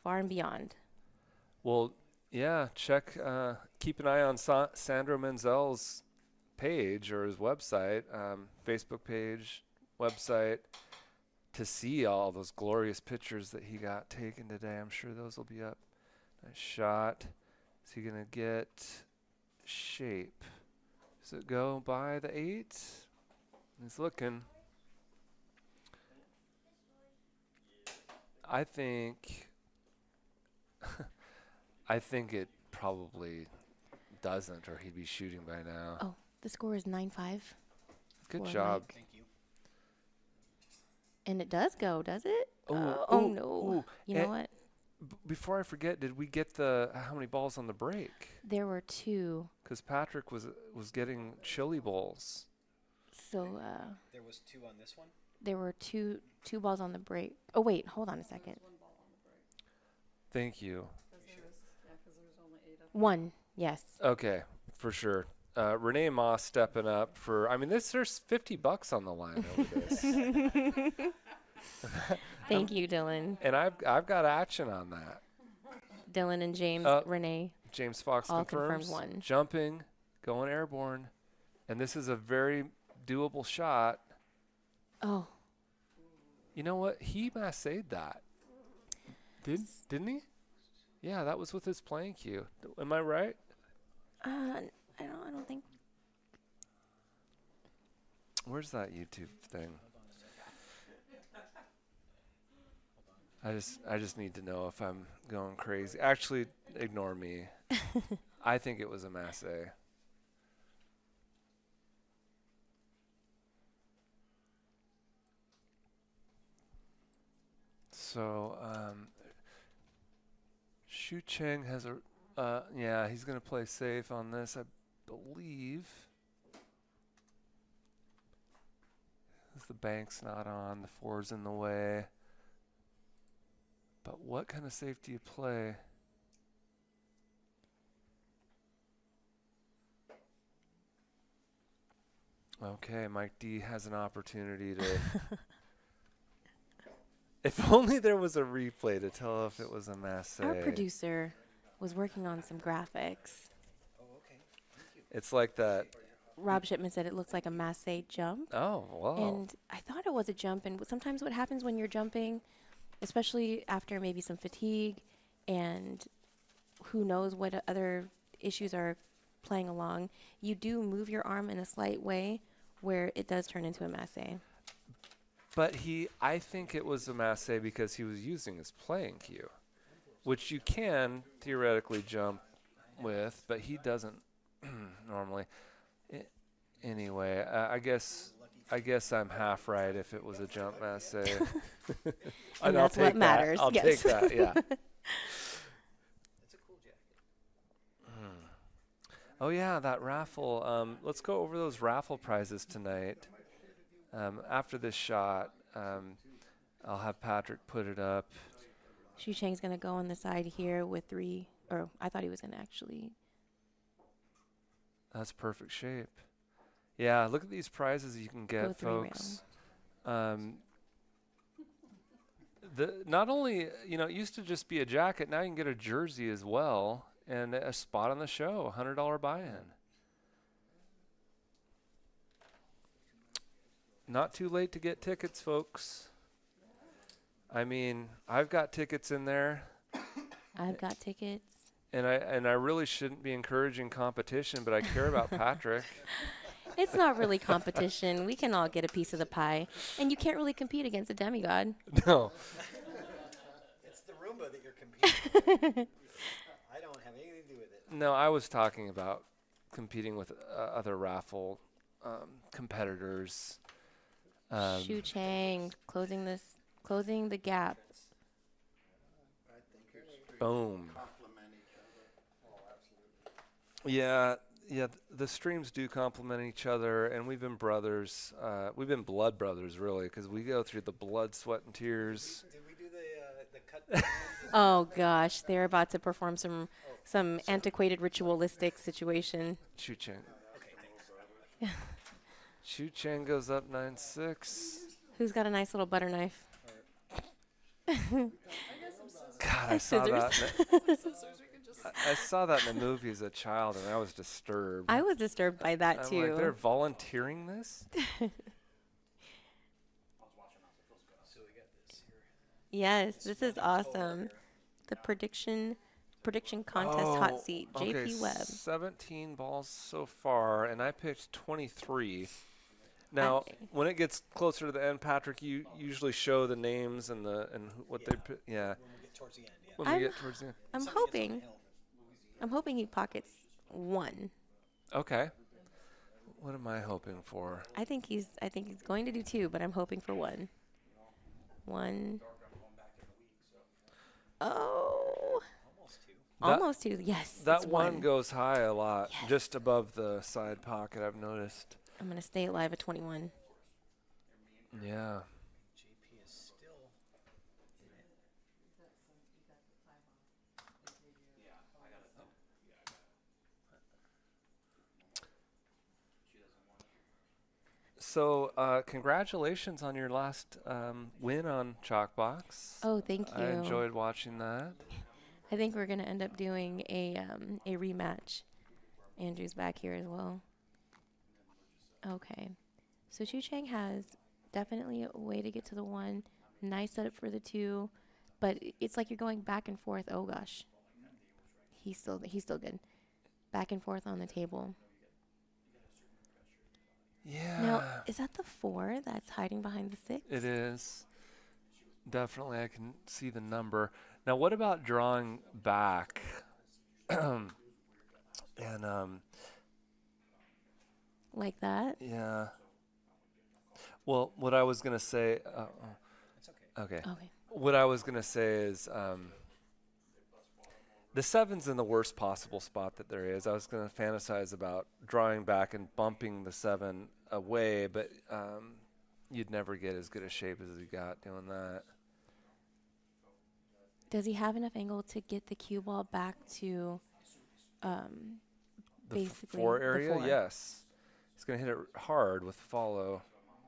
far and beyond. Well, yeah, keep an eye on Sandro Menzel's page or his website, Facebook page, website, to see all those glorious pictures that he got taken today. I'm sure those will be up. Nice shot. Is he going to get shape? Does it go by the 8? He's looking. I think I think it probably doesn't, or he'd be shooting by now. Oh, the score is 9-5. Good for job. Mike. And it does go, does it? Oh, Oh no. You know and what? Before I forget, did we get how many balls on the break? There were 2. Because Patrick was getting chili balls. So There was 2 on this one? there were two balls on the break. Oh wait, hold on a second. Thank you. 1, yes. Okay, for sure. Renee Moss stepping up for. I mean, there's $50 on the line over this. Thank you, Dylan. And I've got action on that. Dylan and James, Renee. James Fox all confirms. confirmed 1. Jumping, going airborne, and this is a very doable shot. Oh. You know what? He massaged that. Didn't he? Yeah, that was with his playing cue. Am I right? I don't think. Where's that YouTube thing? I just need to know if I'm going crazy. Actually, ignore me. I think it was a masse. So, Shucheng has yeah, he's going to play safe on this, I believe. The bank's not on, the 4's in the way. But what kind of safe do you play? Okay, Mike D has an opportunity to... If only there was a replay to tell if it was a masse. Our producer was working on some graphics. Oh, okay. Thank you. It's like that. Rob Shipman said it looks like a masse jump. Oh, wow. And I thought it was a jump. And sometimes what happens when you're jumping, especially after maybe some fatigue and who knows what other issues are playing along, you do move your arm in a slight way where it does turn into a masse. But I think it was a masse because he was using his playing cue, which you can theoretically jump with, but he doesn't normally. Anyway, I guess I'm half right if it was a jump masse. And that's what matters. I'll take that, yeah. That's a cool jacket. Oh, yeah, that raffle. Let's go over those raffle prizes tonight. After this shot, I'll have Patrick put it up. Shucheng's going to go on the side here with 3, or I thought he was going to actually. That's perfect shape. Yeah, look at these prizes you can get, folks. Not only, it used to just be a jacket. Now you can get a jersey as well and a spot on the show, $100 buy-in. Not too late to get tickets, folks. I mean, I've got tickets in there. I've got tickets. And I really shouldn't be encouraging competition, but I care about Patrick. It's not really competition. We can all get a piece of the pie. And you can't really compete against a demigod. No. It's the Roomba that you're competing with. I don't have anything to do with it. No, I was talking about competing with other raffle competitors. Shucheng closing the gap. Boom. Yeah, the streams do complement each other, and we've been brothers. We've been blood brothers, really, because we go through the blood, sweat, and tears. Did we do the cut? Oh gosh, they're about to perform some antiquated ritualistic situation. Shucheng. Okay, thanks. Shucheng goes up 9-6. Who's got a nice little butter knife? God, I saw that. I saw that in the movie as a child, and I was disturbed. I was disturbed by that I'm too. like, they're volunteering this? Yes, this is awesome. The prediction contest hot seat, JP okay, Webb. 17 balls so far, and I picked 23. Now, when it gets closer to the end, Patrick, you usually show the names and what they pick. Yeah. When we get towards the end, yeah. When we get towards the end. I'm hoping. I'm hoping he pockets 1. Okay. What am I hoping for? I think he's going to do 2, but I'm hoping for 1. 1. Oh. Almost 2. Yes. That it's one goes high a lot, Yes. just above the side pocket, I've noticed. I'm going to stay alive at 21. Yeah. JP is still in it. So, congratulations on your last win on Chalkbox. Oh, thank you. I enjoyed watching that. I think we're going to end up doing a rematch. Andrew's back here as well. Okay. So Shucheng has definitely a way to get to the 1. Nice setup for the 2. But it's like you're going back and forth. Oh, gosh. He's still good. Back and forth on the table. Yeah. Now, is that the 4 that's hiding behind the 6? It is. Definitely, I can see the number. Now, what about drawing back? And, Like that? yeah. Well, what I was going to say... It's okay. Okay. Okay. What I was going to say is the 7's in the worst possible spot that there is. I was going to fantasize about drawing back and bumping the 7 away, but you'd never get as good a shape as he got doing that. Does he have enough angle to get the cue ball back to The basically 4 the area? 4? Yes. He's going to hit it hard with follow,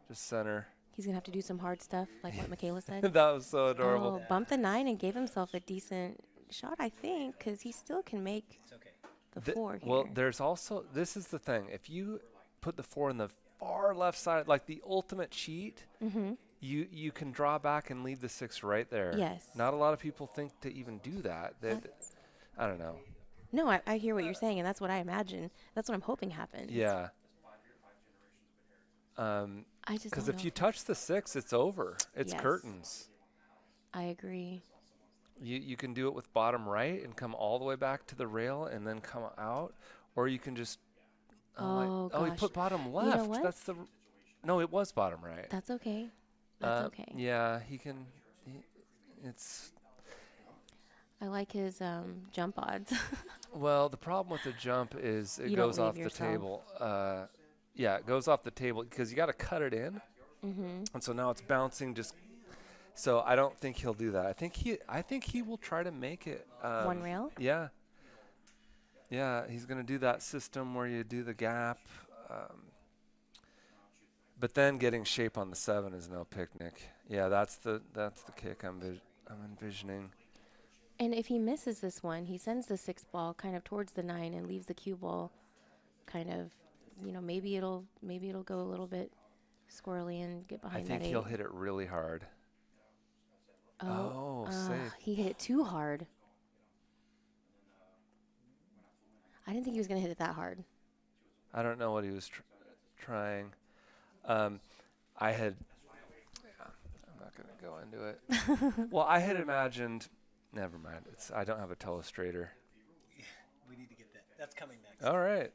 just center. He's going to have to do some hard stuff, like what Michaela said. That was so adorable. Oh, bump the 9 and gave himself a decent shot, I think, because he still can make It's okay. the 4 here. Well, there's also, this is the thing. If you put the 4 in the far left side, like the ultimate cheat, you can draw back and leave the 6 right there. Yes. Not a lot of people think to even do that. I don't know. No, I hear what you're saying, and that's what I imagine. That's what I'm hoping happens. Yeah. I just Because don't if know you touch the 6, it's over. It's Yes. curtains. I agree. You can do it with bottom right and come all the way back to the rail and then come out, or you can just. Oh, he gosh. put bottom You know left. what? That's the. No, it was bottom right. That's okay. That's okay. Yeah, he can. It's. I like his jump odds. Well, the problem with the jump is it You don't goes off leave the yourself. table. Yeah, it goes off the table because you got to cut it in, and so now it's bouncing. So I don't think he'll do that. I think he will try to make it 1 rail? Yeah. Yeah, he's gonna do that system where you do the gap, but then getting shape on the 7 is no picnic. Yeah, that's the kick I'm envisioning. And if he misses this one, he sends the 6 ball kind of towards the 9 and leaves the cue ball kind of, maybe it'll go a little bit squirrely and get I behind think that 8. he'll hit it really hard. Oh, safe. He hit it too hard. I didn't think he was going to hit it that hard. I don't know what he was trying. I'm not going to go into it. Well, I had imagined. Never mind. I don't have a telestrator. We need to get that. That's coming next. All right.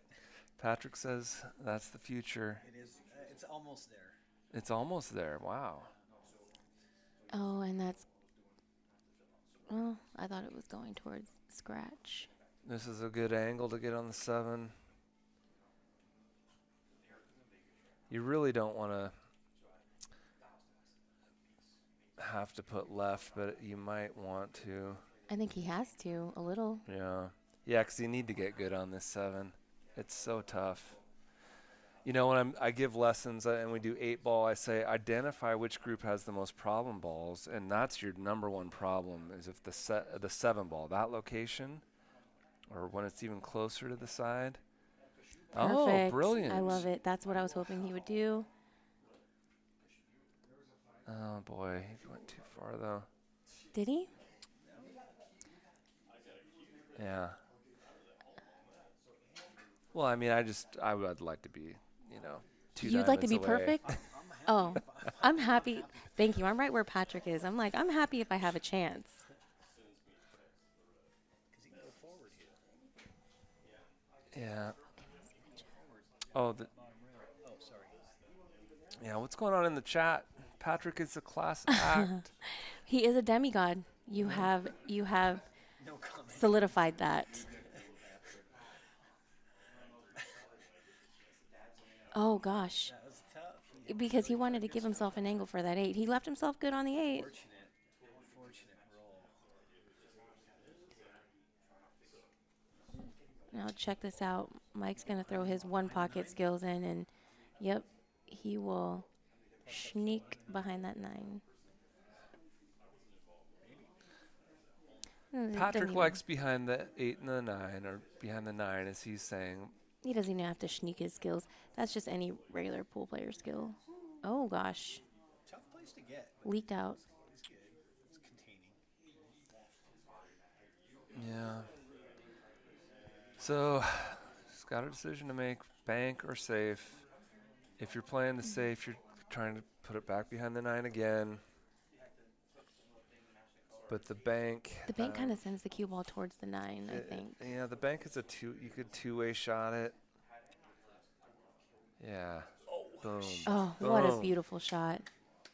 Patrick says that's the future. It is. It's almost there. It's almost there. Wow. Oh, and that's... Well, I thought it was going towards scratch. This is a good angle to get on the 7. You really don't want to have to put left, but you might want to. I think he has to, a little. Yeah. Yeah, because you need to get good on this 7. It's so tough. When I give lessons and we do 8 ball, I say identify which group has the most problem balls, and that's your number one problem is if the 7 ball, that location, or when it's even closer to the side. Perfect. Oh, brilliant. I love it. That's what I was hoping he would do. Oh, boy. He went too far, though. Did he? Yeah. Well, I mean, I would like to be, 2 You'd like to be diamonds away. perfect? Oh, I'm happy. Thank you. I'm right where Patrick is. I'm like, I'm happy if I have a chance. Because he can go forward here. Yeah. Oh, yeah, what's going on in the chat? Patrick is a class act. He is a demigod. You have solidified that. Oh gosh. Because he wanted to give himself an angle for that 8. He left himself good on the 8. Fortunate roll. Now check this out. Mike's going to throw his one pocket skills in, and yep, he will sneak behind that 9. Patrick likes behind the 8 and the 9, or behind the 9, as he's saying. He doesn't even have to sneak his skills. That's just any regular pool player skill. Oh gosh. Tough place to get. Leaked out. It's good. It's containing. Yeah. So, just got a decision to make: bank or safe. If you're playing the safe, you're trying to put it back behind the 9 again. But the bank. The bank kind of sends the cue ball towards the 9, I think. Yeah, the bank is you could two-way shot it. Yeah. Boom. Oh, Boom. what a beautiful shot.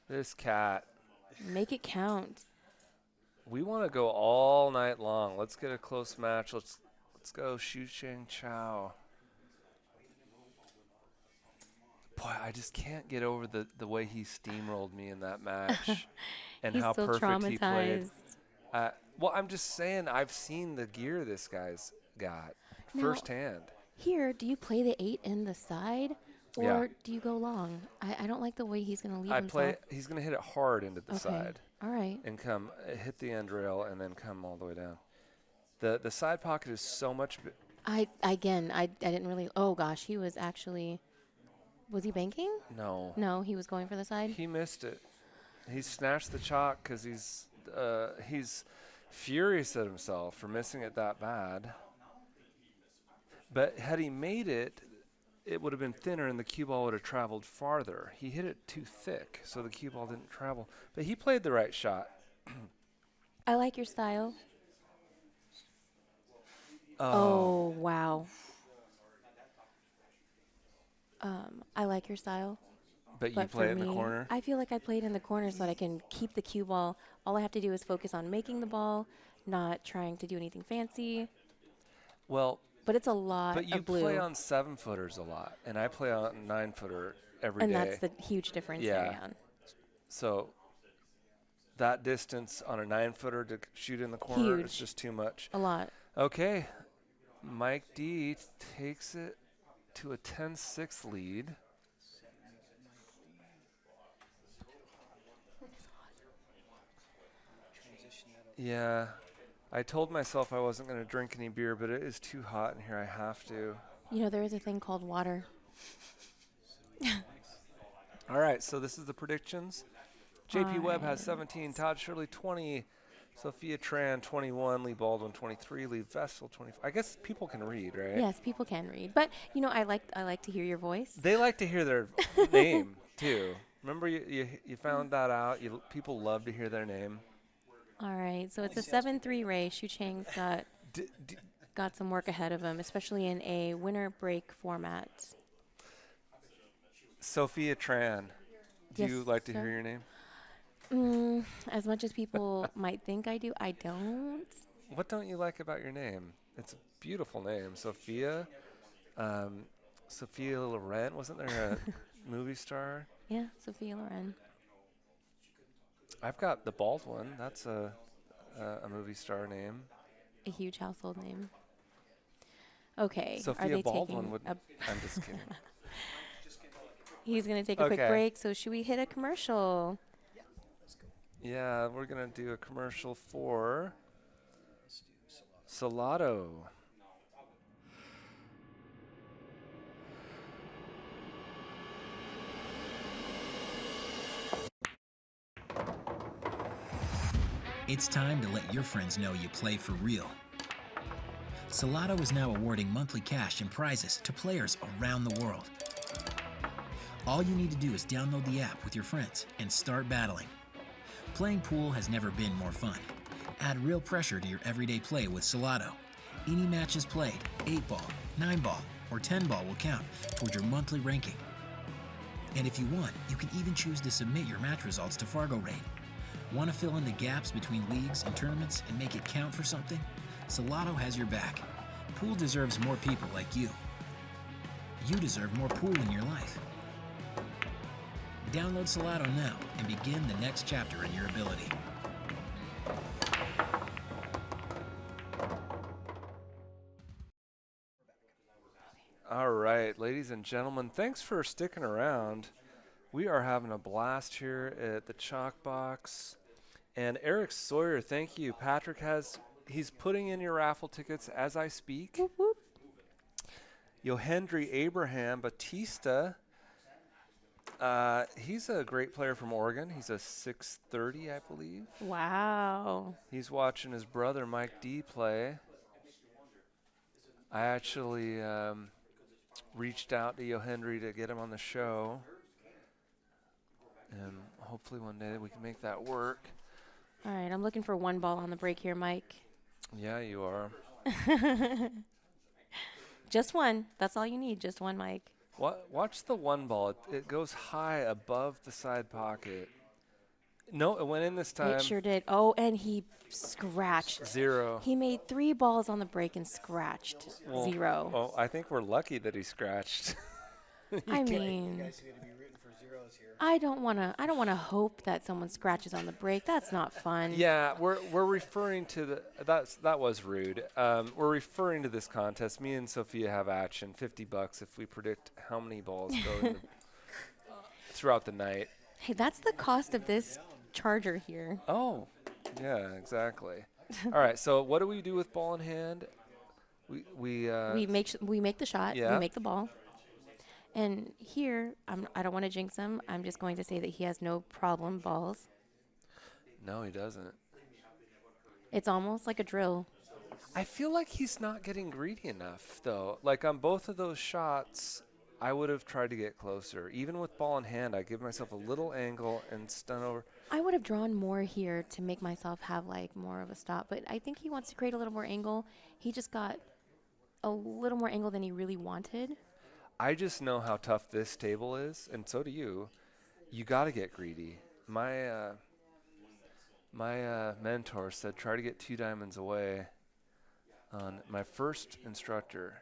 This cat. Make it count. We want to go all night long. Let's get a close match. Let's go Shucheng Chao. Boy, I just can't get over the way he steamrolled me in that match. And He's how so perfect he played. traumatized. Well, I'm just saying, I've seen the gear this guy's got firsthand. Here, do you play the 8 in the side, or do you go long? I don't like the way he's going to leave himself. He's going to hit it hard into the side. All right. And come hit the end rail and then come all the way down. The side pocket is so much. I didn't really. Oh gosh, he was actually. Was he banking? No. No, he was going for the side. He missed it. He snatched the chalk because he's furious at himself for missing it that bad. But had he made it, it would have been thinner and the cue ball would have traveled farther. He hit it too thick, so the cue ball didn't travel. But he played the right shot. I like your style. Oh wow. I like your style. But you play it in the corner? I feel like I played in the corner so that I can keep the cue ball. All I have to do is focus on making the ball, not trying to do anything fancy. Well, but it's a lot But you of blue. play on 7-footers a lot, and I play on 9-footer every day. And that's the huge difference there, Jan. So that distance on a 9-footer to shoot in the corner is just too much. A lot. Okay. Mike D takes it to a 10-6 lead. Yeah. I told myself I wasn't going to drink any beer, but it is too hot in here. I have to. You know, there is a thing called water. All right, so this is the predictions. JP Webb has 17, Todd Shirley 20, Sophia Tran 21, Lee Baldwin 23, Lee Vestal 25. I guess people can read, right? Yes, people can read. But, you know, I like to hear your voice. They like to hear their name, too. Remember you found that out? People love to hear their name. All right, so it's a 7-3 race. Shucheng's got some work ahead of him, especially in a winner break format. Sophia Tran, do you like to hear your name? As much as people might think I do, I don't. What don't you like about your name? It's a beautiful name. Sophia. Sophia Loren, wasn't there a movie star? Yeah, Sophia Loren. I've got the Baldwin. That's a movie star name. A huge household name. Okay. Sophia are they Baldwin taking I'm just kidding. He's going to take a quick break, so should we hit a commercial? Yeah, we're going to do a commercial for Salado. It's time to let your friends know you play for real. Salado is now awarding monthly cash and prizes to players around the world. All you need to do is download the app with your friends and start battling. Playing pool has never been more fun. Add real pressure to your everyday play with Salado. Any matches played, 8-ball, 9-ball, or 10-ball will count toward your monthly ranking. And if you want, you can even choose to submit your match results to Fargo Rate. Want to fill in the gaps between leagues and tournaments and make it count for something? Salado has your back. Pool deserves more people like you. You deserve more pool in your life. Download Salado now and begin the next chapter in your ability. All right, ladies and gentlemen, thanks for sticking around. We are having a blast here at the Chalk Box. And Eric Sawyer, thank you. Patrick he's putting in your raffle tickets as I speak. Whoop, whoop. Yohendry Abraham Batista, he's a great player from Oregon. He's a 6'30", I believe. Wow. He's watching his brother Mike D play. I actually reached out to Yohendry to get him on the show. And hopefully one day we can make that work. All right, I'm looking for 1 ball on the break here, Mike. Yeah, you are. Just one. That's all you need. Just one, Mike. Watch the 1 ball. It goes high above the side pocket. No, it went in this time. It sure did. Oh, and he scratched. 0. He made 3 balls on the break and scratched. 0. Well, I think we're lucky that he scratched. I mean, You guys are going to be rooting for zeros here. I don't wanna hope that someone scratches on the break. That's not fun. Yeah, we're referring to that was rude. We're referring to this contest. Me and Sophia have action. $50 if we predict how many balls go in throughout the night. Hey, that's the cost of this charger here. Oh, yeah, exactly. All right, so what do we do with ball in hand? We make the shot. Yeah. We make the ball. And here, I don't want to jinx him. I'm just going to say that he has no problem balls. No, he doesn't. It's almost like a drill. I feel like he's not getting greedy enough, though. Like on both of those shots, I would have tried to get closer. Even with ball in hand, I give myself a little angle and stun over. I would have drawn more here to make myself have like more of a stop, but I think he wants to create a little more angle. He just got a little more angle than he really wanted. I just know how tough this table is, and so do you. You got to get greedy. My mentor said try to get 2 diamonds away on my first instructor.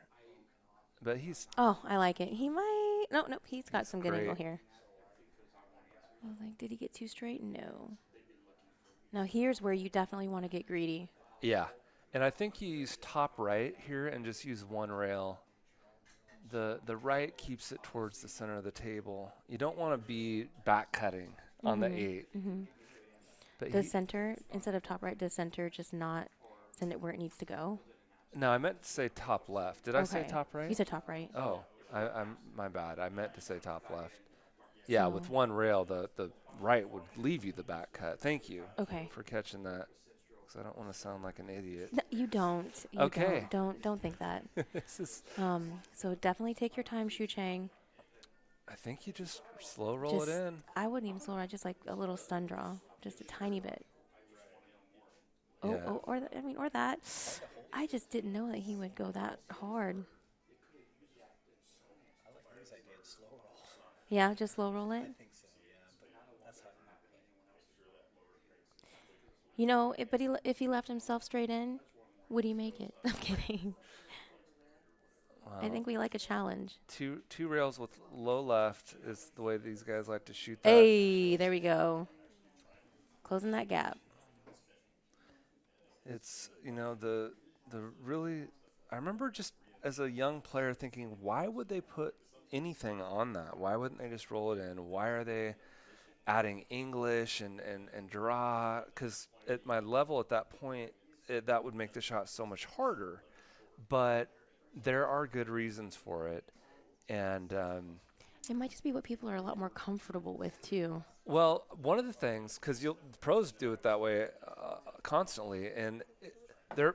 But he's... Oh, I like it. He might... Nope, he's got some good angle great. here. I was like, did he get too straight? No. Now here's where you definitely want to get greedy. Yeah, and I think you use top right here and just use 1 rail. The right keeps it towards the center of the table. You don't want to be back cutting on the 8. Mm-hmm. But The center, instead of top right, does center just not send it where it needs to go? No, I meant to say top left. Did I say top right? You said top right. Oh, I'm my bad. I meant to say top left. Yeah, with 1 rail, the right would leave you the back cut. Thank you for catching that. Because I don't want to sound like an idiot. No, you don't. Okay. Don't think that. So definitely take your time, Shucheng. I think you just slow roll it in. I wouldn't even slow roll. Just like a little stun draw, just a tiny bit. Yeah. Or that. I just didn't know that he would go that hard. I like his idea of slow roll. Yeah, just slow roll it. I think so, yeah. But that's how. You know, if he left himself straight in, would he make it? I'm kidding. Wow. I think we like a challenge. Two rails with low left is the way these guys like to shoot that. Hey, there we go. Closing that gap. It's, the really, I remember just as a young player thinking, why would they put anything on that? Why wouldn't they just roll it in? Why are they adding English and draw? Because at my level at that point, that would make the shot so much harder. But there are good reasons for it. And it might just be what people are a lot more comfortable with, too. Well, one of the things, because pros do it that way constantly, and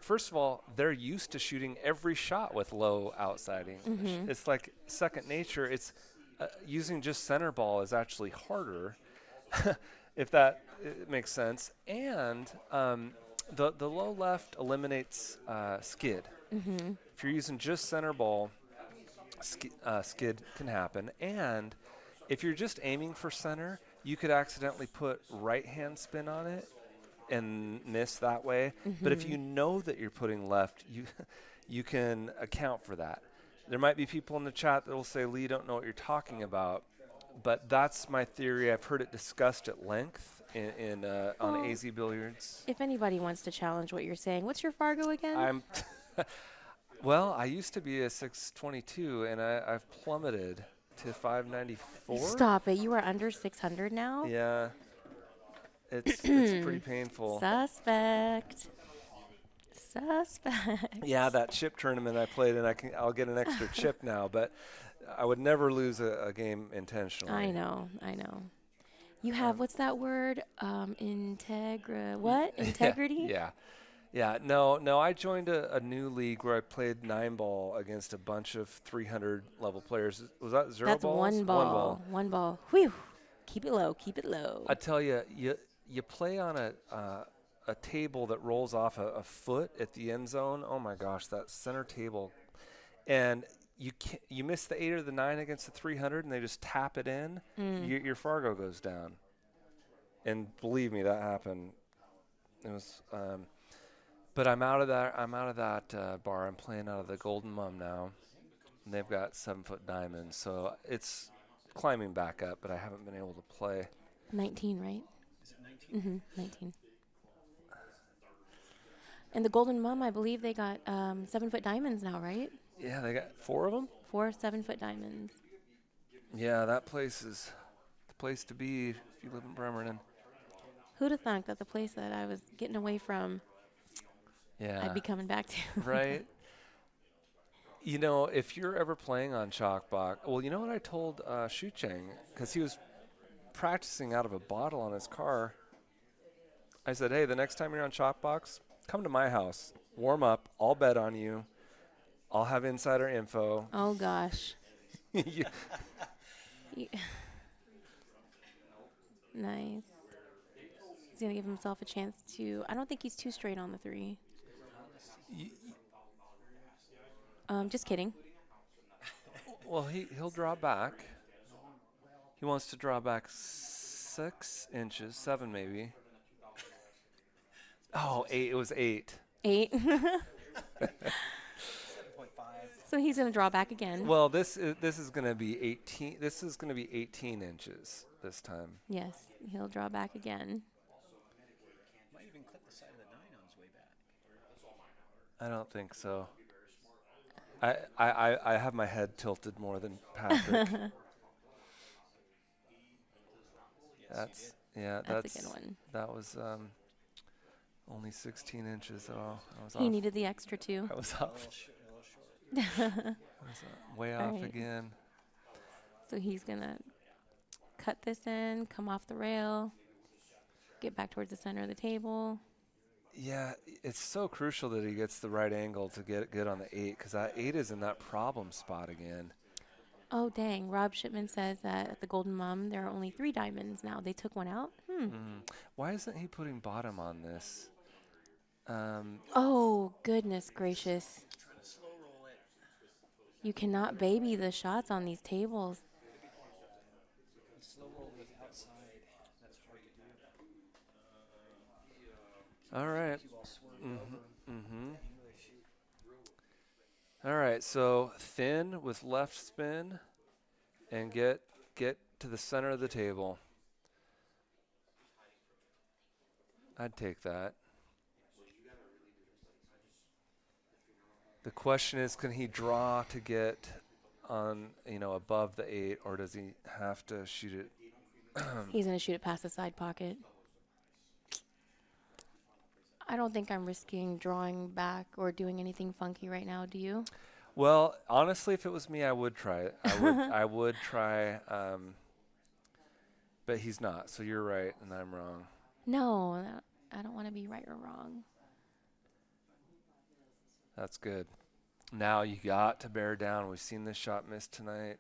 first of all, they're used to shooting every shot with low outside English. Mm-hmm. It's like second nature. It's using just center ball is actually harder, if that makes sense. And the low left eliminates skid. Mm-hmm. If you're using just center ball, skid can happen. And if you're just aiming for center, you could accidentally put right hand spin on it and miss that way. But if you know that you're putting left, you can account for that. There might be people in the chat that will say, Lee, don't know what you're talking about. But that's my theory. I've heard it discussed at length on AZ Billiards. If anybody wants to challenge what you're saying, what's your Fargo again? Well, I used to be a 622, and I've plummeted to 594. Stop it. You are under 600 now? Yeah. It's pretty painful. Suspect. Yeah, that chip tournament I played, and I'll get an extra chip now, but I would never lose a game intentionally. I know. You have, what's that word? Integrity? Yeah. No, I joined a new league where I played 9-ball against a bunch of 300 level players. Was that zero That's balls? one ball. One ball. Whew. Keep it low. I tell you, you play on a table that rolls off a foot at the end zone. Oh my gosh, that center table, and you miss the 8 or the 9 against the 300, and they just tap it in. Your Fargo goes down, and believe me, that happened. It was, but I'm out of that bar. I'm playing out of the Golden Mum now, and they've got 7-foot diamonds, so it's climbing back up. But I haven't been able to play. 19, right? Is it 19? 19. And the Golden Mum, I believe they got 7-foot diamonds now, right? Yeah, they got 4 of them. 4 7-foot diamonds. Yeah, that place is the place to be if you live in Bremerton. Who'd have thunk that the place that I was getting away from, I'd be coming back to? Right. You know, if you're ever playing on Chalkbox, well, you know what I told Shucheng, because he was practicing out of a bottle on his car. I said, hey, the next time you're on Chalkbox, come to my house, warm up, I'll bet on you. I'll have insider info. Oh, gosh. Nice. He's going to give himself a chance to... I don't think he's too straight on the 3. Just kidding. Well, he'll draw back. He wants to draw back 6 inches, 7 maybe. Oh, 8. It was 8. 8. So he's going to draw back again. Well, this is going to be 18. This is going to be 18 inches this time. Yes, he'll draw back again. Might even clip the side of the 9 on his way back. I don't think so. I have my head tilted more than Patrick. That's a good one. That was only 16 inches. Oh, I was He off. needed the extra 2. I was off. Way off right. again. So he's going to cut this in, come off the rail, get back towards the center of the table. Yeah, it's so crucial that he gets the right angle to get it good on the 8, because that 8 is in that problem spot again. Oh, dang. Rob Shipman says that at the Golden Mum, there are only 3 diamonds now. They took one out? Why isn't he putting bottom on this? Oh, goodness gracious. You cannot baby the shots on these tables. Slow roll with outside. That's hard to do. All right. All right, so thin with left spin and get to the center of the table. I'd take that. The question is, can he draw to get on, above the 8, or does he have to shoot it? He's going to shoot it past the side pocket. I don't think I'm risking drawing back or doing anything funky right now. Do you? Well, honestly, if it was me, I would try it. I would try, but he's not. So you're right, and I'm wrong. No, I don't want to be right or wrong. That's good. Now you got to bear down. We've seen this shot miss tonight.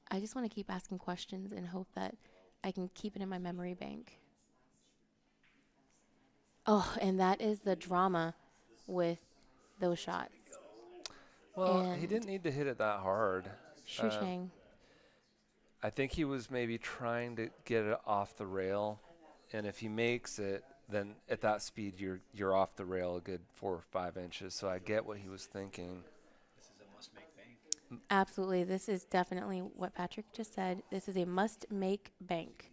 I just want to keep asking questions and hope that I can keep it in my memory bank. Oh, and that is the drama with those shots. Well, he And didn't need to hit it that hard. Shucheng, I think he was maybe trying to get it off the rail, and if he makes it, then at that speed you're off the rail a good 4 or 5 inches. So I get what he was thinking. This is a must-make bank. absolutely. This is definitely what Patrick just said. This is a must-make bank.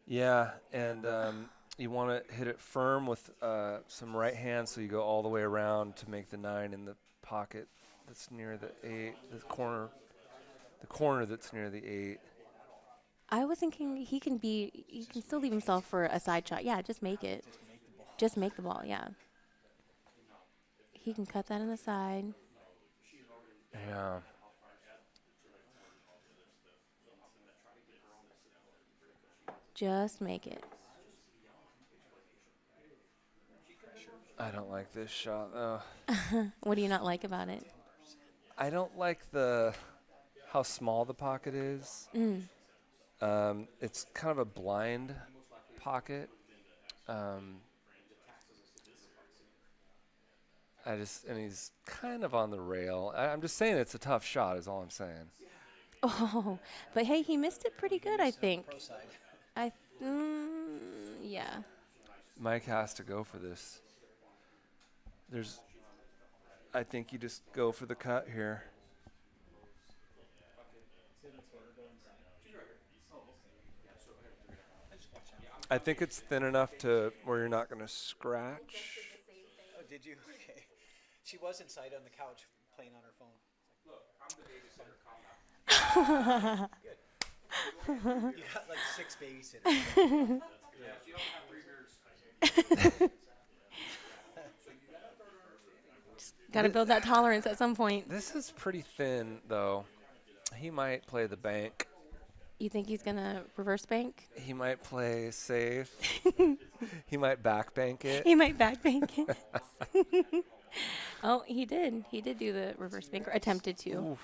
Yeah, and you want to hit it firm with some right hand, so you go all the way around to make the 9 in the pocket that's near the 8, the corner that's near the 8. I was thinking he can still leave himself for a side shot. Yeah, just make it. Just make the ball, yeah. He can cut that on the side. Yeah. Just make it. I don't like this shot, though. What do you not like about it? I don't like how small the pocket is. It's kind of a blind pocket. And he's kind of on the rail. I'm just saying it's a tough shot is all I'm saying. Oh, but hey, he missed it pretty good, I think. Yeah. Mike has to go for this. I think you just go for the cut here. I think it's thin enough to where you're not going to scratch. Oh, did you? Okay. She was inside on the couch playing on her phone. Look, I'm the babysitter. Good. You got like 6 babysitters. Got to build that tolerance at some point. This is pretty thin, though. He might play the bank. You think he's going to reverse bank? He might play safe. He might back bank it. He might back bank it. Oh, he did. He did do the reverse bank, or attempted to.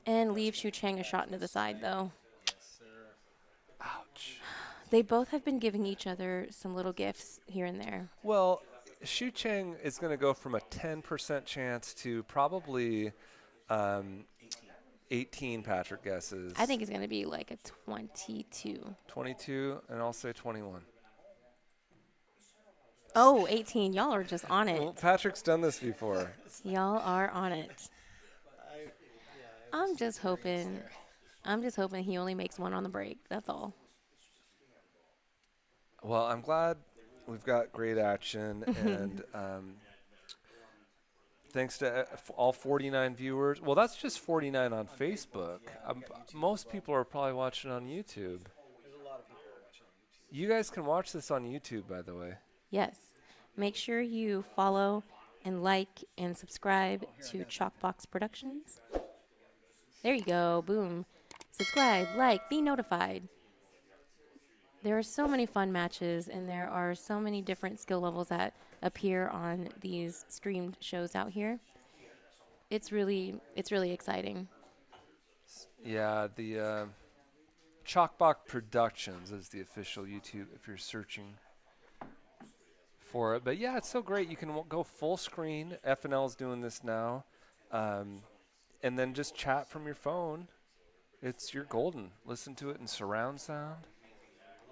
And leave Shucheng a shot into the side, though. Ouch. They both have been giving each other some little gifts here and there. Well, Shucheng is going to go from a 10% chance to probably 18, Patrick guesses. I think it's going to be like a 22. 22, and I'll say 21. Oh, 18. Y'all are just on it. Well, Patrick's done this before. Y'all are on it. I'm just hoping he only makes one on the break. That's all. Well, I'm glad we've got great action, and thanks to all 49 viewers. Well, that's just 49 on Facebook. Most people are probably watching on YouTube. There's a lot of people watching on YouTube. You guys can watch this on YouTube, by the way. Yes. Make sure you follow and like and subscribe to Chalkbox Productions. There you go. Boom. Subscribe, like, be notified. There are so many fun matches, and there are so many different skill levels that appear on these streamed shows out here. It's really exciting. Yeah, the Chalkbox Productions is the official YouTube if you're searching for it. But yeah, it's so great. You can go full screen. FNL's doing this now. And then just chat from your phone. You're golden. Listen to it in surround sound.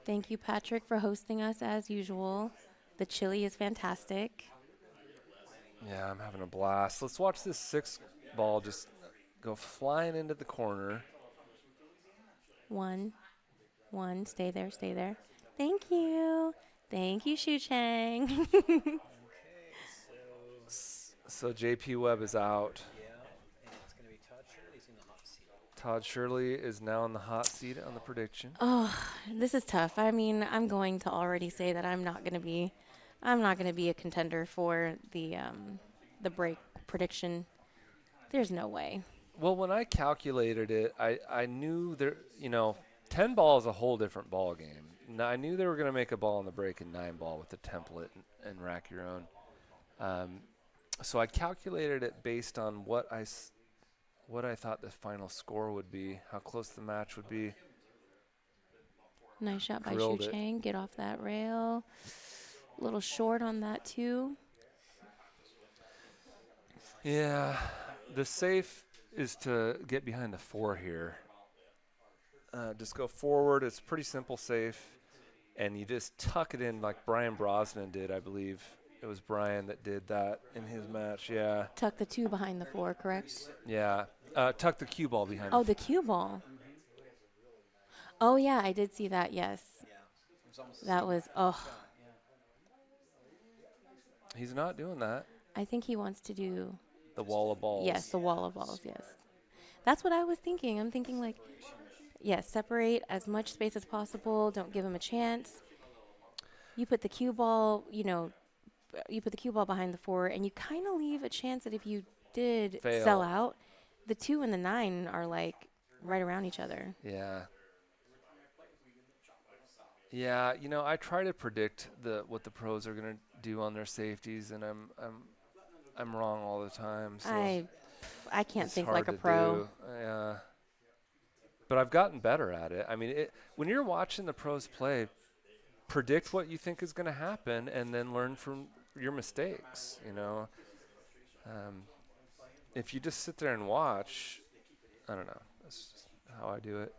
Thank you, Patrick, for hosting us as usual. The chili is fantastic. Yeah, I'm having a blast. Let's watch this 6 ball just go flying into the corner. One. Stay there. Thank you. Thank you, Shucheng. So JP Webb is out. Yeah, and it's going to be Todd Shirley's in the hot seat. Todd Shirley is now in the hot seat on the prediction. Oh, this is tough. I mean, I'm going to already say that I'm not going to be a contender for the break prediction. There's no way. Well, when I calculated it, I knew 10 ball is a whole different ball game. Now, I knew they were going to make a ball on the break in 9 ball with the template and rack your own. So I calculated it based on what I thought the final score would be, how close the match would be. Nice shot by Grilled it. Shucheng. Get off that rail. A little short on that too. Yeah, the safe is to get behind the 4 here. Just go forward. It's pretty simple safe, and you just tuck it in like Brian Brosnan did, I believe. It was Brian that did that in his match, yeah. Tuck the 2 behind the 4, correct? Yeah, tuck the cue ball behind Oh, the cue ball. Oh, yeah, I did see that, yes. That was, He's not doing that. I think he wants to do. The wall of balls. Yes, the wall of balls, yes. That's what I was thinking. I'm thinking like, yes, separate as much space as possible. Don't give him a chance. You put the cue ball, you put the cue ball behind the 4, and you kind of leave a chance that if you did Fail. sell out, the 2 and the 9 are like right around each other. Yeah. Yeah, I try to predict what the pros are going to do on their safeties, and I'm wrong all the time. So I can't think hard like a to pro. do. Yeah. But I've gotten better at it. I mean, when you're watching the pros play, predict what you think is going to happen, and then learn from your mistakes. If you just sit there and watch, I don't know. That's just how I do it.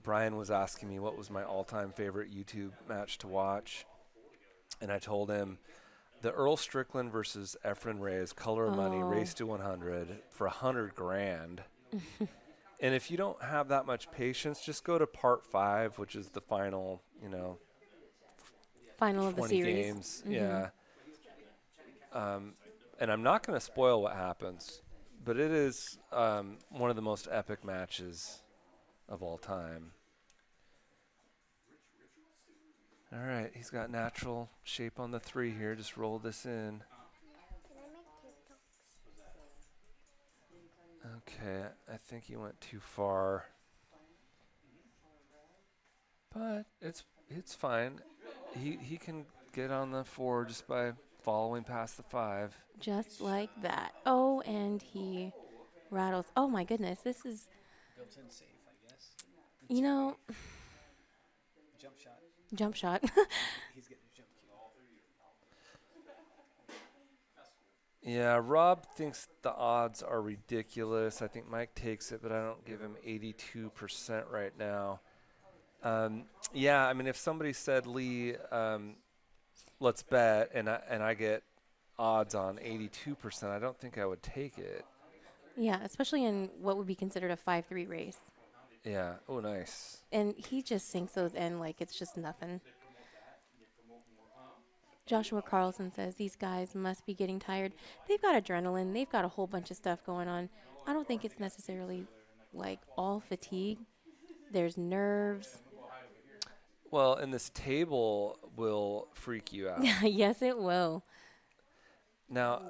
Brian was asking me what was my all-time favorite YouTube match to watch, and I told him the Earl Strickland versus Efren Reyes Color of Money race to 100 for $100,000. And if you don't have that much patience, just go to part 5, which is the final, final of the 20 series. games. Yeah. And I'm not going to spoil what happens, but it is one of the most epic matches of all time. All right, he's got natural shape on the 3 here. Just roll this in. Okay, I think he went too far. But it's fine. He can get on the 4 just by following past the 5. Just like that. Oh, and he rattles. Oh my goodness, this is Built-in safe, I guess. Jump shot. He's getting a jump cue. Yeah, Rob thinks the odds are ridiculous. I think Mike takes it, but I don't give him 82% right now. Yeah, I mean, if somebody said, Lee, let's bet, and I get odds on 82%, I don't think I would take it. Yeah, especially in what would be considered a 5-3 race. Yeah. Oh, nice. And he just sinks those in like it's just nothing. Joshua Carlson says these guys must be getting tired. They've got adrenaline. They've got a whole bunch of stuff going on. I don't think it's necessarily like all fatigue. There's nerves. Well, and this table will freak you out. Yes, it will. Now,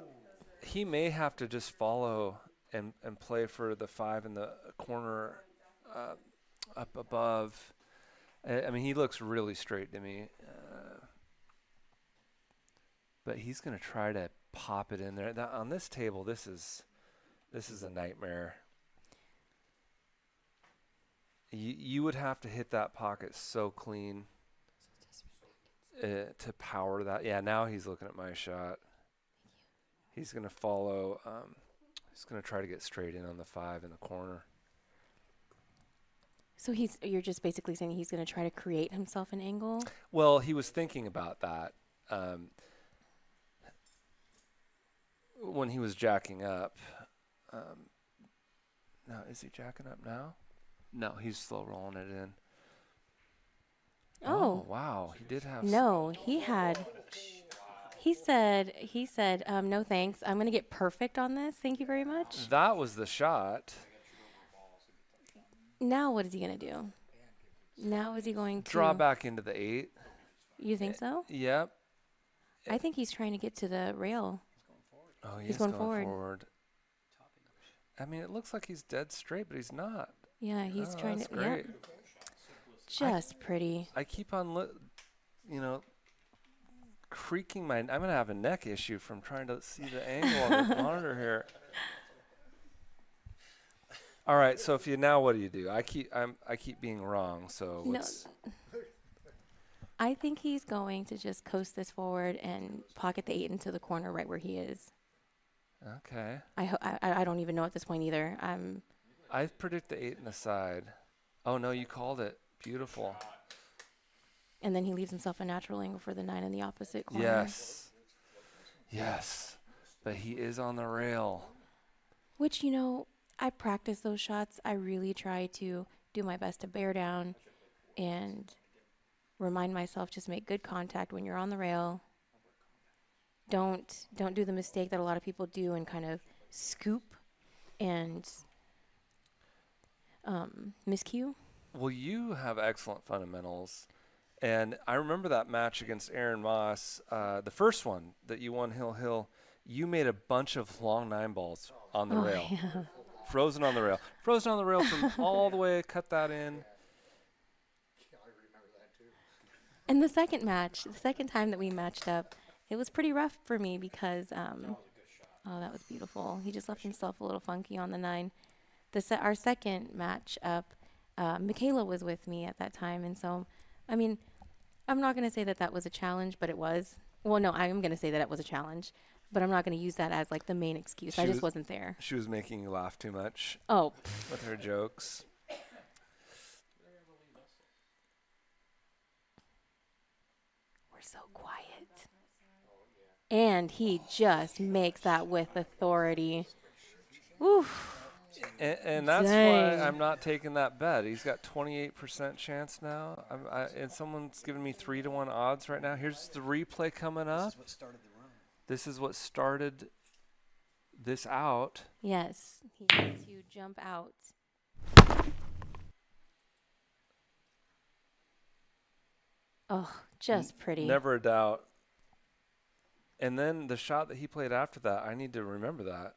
he may have to just follow and play for the 5 in the corner up above. I mean, he looks really straight to me. But he's going to try to pop it in there. Now, on this table, this is a nightmare. You would have to hit that pocket so clean to power that. Yeah, now he's looking at my shot. He's going to follow. He's going to try to get straight in on the 5 in the corner. So you're just basically saying he's going to try to create himself an angle? Well, he was thinking about that when he was jacking up. Now, is he jacking up now? No, he's slow rolling it in. Oh, wow. He did have... No, he said, no thanks. I'm going to get perfect on this. Thank you very much. That was the shot. Now what is he going to do? Now is he going to... Draw back into the 8. You think so? Yep. I think he's trying to get to the rail. Oh, he's going forward. I mean, it looks like he's dead straight, but he's not. Yeah, he's trying to... Great. Yeah. Just pretty. I keep on, creaking my... I'm going to have a neck issue from trying to see the angle on the monitor here. All right. So if you now, what do you do? I keep being wrong. So No. what's I think he's going to just coast this forward and pocket the 8 into the corner right where he is. okay? I don't even know at this point either. I predict the 8 in the side. Oh no, you called it. Beautiful. And then he leaves himself a natural angle for the 9 in the opposite corner. Yes. Yes. But he is on the rail. Which, I practice those shots. I really try to do my best to bear down and remind myself just make good contact when you're on the rail. Don't do the mistake that a lot of people do and kind of scoop and miscue. Well, you have excellent fundamentals. And I remember that match against Aaron Moss, the first one that you won Hill. You made a bunch of long 9 balls on the rail. Yeah. Frozen on the rail. Frozen on the rail from all the way, cut that in. And the second time that we matched up, it was pretty rough for me because, that was beautiful. He just left himself a little funky on the 9. Our second match up, Michaela was with me at that time. And so, I mean, I'm not going to say that was a challenge, but it was. Well, no, I am going to say that it was a challenge, but I'm not going to use that as like the main excuse. I just wasn't there. She was making you laugh too much. Oh. With her jokes. So quiet. And he just makes that with authority. Oof. And that's Dang. why I'm not taking that bet. He's got 28% chance now. And someone's giving me 3-1 odds right now. Here's the replay coming up. This is what started this out. Yes. He had to jump out. Oh, just pretty. Never a doubt. And then the shot that he played after that, I need to remember that.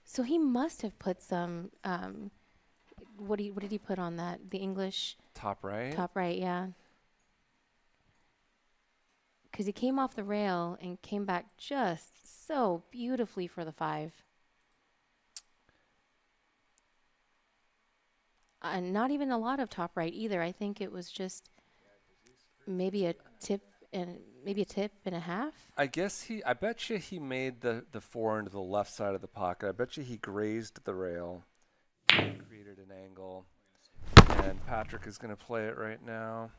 So he must have put some, what did he put on that? The English? Top right? Top right, yeah. Because he came off the rail and came back just so beautifully for the 5. And not even a lot of top right either. I think it was just maybe a tip and a half. I bet you he made the 4 into the left side of the pocket. I bet you he grazed the rail, created an angle, and Patrick is going to play it right now.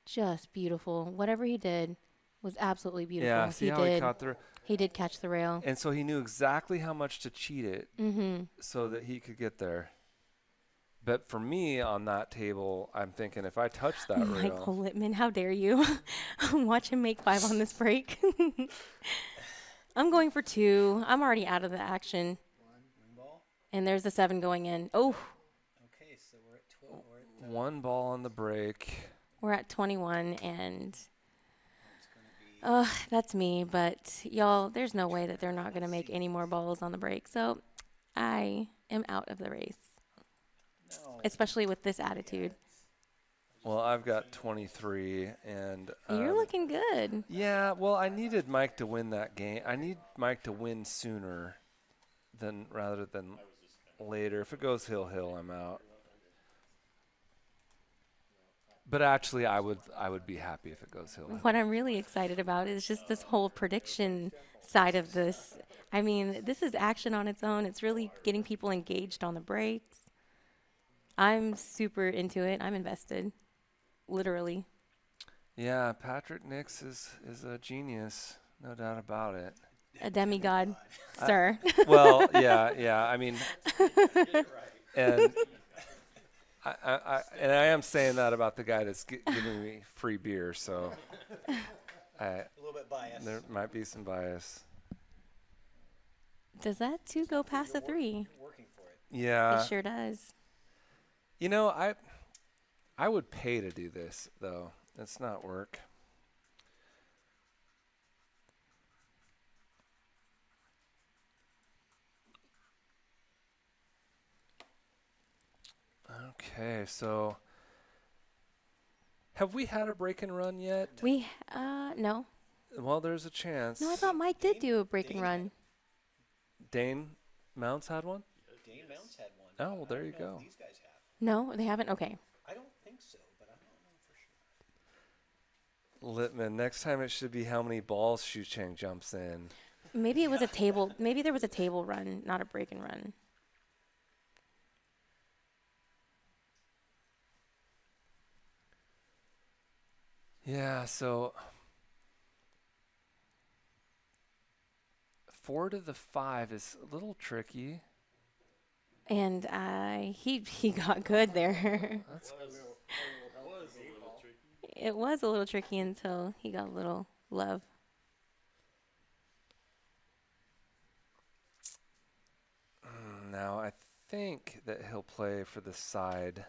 Just beautiful. Whatever he did was absolutely beautiful. Yeah, see how he caught the. He did catch the rail. And so he knew exactly how much to cheat it, so that he could get there. But for me on that table, I'm thinking if I touch that rail. Michael Littman, how dare you? Watch him make 5 on this break. I'm going for 2. I'm already out of the action. 1 ball. And there's the 7 going in. Oh. Okay, so we're at 12. 1 ball on the break. We're at 21, and that's me. But y'all, there's no way that they're not going to make any more balls on the break. So I am out of the race. No. Especially with this attitude. Well, I've got 23, and you're looking good. Yeah, well, I needed Mike to win that game. I need Mike to win sooner rather than later. If it goes hill, I'm out. But actually, I would be happy if it goes hill. What I'm really excited about is just this whole prediction side of this. I mean, this is action on its own. It's really getting people engaged on the breaks. I'm super into it. I'm invested, literally. Yeah, Patrick Nix is a genius, no doubt about it. A demigod, sir. Well, yeah. I mean, and I am saying that about the guy that's giving me free beer, so a little bit biased. There might be some bias. Does that 2 go past the 3? Working for it. Yeah. It sure does. You know, I would pay to do this, though. It's not work. Okay, so have we had a break and run yet? No. Well, there's a chance. No, I thought Mike did do a break and run. Dane? Mounts had one? Dane Mounts had one. Oh, well, there you go. These guys have. No, they haven't? Okay. I don't think so, but I don't know for sure. Littman, next time it should be how many balls Shucheng jumps in. Maybe it was a table. Maybe there was a table run, not a break and run. Yeah, so 4 to the 5 is a little tricky. And he got good there. That's It was a little tricky until he got a little love. Now I think that he'll play for the side.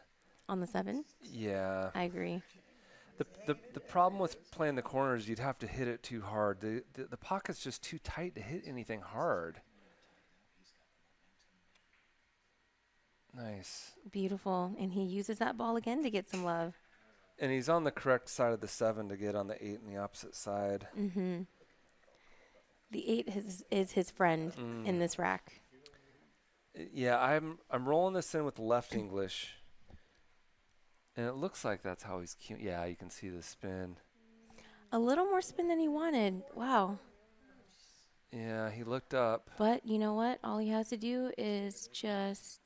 On the 7? Yeah. I agree. The problem with playing the corners, you'd have to hit it too hard. The pocket's just too tight to hit anything hard. Nice. Beautiful. And he uses that ball again to get some love. And he's on the correct side of the 7 to get on the 8 on the opposite side. Mm-hmm. The 8 is his friend in this rack. Yeah, I'm rolling this in with left English. And it looks like that's how he's cute. Yeah, you can see the spin. A little more spin than he wanted. Wow. Yeah, he looked up. But you know what? All he has to do is just,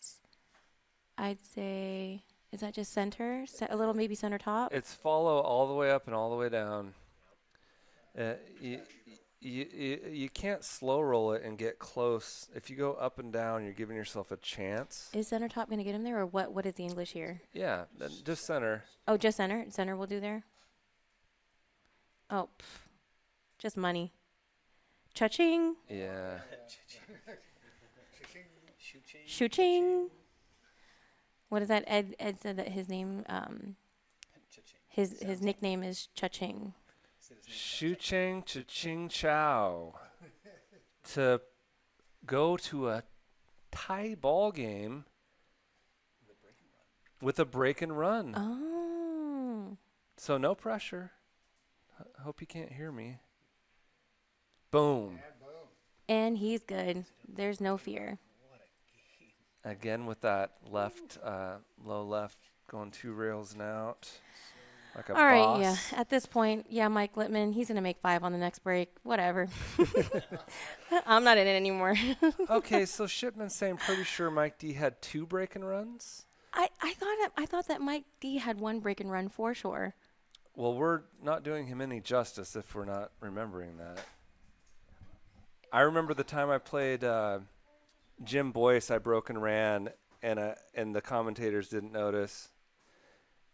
I'd say, is that just center? A little maybe center top? It's follow all the way up and all the way down. You can't slow roll it and get close. If you go up and down, you're giving yourself a chance. Is center top going to get him there, or what is the English here? Yeah, just center. Oh, just center? Center will do there? Oh, just money. Cha-ching. Yeah. Shucheng. What is that? Ed said that his name, his nickname is Cha-ching. Shucheng Ching Chao to go to a tie ball game with a break and run. Oh. So no pressure. Hope you can't hear me. Boom. And he's good. There's no fear. Again with that left, low left, going 2 rails and out. Like a All right, boss. yeah. At this point, yeah, Mike Littman, he's going to make 5 on the next break. Whatever. I'm not in it anymore. Okay, so Shipman's saying pretty sure Mike D had 2 break and runs? I thought that Mike D had 1 break and run for sure. Well, we're not doing him any justice if we're not remembering that. I remember the time I played Jim Boyce, I broke and ran, and the commentators didn't notice.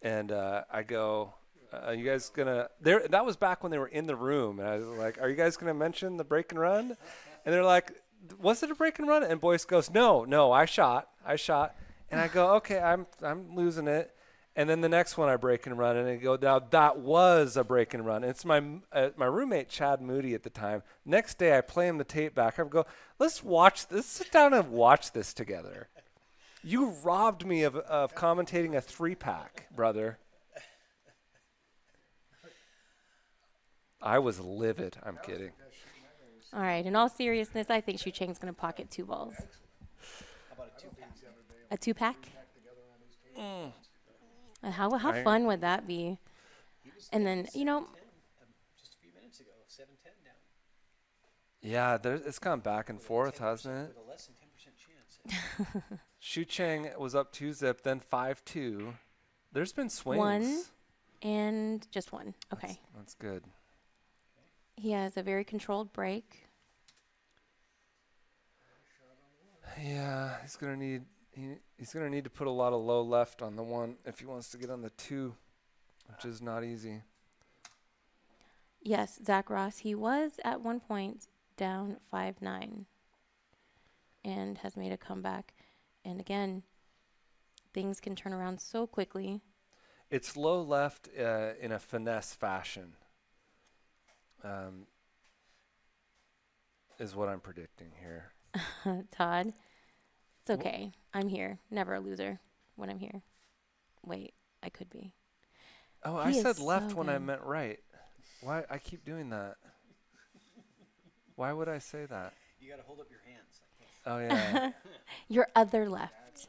And I go, you guys gonna there? That was back when they were in the room, and I was like, "Are you guys gonna mention the break and run?" And they're like, "Was it a break and run?" And Boyce goes, "No, I shot." And I go, "Okay, I'm losing it." And then the next one I break and run, and I go, "Now that was a break and run." And it's my roommate Chad Moody at the time. Next day I play him the tape back. I go, "Let's watch this. Sit down and watch this together." You robbed me of commentating a 3-pack, brother. I was livid. I'm kidding. All right. In all seriousness, I think Shucheng's going to pocket 2 balls. How about a 2-pack? A 2-pack? How fun would that be? And then, just a few minutes ago, 7-10 down. Yeah, it's gone back and forth, hasn't it? With a less than 10% chance. Shucheng was up 2-zip, then 5-2. There's been swings. 1 and just 1. Okay. That's good. He has a very controlled break. Yeah, he's gonna need to put a lot of low left on the 1 if he wants to get on the 2, which is not easy. Yes, Zach Ross. He was at one point down 5-9 and has made a comeback. And again, things can turn around so quickly. It's low left in a finesse fashion, is what I'm predicting here. Todd, it's okay. I'm here. Never a loser when I'm here. Wait, I could be. Oh, He I said is left so when I good. meant right. Why? I keep doing that. Why would I say that? You got to hold up your hands like this. Oh, yeah. Your other left.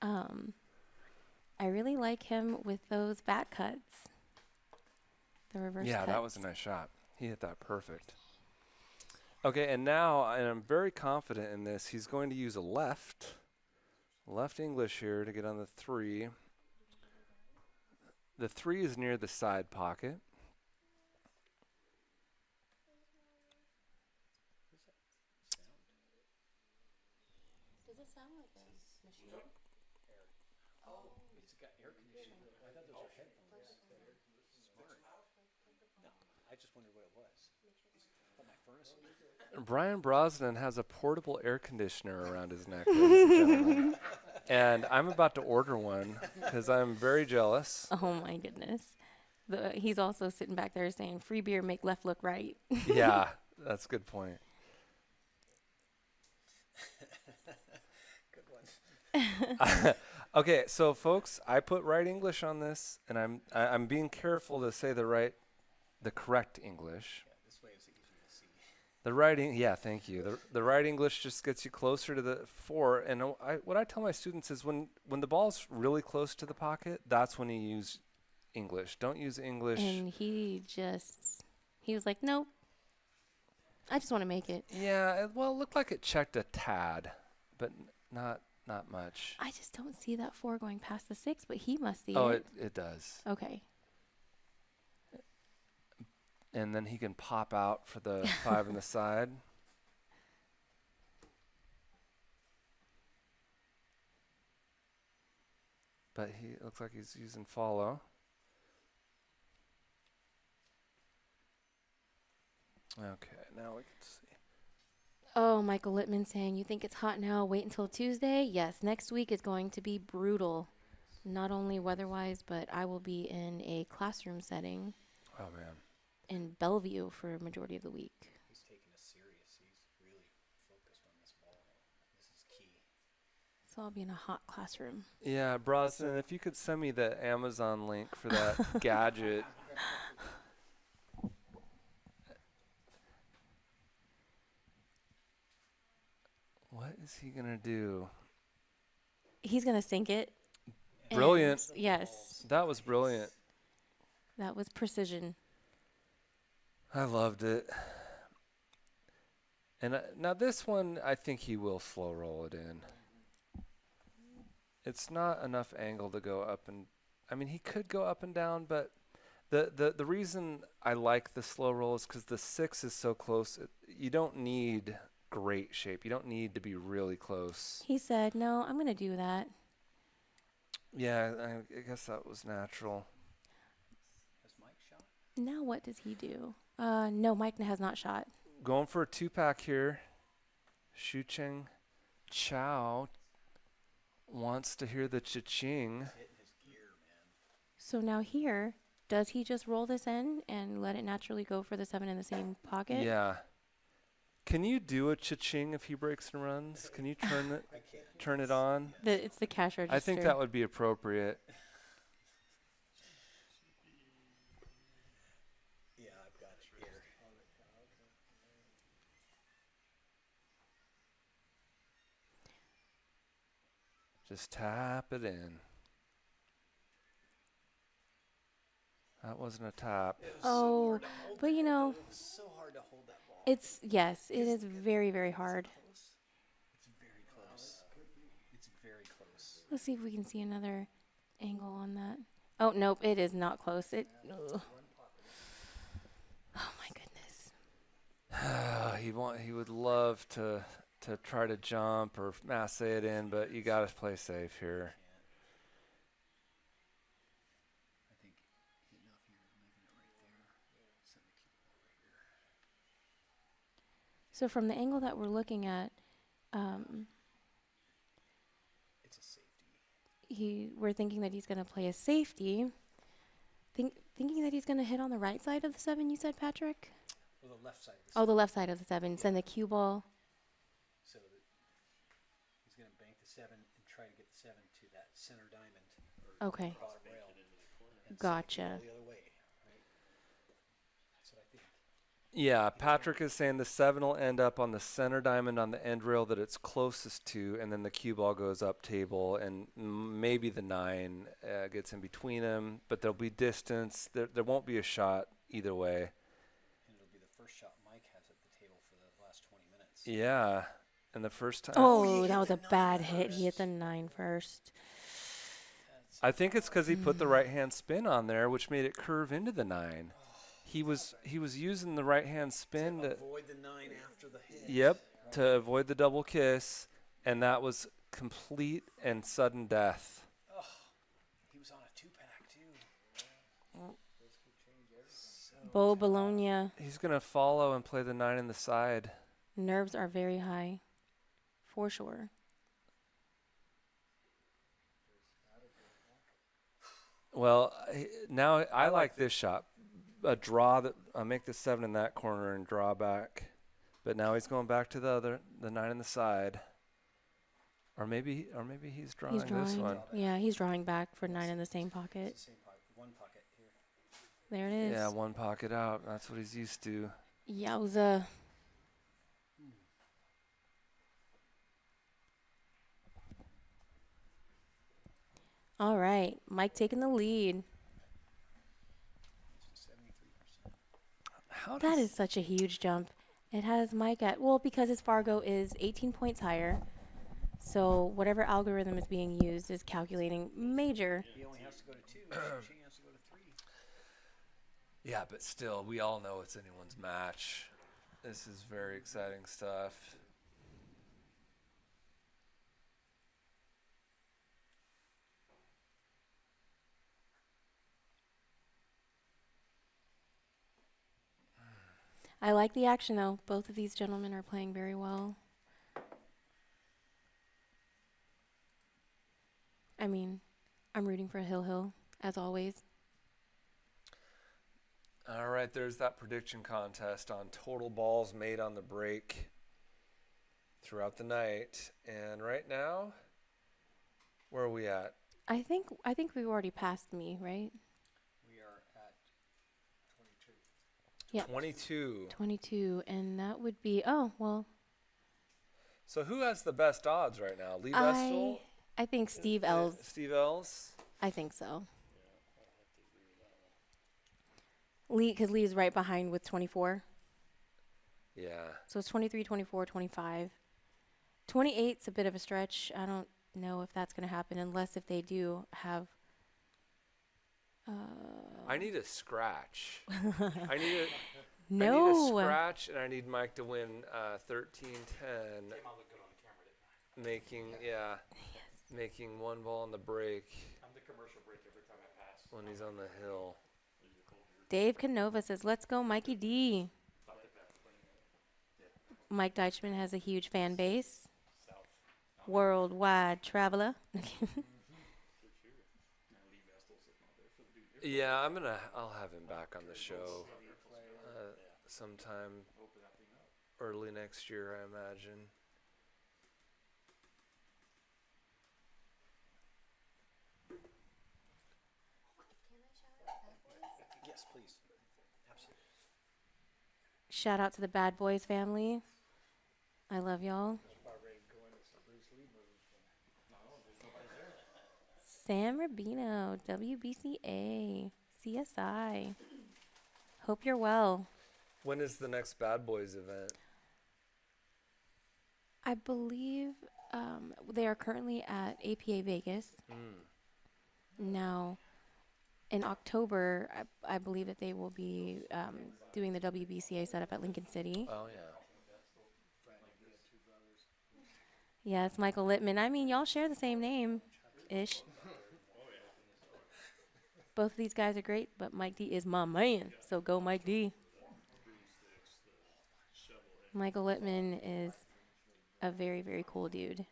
I really like him with those back cuts. The reverse Yeah, cuts. that was a nice shot. He hit that perfect. Okay, and now, and I'm very confident in this, he's going to use a left English here to get on the 3. The 3 is near the side pocket. Does it sound like a machine? Oh, it's got air conditioning. I thought those were headphones. Smart. No, I just wondered what it was. I thought my furnace was. Brian Brosnan has a portable air conditioner around his neck, ladies and gentlemen. And I'm about to order one because I'm very jealous. Oh my goodness. He's also sitting back there saying, free beer, make left look right. Yeah, that's a good point. Good one. Okay, so folks, I put right English on this, and I'm being careful to say the correct English. Yeah, this way it's easier to see. The writing, yeah, thank you. The right English just gets you closer to the 4. And what I tell my students is when the ball's really close to the pocket, that's when you use English. Don't use English. And he was like, nope. I just want to make it. Yeah, well, it looked like it checked a tad, but not much. I just don't see that 4 going past the 6, but he must see Oh, it. it does. Okay. And then he can pop out for the 5 on the side. But he looks like he's using follow. Okay, now we can see. Oh, Michael Littman saying, you think it's hot now, wait until Tuesday? Yes, next week is going to be brutal. Not only weather-wise, but I will be in a classroom setting. Oh, man. In Bellevue for a majority of the week. He's taking us serious. He's really focused on this ball. This is key. So I'll be in a hot classroom. Yeah, Brosnan, if you could send me the Amazon link for that gadget. What is he going to do? He's going to sink it. Brilliant. Yes. That was brilliant. That was precision. I loved it. And now this one, I think he will slow roll it in. It's not enough angle to go up and, I mean, he could go up and down, but the reason I like the slow roll is because the 6 is so close. You don't need great shape. You don't need to be really close. He said, no, I'm going to do that. Yeah, I guess that was natural. Has Mike shot? Now what does he do? No, Mike has not shot. Going for a 2-pack here. Shucheng. Chao wants to hear the cha-ching. So now here, does he just roll this in and let it naturally go for the 7 in the same pocket? Yeah. Can you do a cha-ching if he breaks and runs? Can you turn it on? It's the cash register. I think that would be appropriate. Yeah, I've got it here. Just tap it in. That wasn't a tap. Oh, but you know, It was so hard to hold that ball. yes, it is very, very hard. It's very close. It's very close. Let's see if we can see another angle on that. Oh, nope, it is not close. Ugh. Oh my goodness. He would love to try to jump or masse it in, but you got to play safe here. I think enough here, leaving it right there. Send the cue over here. So from the angle that we're looking at, It's a safety. we're thinking that he's going to play a safety. Thinking that he's going to hit on the right side of the 7, you said, Patrick? Well, the left side of the Oh, the left side of the 7. Send the cue ball. So that he's going to bank the 7 and try to get the 7 to that center diamond. Or Okay. bottom rail. And Gotcha. send it all the other way, right? That's what I think. Yeah, Patrick is saying the 7 will end up on the center diamond on the end rail that it's closest to, and then the cue ball goes up table, and maybe the 9 gets in between them, but there'll be distance. There won't be a shot either way. And it'll be the first shot Mike has at the table for the last 20 minutes. Yeah, and the first time. Oh, that was a bad hit. He hit the 9 first. I think it's because he put the right hand spin on there, which made it curve into the 9. He was using the right hand spin to avoid the 9 after the hit. Yep, to avoid the double kiss, and that was complete and sudden death. Oh, he was on a 2-pack too. Bo Bologna. He's gonna follow and play the 9 in the side. Nerves are very high, for sure. Well, now I like this shot. A draw that I make the 7 in that corner and draw back, but now he's going back to the 9 in the side, or maybe he's drawing this one. Yeah, he's drawing back for 9 in the same pocket. Same pocket, one pocket here. There it is. Yeah, one pocket out. That's what he's used to. Yowza. All right, Mike taking the lead. That is such a huge jump. It has Mike at, well, because his Fargo is 18 points higher. So whatever algorithm is being used is calculating major. He only has to go to 2. She has to go to 3. Yeah, but still, we all know it's anyone's match. This is very exciting stuff. I like the action, though. Both of these gentlemen are playing very well. I mean, I'm rooting for Hill, as always. All right, there's that prediction contest on total balls made on the break throughout the night. And right now, where are we at? I think we've already passed me, right? We are at 22. Yeah. 22. 22, and that would be, oh, well. So who has the best odds right now? Lee Vestal? I think Steve Els. Steve Els? I think so. Lee, because Lee is right behind with 24. Yeah. So it's 23, 24, 25. 28's a bit of a stretch. I don't know if that's going to happen unless if they do have. I need a scratch. I need a scratch, and I need Mike to win 13-10. Making one ball on the break. I'm the commercial break every time I pass. When he's on the hill. Dave Canova says, let's go, Mikey D. Mike Deitchman has a huge fan base. Worldwide traveler. Yeah, I'll have him back on the show sometime early next year, I imagine. Yes, please. Absolutely. Shout out to the Bad Boys family. I love y'all. Sam Rubino, WBCA, CSI. Hope you're well. When is the next Bad Boys event? I believe they are currently at APA Vegas. Now, in October, I believe that they will be doing the WBCA setup at Lincoln City. Oh, yeah. Yes, Michael Littman. I mean, y'all share the same name-ish. Both of these guys are great, but Mike D is my man, so go Mike D. Michael Littman is a very, very cool dude.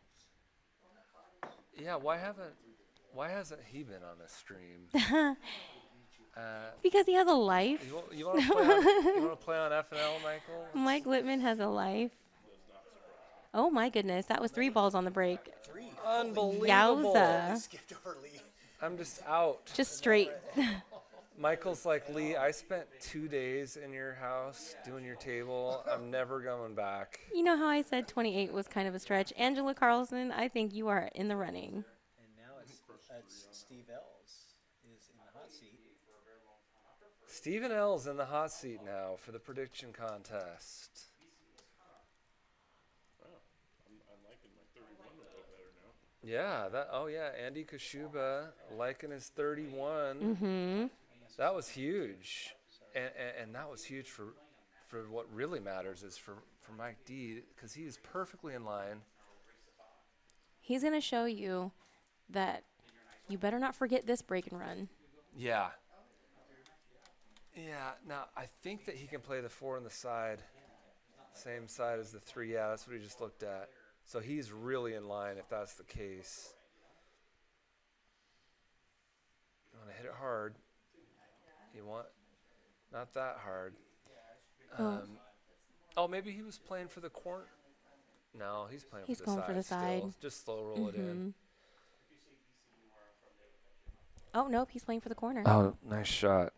Yeah, why hasn't he been on a stream? Because he has a life. You want to play on FNL, Michael? Mike Littman has a life. Oh my goodness, that was 3 balls on the break. 3. Unbelievable. Yowza. Skipped over Lee. I'm just out. Just straight. Michael's like, Lee, I spent 2 days in your house doing your table. I'm never going back. You know how I said 28 was kind of a stretch? Angela Carlson, I think you are in the running. And now it's Steve Ells is in the hot seat. Stephen L's in the hot seat now for the prediction contest. I'm liking my 31 a little better now. Yeah, Andy Kashuba liking his 31. Mm-hmm. That was huge. And that was huge for what really matters is for Mike D, because he is perfectly in line. He's going to show you that you better not forget this break and run. Yeah. Yeah, now I think that he can play the 4 on the side, same side as the 3. Yeah, that's what he just looked at. So he's really in line if that's the case. You want to hit it hard. You want not that hard. Maybe he was playing for the corner. No, he's playing He's for the going side. for the side. Still. Just slow roll it in. Oh, nope, he's playing for the corner. Oh, nice shot.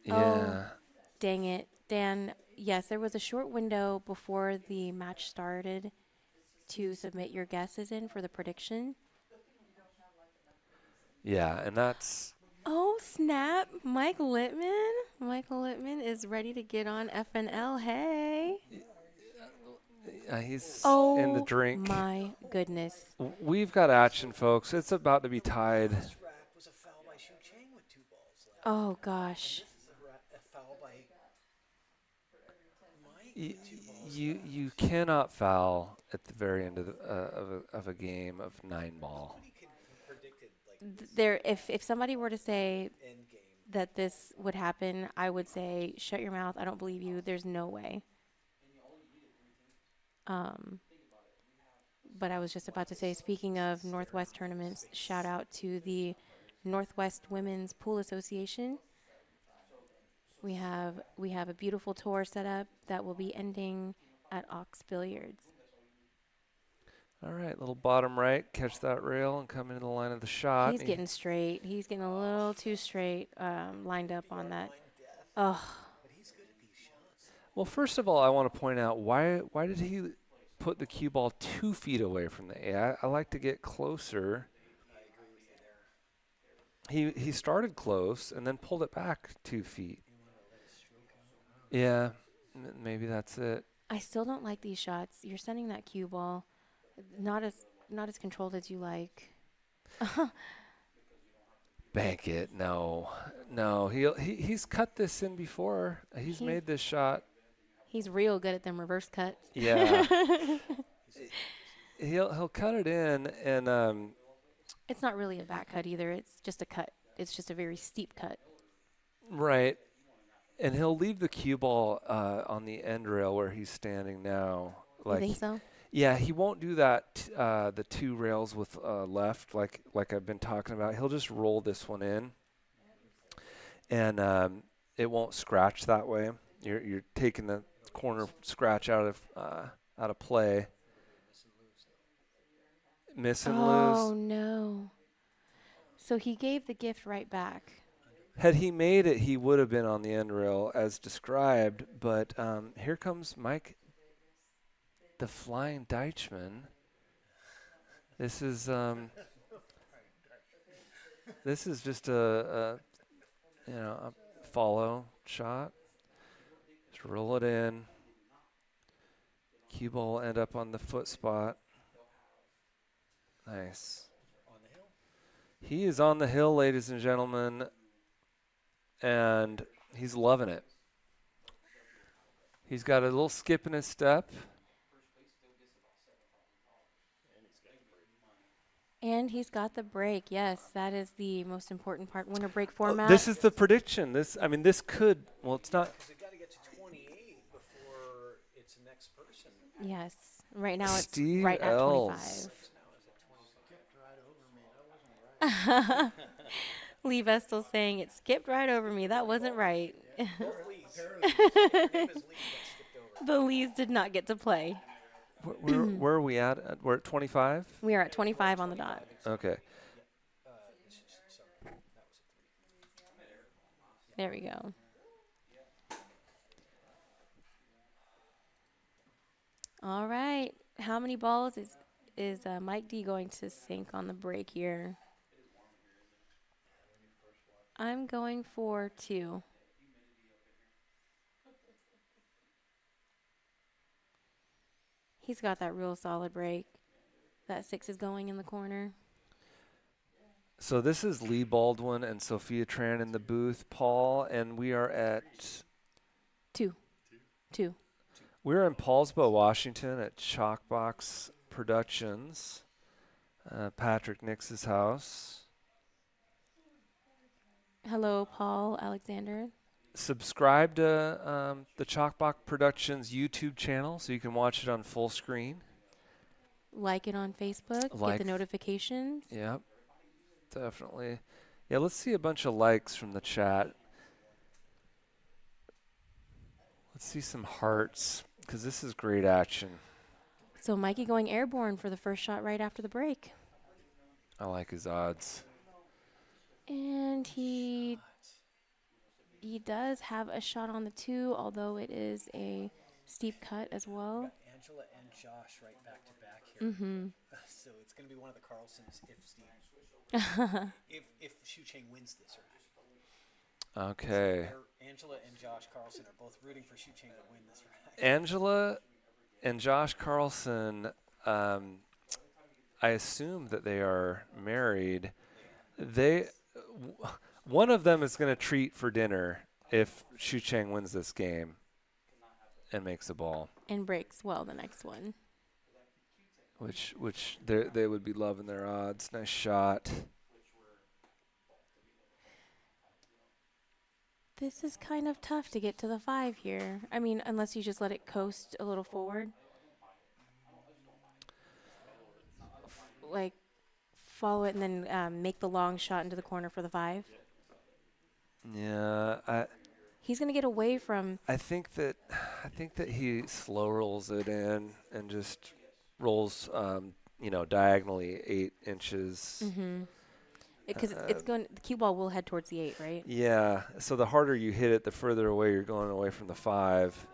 Yeah. Oh, dang it. Dan, yes, there was a short window before the match started to submit your guesses in for the prediction. Yeah, and that's... Oh, snap. Michael Littman is ready to get on FNL. Hey. He's in the drink. Oh, my goodness. We've got action, folks. It's about to be tied. This rack was a foul by Shucheng with 2 balls left. Oh, gosh. This is a foul by Mike with 2 balls left. You cannot foul at the very end of a game of 9-ball. Nobody could have predicted, like, If somebody were to say end game. that this would happen, I would say, shut your mouth. I don't believe you. There's no way. But I was just about to say, speaking of Northwest tournaments, shout out to the Northwest Women's Pool Association. We have a beautiful tour set up that will be ending at Ox Billiards. All right, little bottom right, catch that rail and come into the line of the shot. He's getting straight. He's getting a little too straight, lined up on that. Oh. Well, first of all, I want to point out why did he put the cue ball 2 feet away from the A? I like to get closer. I agree with you there. He started close and then pulled it back 2 feet. Yeah, maybe that's it. I still don't like these shots. You're sending that cue ball not as controlled as you like. Bank it. No. He's cut this in before. He's made this shot. He's real good at them reverse cuts. Yeah. he'll cut it in, and it's not really a back cut either. It's just a cut. It's just a very steep cut. Right. And he'll leave the cue ball on the end rail where he's standing now. You think so? Yeah, he won't do that. The 2 rails with left, like I've been talking about. He'll just roll this one in, and it won't scratch that way. You're taking the corner scratch out of play. Miss and lose. Oh no! So he gave the gift right back. Had he made it, he would have been on the end rail as described. But here comes Mike, the flying Deitchman. This is just a follow shot. Just roll it in. Cue ball will end up on the foot spot. Nice. On the hill. He is on the hill, ladies and gentlemen, and he's loving it. He's got a little skip in his step. And he's got the break. Yes, that is the most important part. Winner break format. This is the prediction. This could. Well, it's not. Because they got to get to 28 before it's the next person. Yes. Right now it's Steve right at Ells. 25. Lee Vestal saying it skipped right over me. That wasn't right. Both Lees. Her name is Lee. That skipped over. The Lees did not get to play. Where are we at? We're at 25? We are at 25 on the dot. Okay. There we go. All right. How many balls is Mike D going to sink on the break here? I'm going for 2. He's got that real solid break. That 6 is going in the corner. So this is Lee Baldwin and Sophia Tran in the booth, Paul, and we are at 2. We're in Paulsbo, Washington at Chalkbox Productions, Patrick Nix's house. Hello, Paul Alexander. Subscribe to the Chalkbox Productions YouTube channel so you can watch it on full screen. Like it on Facebook. Get the notifications. Yep, definitely. Yeah, let's see a bunch of likes from the chat. Let's see some hearts, because this is great action. So Mikey going airborne for the first shot right after the break. I like his odds. And he does have a shot on the 2, although it is a steep cut as well. Angela and Josh right back to back here. Mm-hmm. So it's going to be one of the Carlsons if Shucheng wins this round. Okay. So Angela and Josh Carlson are both rooting for Shucheng to win this round. Angela and Josh Carlson, I assume that they are married. One of them is going to treat for dinner if Shucheng wins this game and makes a ball. And breaks well the next one. Which they would be loving their odds. Nice shot. This is kind of tough to get to the 5 here. I mean, unless you just let it coast a little forward. Like, follow it and then make the long shot into the corner for the 5. Yeah, he's going to get away from. I think that he slow rolls it in and just rolls, diagonally 8 inches. Mm-hmm. Because it's going. The cue ball will head towards the 8, right? Yeah. So the harder you hit it, the further away you're going away from the 5.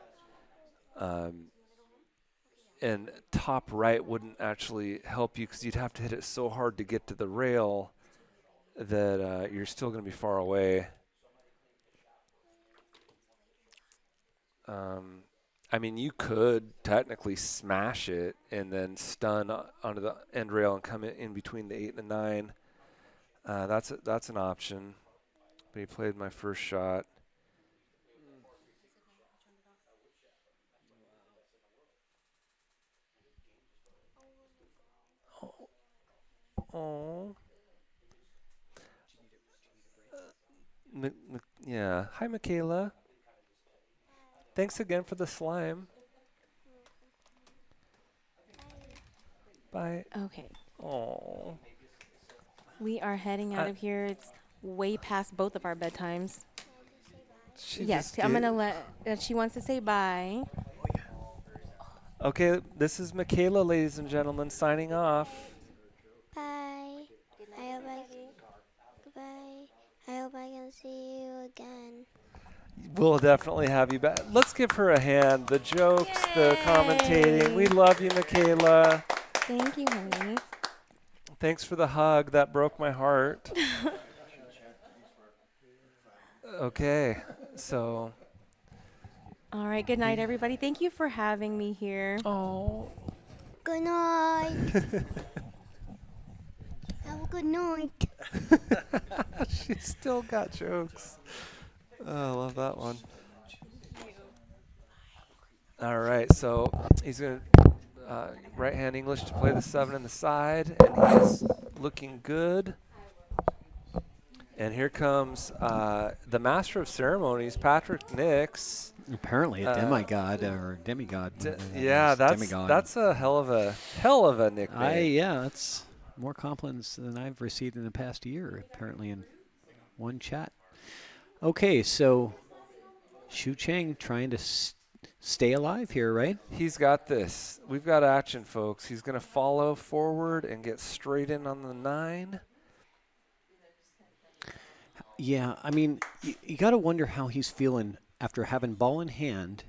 And top right wouldn't actually help you because you'd have to hit it so hard to get to the rail that you're still going to be far away. I mean, you could technically smash it and then stun onto the end rail and come in between the 8 and the 9. That's an option. But he played my first shot. Oh. Yeah. Hi, Michaela. Thanks again for the slime. Bye. Okay. Oh. We are heading out of here. It's way past both of our bedtimes. Yes, I'm going to let. She wants to say bye. Okay, this is Michaela, ladies and gentlemen, signing off. Bye. Goodbye. I hope I can see you again. We'll definitely have you back. Let's give her a hand. The jokes, the commentating. We love you, Michaela. Thank you, honey. Thanks for the hug. That broke my heart. Okay, so. All right, good night, everybody. Thank you for having me here. Oh. Good night. Have a good night. She's still got jokes. Oh, I love that one. All right, so he's going to right-hand English to play the 7 in the side, and he's looking good. And here comes the master of ceremonies, Patrick Nix. Apparently a demigod or demigod. Yeah, demigod. That's a hell of a nickname. Yeah, that's more compliments than I've received in the past year, apparently in one chat. Okay, so Shucheng trying to stay alive here, right? He's got this. We've got action, folks. He's going to follow forward and get straight in on the 9. Yeah, I mean, you got to wonder how he's feeling after having ball in hand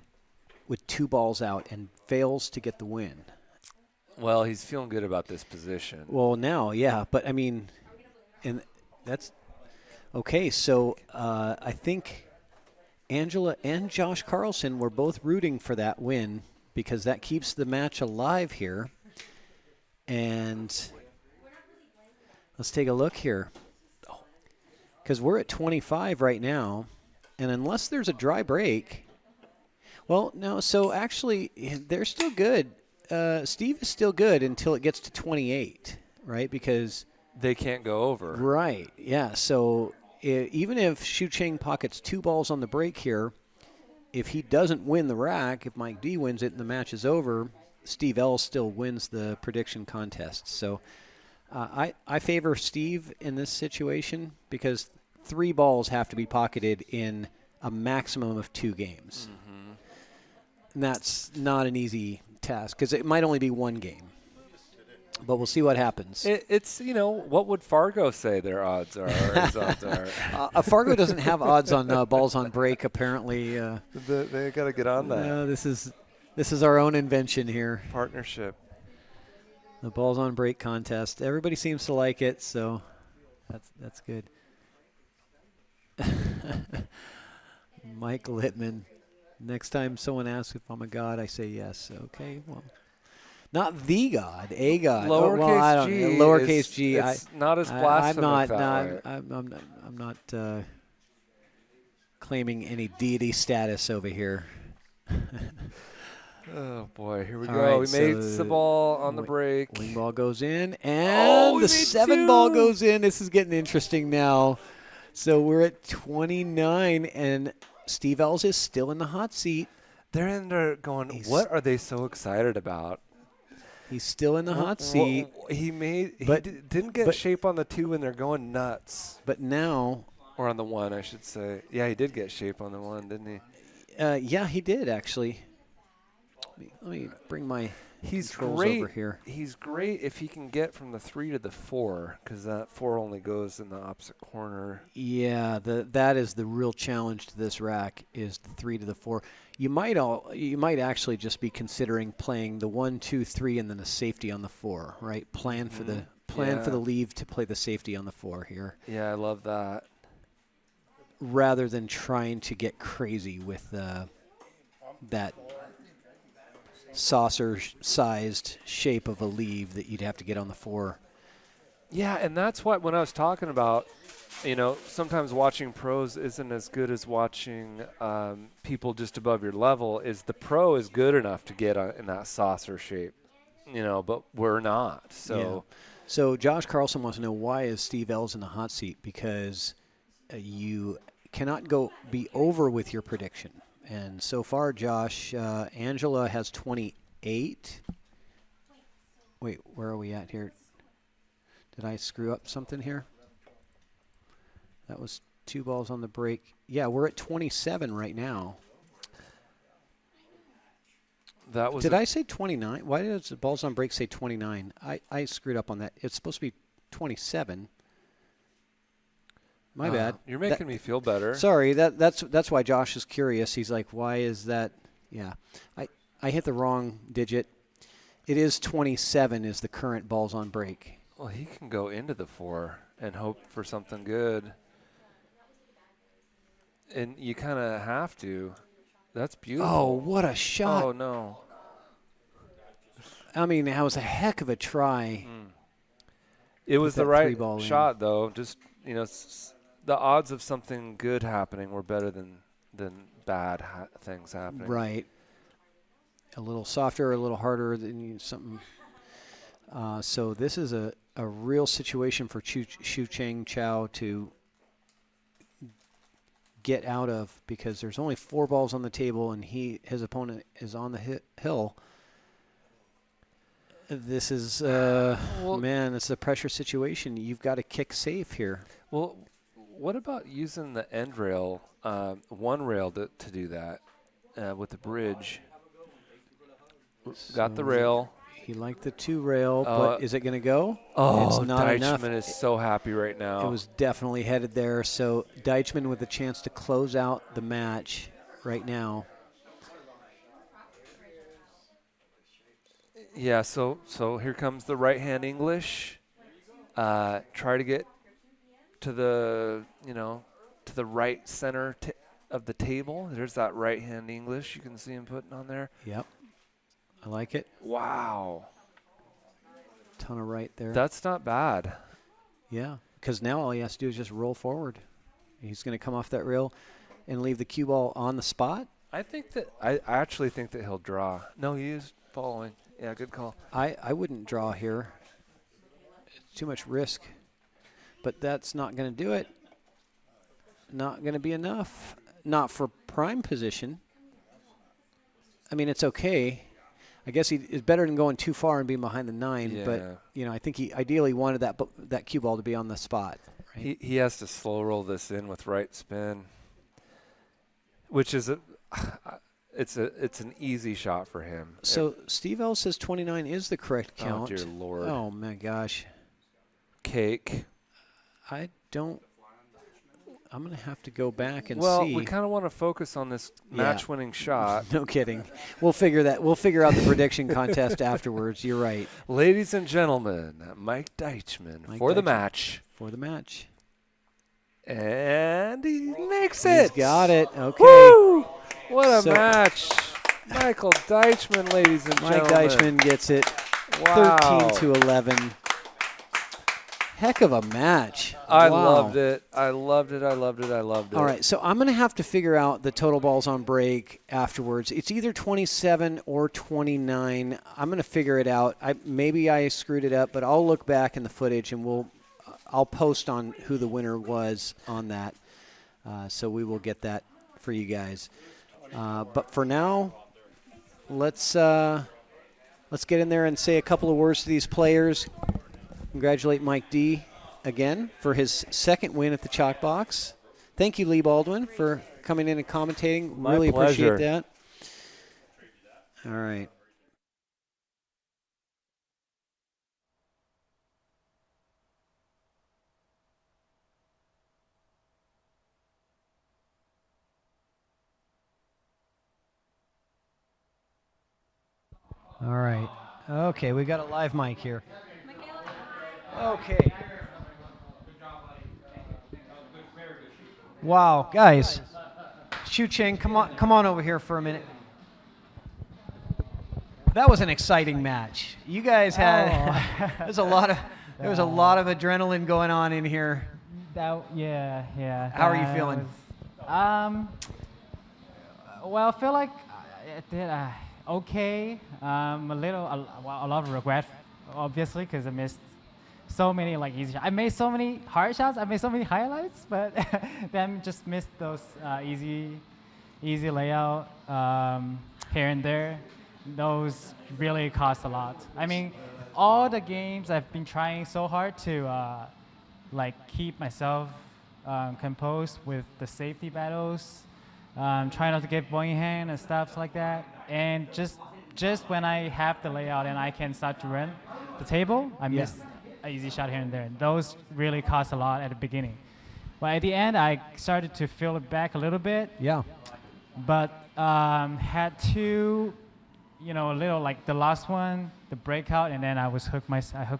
with 2 balls out and fails to get the win. Well, he's feeling good about this position. Well, now, yeah, but I mean, and that's okay. So I think Angela and Josh Carlson were both rooting for that win because that keeps the match alive here. And let's take a look here. Because we're at 25 right now, and unless there's a dry break, well, no, so actually they're still good. Steve is still good until it gets to 28, right? Because they can't go over. Right, yeah. So even if Shucheng pockets 2 balls on the break here, if he doesn't win the rack, if Mike D wins it and the match is over, Steve L still wins the prediction contest. So I favor Steve in this situation because 3 balls have to be pocketed in a maximum of 2 games. Mm-hmm. And that's not an easy task because it might only be 1 game. But we'll see what happens. It's, what would Fargo say their odds are? His odds are? Fargo doesn't have odds on balls on break, apparently. They got to get on that. This is our own invention here. Partnership. The balls on break contest. Everybody seems to like it, so that's good. Mike Littman. Next time someone asks if I'm a god, I say yes. Okay, well, not the god, a god. Lowercase G. Lowercase G. It's not as blasphemic I'm not claiming any deity status over here. Oh, boy. Here we All go. right, We made the ball on the break. Wing ball goes in, and the 7 ball goes in. This is getting interesting now. So we're at 29, and Steve Ells is still in the hot seat. They're in there going, what are they so excited about? He's still in the hot seat. He didn't get shape on the 2 when they're going nuts. But now. Or on the 1, I should say. Yeah, he did get shape on the 1, didn't he? Yeah, he did, actually. Let me bring my controls over here. He's great if he can get from the 3 to the 4, because that 4 only goes in the opposite corner. Yeah, that is the real challenge to this rack is the 3 to the 4. You might actually just be considering playing the 1, 2, 3, and then a safety on the 4, right? Plan for the leave to play the safety on the 4 here. Yeah, I love that. Rather than trying to get crazy with that saucer-sized shape of a leave that you'd have to get on the 4. Yeah, and that's what when I was talking about, sometimes watching pros isn't as good as watching people just above your level. Is the pro is good enough to get in that saucer shape, but we're not. So, yeah. So Josh Carlson wants to know why is Steve Ells in the hot seat because you cannot be over with your prediction. And so far, Josh, Angela has 28. Wait, where are we at here? Did I screw up something here? That was 2 balls on the break. Yeah, we're at 27 right now. Did I say 29? Why does the balls on break say 29? I screwed up on that. It's supposed to be 27. My bad. You're making me feel better. Sorry, that's why Josh is curious. He's like, why is that? Yeah, I hit the wrong digit. It is 27 is the current balls on break. Well, he can go into the 4 and hope for something good. And you kind of have to. That's beautiful. Oh, what a shot. Oh, no. I mean, that was a heck of a try. It was the right shot, though. Just, the odds of something good happening were better than bad things happening. Right. A little softer, a little harder than something. So this is a real situation for Shucheng Chao to get out of because there's only 4 balls on the table and his opponent is on the hill. This is, it's a pressure situation. You've got to kick safe here. Well, what about using the end rail, 1 rail to do that? with the bridge. Got the rail. He liked the 2 rail, but is it going to go? It's not enough. Deitchman is so happy right now. It was definitely headed there. So Deitchman with a chance to close out the match right now. Yeah, so here comes the right-hand English. Try to get to the, to the right center of the table. There's that right-hand English you can see him putting on there. Yep. I like it. Wow. Ton of right there. That's not bad. Yeah, because now all he has to do is just roll forward. He's going to come off that rail and leave the cue ball on the spot. I actually think that he'll draw. No, he is following. Yeah, good call. I wouldn't draw here. It's too much risk. But that's not going to do it. Not going to be enough. Not for prime position. I mean, it's okay. I guess it's better than going too far and being behind the 9. Yeah. But, I think he ideally wanted that cue ball to be on the spot. Right? He has to slow roll this in with right spin, which is it's an easy shot for him. So Steve L says 29 is the correct count. Oh, dear Lord. Oh, my gosh. Cake. I'm going to have to go back and see. Well, we kind of want to focus on this match-winning shot. No kidding. We'll figure out the prediction contest afterwards. You're right. Ladies and gentlemen, Mike Deitchman for the match. For the match. And he makes it. He's got it. Okay. Woo! What a match. Michael Deitchman, ladies and gentlemen. Mike Deitchman gets it. Wow. 13-11. Heck of a match. I Wow. loved it. I loved it. All right, so I'm going to have to figure out the total balls on break afterwards. It's either 27 or 29. I'm going to figure it out. Maybe I screwed it up, but I'll look back in the footage and I'll post on who the winner was on that. So we will get that for you guys. But for now, let's get in there and say a couple of words to these players. Congratulate Mike D. again for his second win at the Chalk Box. Thank you, Lee Baldwin, for coming in and commentating. My really pleasure. Appreciate that. All right. All right. Okay, we got a live mic here. Okay. Wow, guys. Shucheng, come on over here for a minute. That was an exciting match. You guys had there was a lot of adrenaline going on in here. Yeah. How are you feeling? Well, I feel like I did okay. A lot of regret, obviously, because I missed so many easy shots. I made so many hard shots. I made so many highlights, but then just missed those easy layout here and there. Those really cost a lot. I mean, all the games I've been trying so hard to keep myself composed with the safety battles, trying not to get ball in hand and stuff like that. And just when I have the layout and I can start to run the table, I miss an easy shot here and there. Those really cost a lot at the beginning. But at the end, I started to feel it back a little bit. Yeah. But had to, a little the last one, the breakout, and then I hooked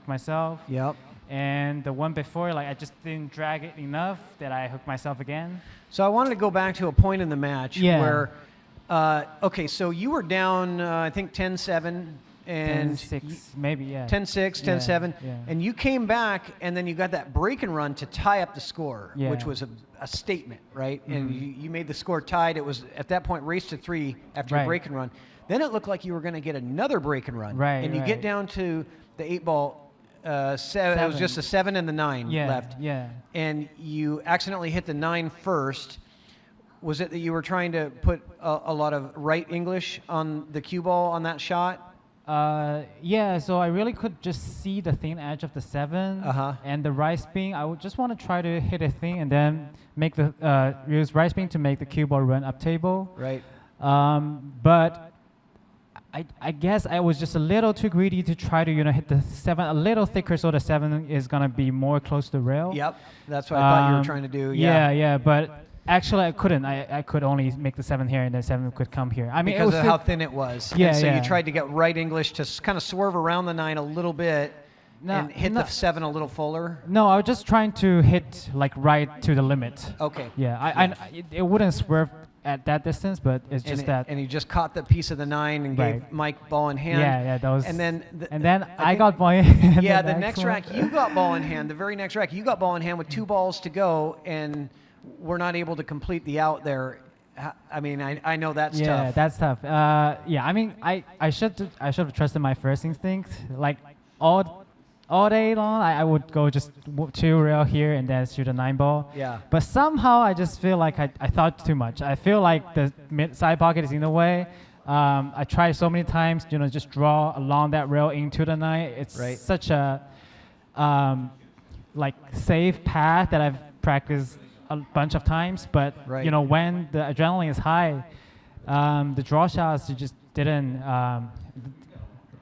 myself. Yep. And the one before, I just didn't drag it enough that I hooked myself again. So I wanted to go back to a point in the match where, so you were down, I think 10-7 and 10-6, maybe, yeah. 10-6, 10-7, yeah. and you came back and then you got that break and run to tie up the score, which was a statement, right? Mm-hmm. And you made the score tied. It was at that point race to 3 after your break and run. Then it looked like you were going to get another break and run, and you get down to the 8-ball. 7. It was just a 7 and the 9 left. Yeah. And you accidentally hit the 9 first. Was it that you were trying to put a lot of right English on the cue ball on that shot? Yeah, so I really could just see the thin edge of the 7 and the right spin. I would just want to try to hit a thing and then make use right spin to make the cue ball run up table. Right. But I guess I was just a little too greedy to try to hit the 7 a little thicker, so the 7 is gonna be more close to the rail. Yep, that's what I thought you were trying to do. Yeah, but actually I couldn't. I could only make the 7 here, and then 7 could come here. I mean, because of how thin it was. Yeah, and so yeah. you tried to get right English to kind of swerve around the 9 a little bit and hit the 7 a little fuller. No, I was just trying to hit like right to the limit. Okay. Yeah, it wouldn't swerve at that distance, but it's just that. And he just caught the piece of the 9 and gave Mike ball in hand. Yeah, that was. And then I got ball in hand. Yeah, the next rack you got ball in hand. The very next rack you got ball in hand with 2 balls to go, and we're not able to complete the out there. I mean, I know that's tough. Yeah, that's tough. I mean, I should have trusted my first instinct. Like all day long, I would go just 2 rail here and then shoot a 9 ball. Yeah. But somehow I just feel like I thought too much. I feel like the mid side pocket is in the way. I tried so many times, just draw along that rail into the 9. It's such a like safe path that I've practiced a bunch of times. But when the adrenaline is high, the draw shots just didn't.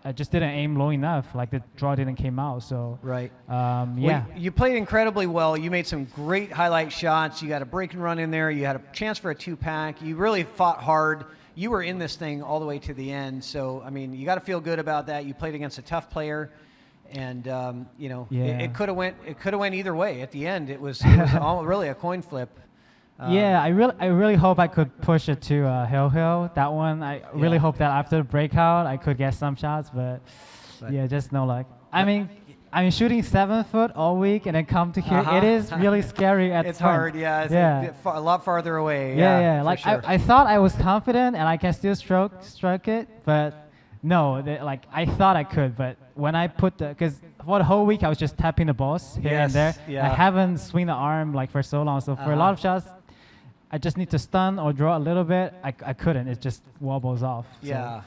I just didn't aim low enough. Like the draw didn't came out. So yeah. Well, you played incredibly well. You made some great highlight shots. You got a break and run in there. You had a chance for a 2-pack. You really fought hard. You were in this thing all the way to the end. So I mean, you got to feel good about that. You played against a tough player, and it could have went. It could have went either way. At the end, it was all really a coin flip. I really hope I could push it to hill. That one, I really hope that after the breakout I could get some shots, but just no luck. I mean, shooting 7 foot all week and then come to here, it is really scary at It's front. hard, It's a lot farther away. Like sure. I thought I was confident and I can still stroke it, but no, I thought I could, but when I put because for the whole week I was just tapping the balls here and there. I haven't swing the arm like for so long, so for a lot of shots, I just need to stun or draw a little bit. I couldn't. It just wobbles off. So.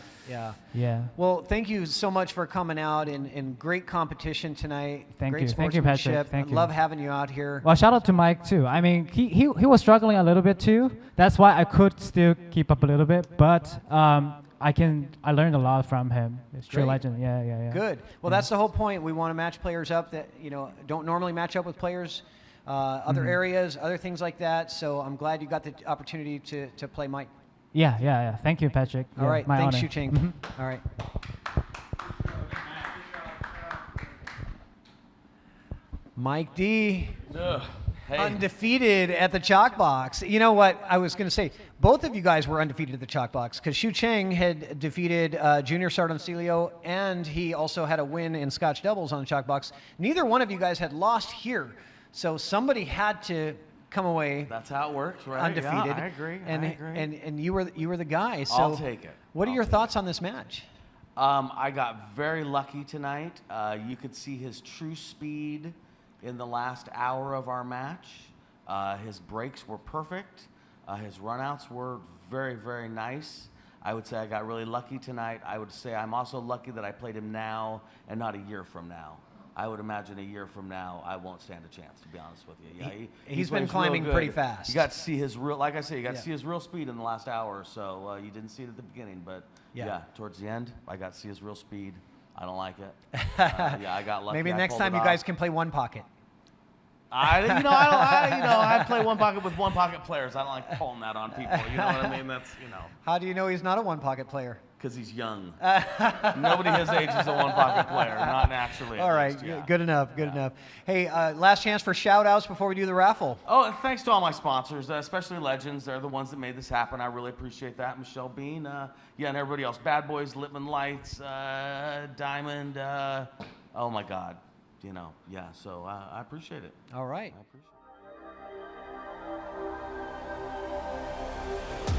Yeah. Well, thank you so much for coming out in great competition tonight. Thank you. Thank you, Patrick. Thank you. Love having you out here. Well, shout out to Mike too. I mean, he was struggling a little bit too. That's why I could still keep up a little bit, but I learned a lot from him. It's true legend. Yeah. Good. Well, that's the whole point. We want to match players up that don't normally match up with players. Other areas, other things like that. So I'm glad you got the opportunity to play Mike. Yeah. Thank you, Patrick. All right. My Thanks, honor. Shucheng. All right. Mike D. Undefeated at the Chalk Box. You know what I was going to say? Both of you guys were undefeated at the Chalk Box because Shucheng had defeated Junior Sardoncilio, and he also had a win in Scotch doubles on the Chalk Box. Neither one of you guys had lost here. So somebody had to come away. That's how it works, right? Undefeated. Yeah, I agree. And you were the guy. So I'll take it. What are your thoughts on this match? I got very lucky tonight. You could see his true speed in the last hour of our match. His breaks were perfect. His runouts were very, very nice. I would say I got really lucky tonight. I would say I'm also lucky that I played him now and not a year from now. I would imagine a year from now, I won't stand a chance, to be honest with you. Yeah, he's been climbing pretty fast. You got to see his real, like I say, you got to see his real speed in the last hour or so. You didn't see it at the beginning, but towards the end, I got to see his real speed. I don't like it. I got lucky. Maybe next time you guys can play one pocket. I play one pocket with one pocket players. I don't like pulling that on people. You know what I mean? How do you know he's not a one pocket player? Because he's young. Nobody his age is a one pocket player, not naturally. All right, good enough. Hey, last chance for shout outs before we do the raffle. Oh, thanks to all my sponsors, especially Legends. They're the ones that made this happen. I really appreciate that. Michelle Bean, and everybody else. Bad Boys, Lippman Lights, Diamond. Oh my God. So I appreciate it. All right. I appreciate it.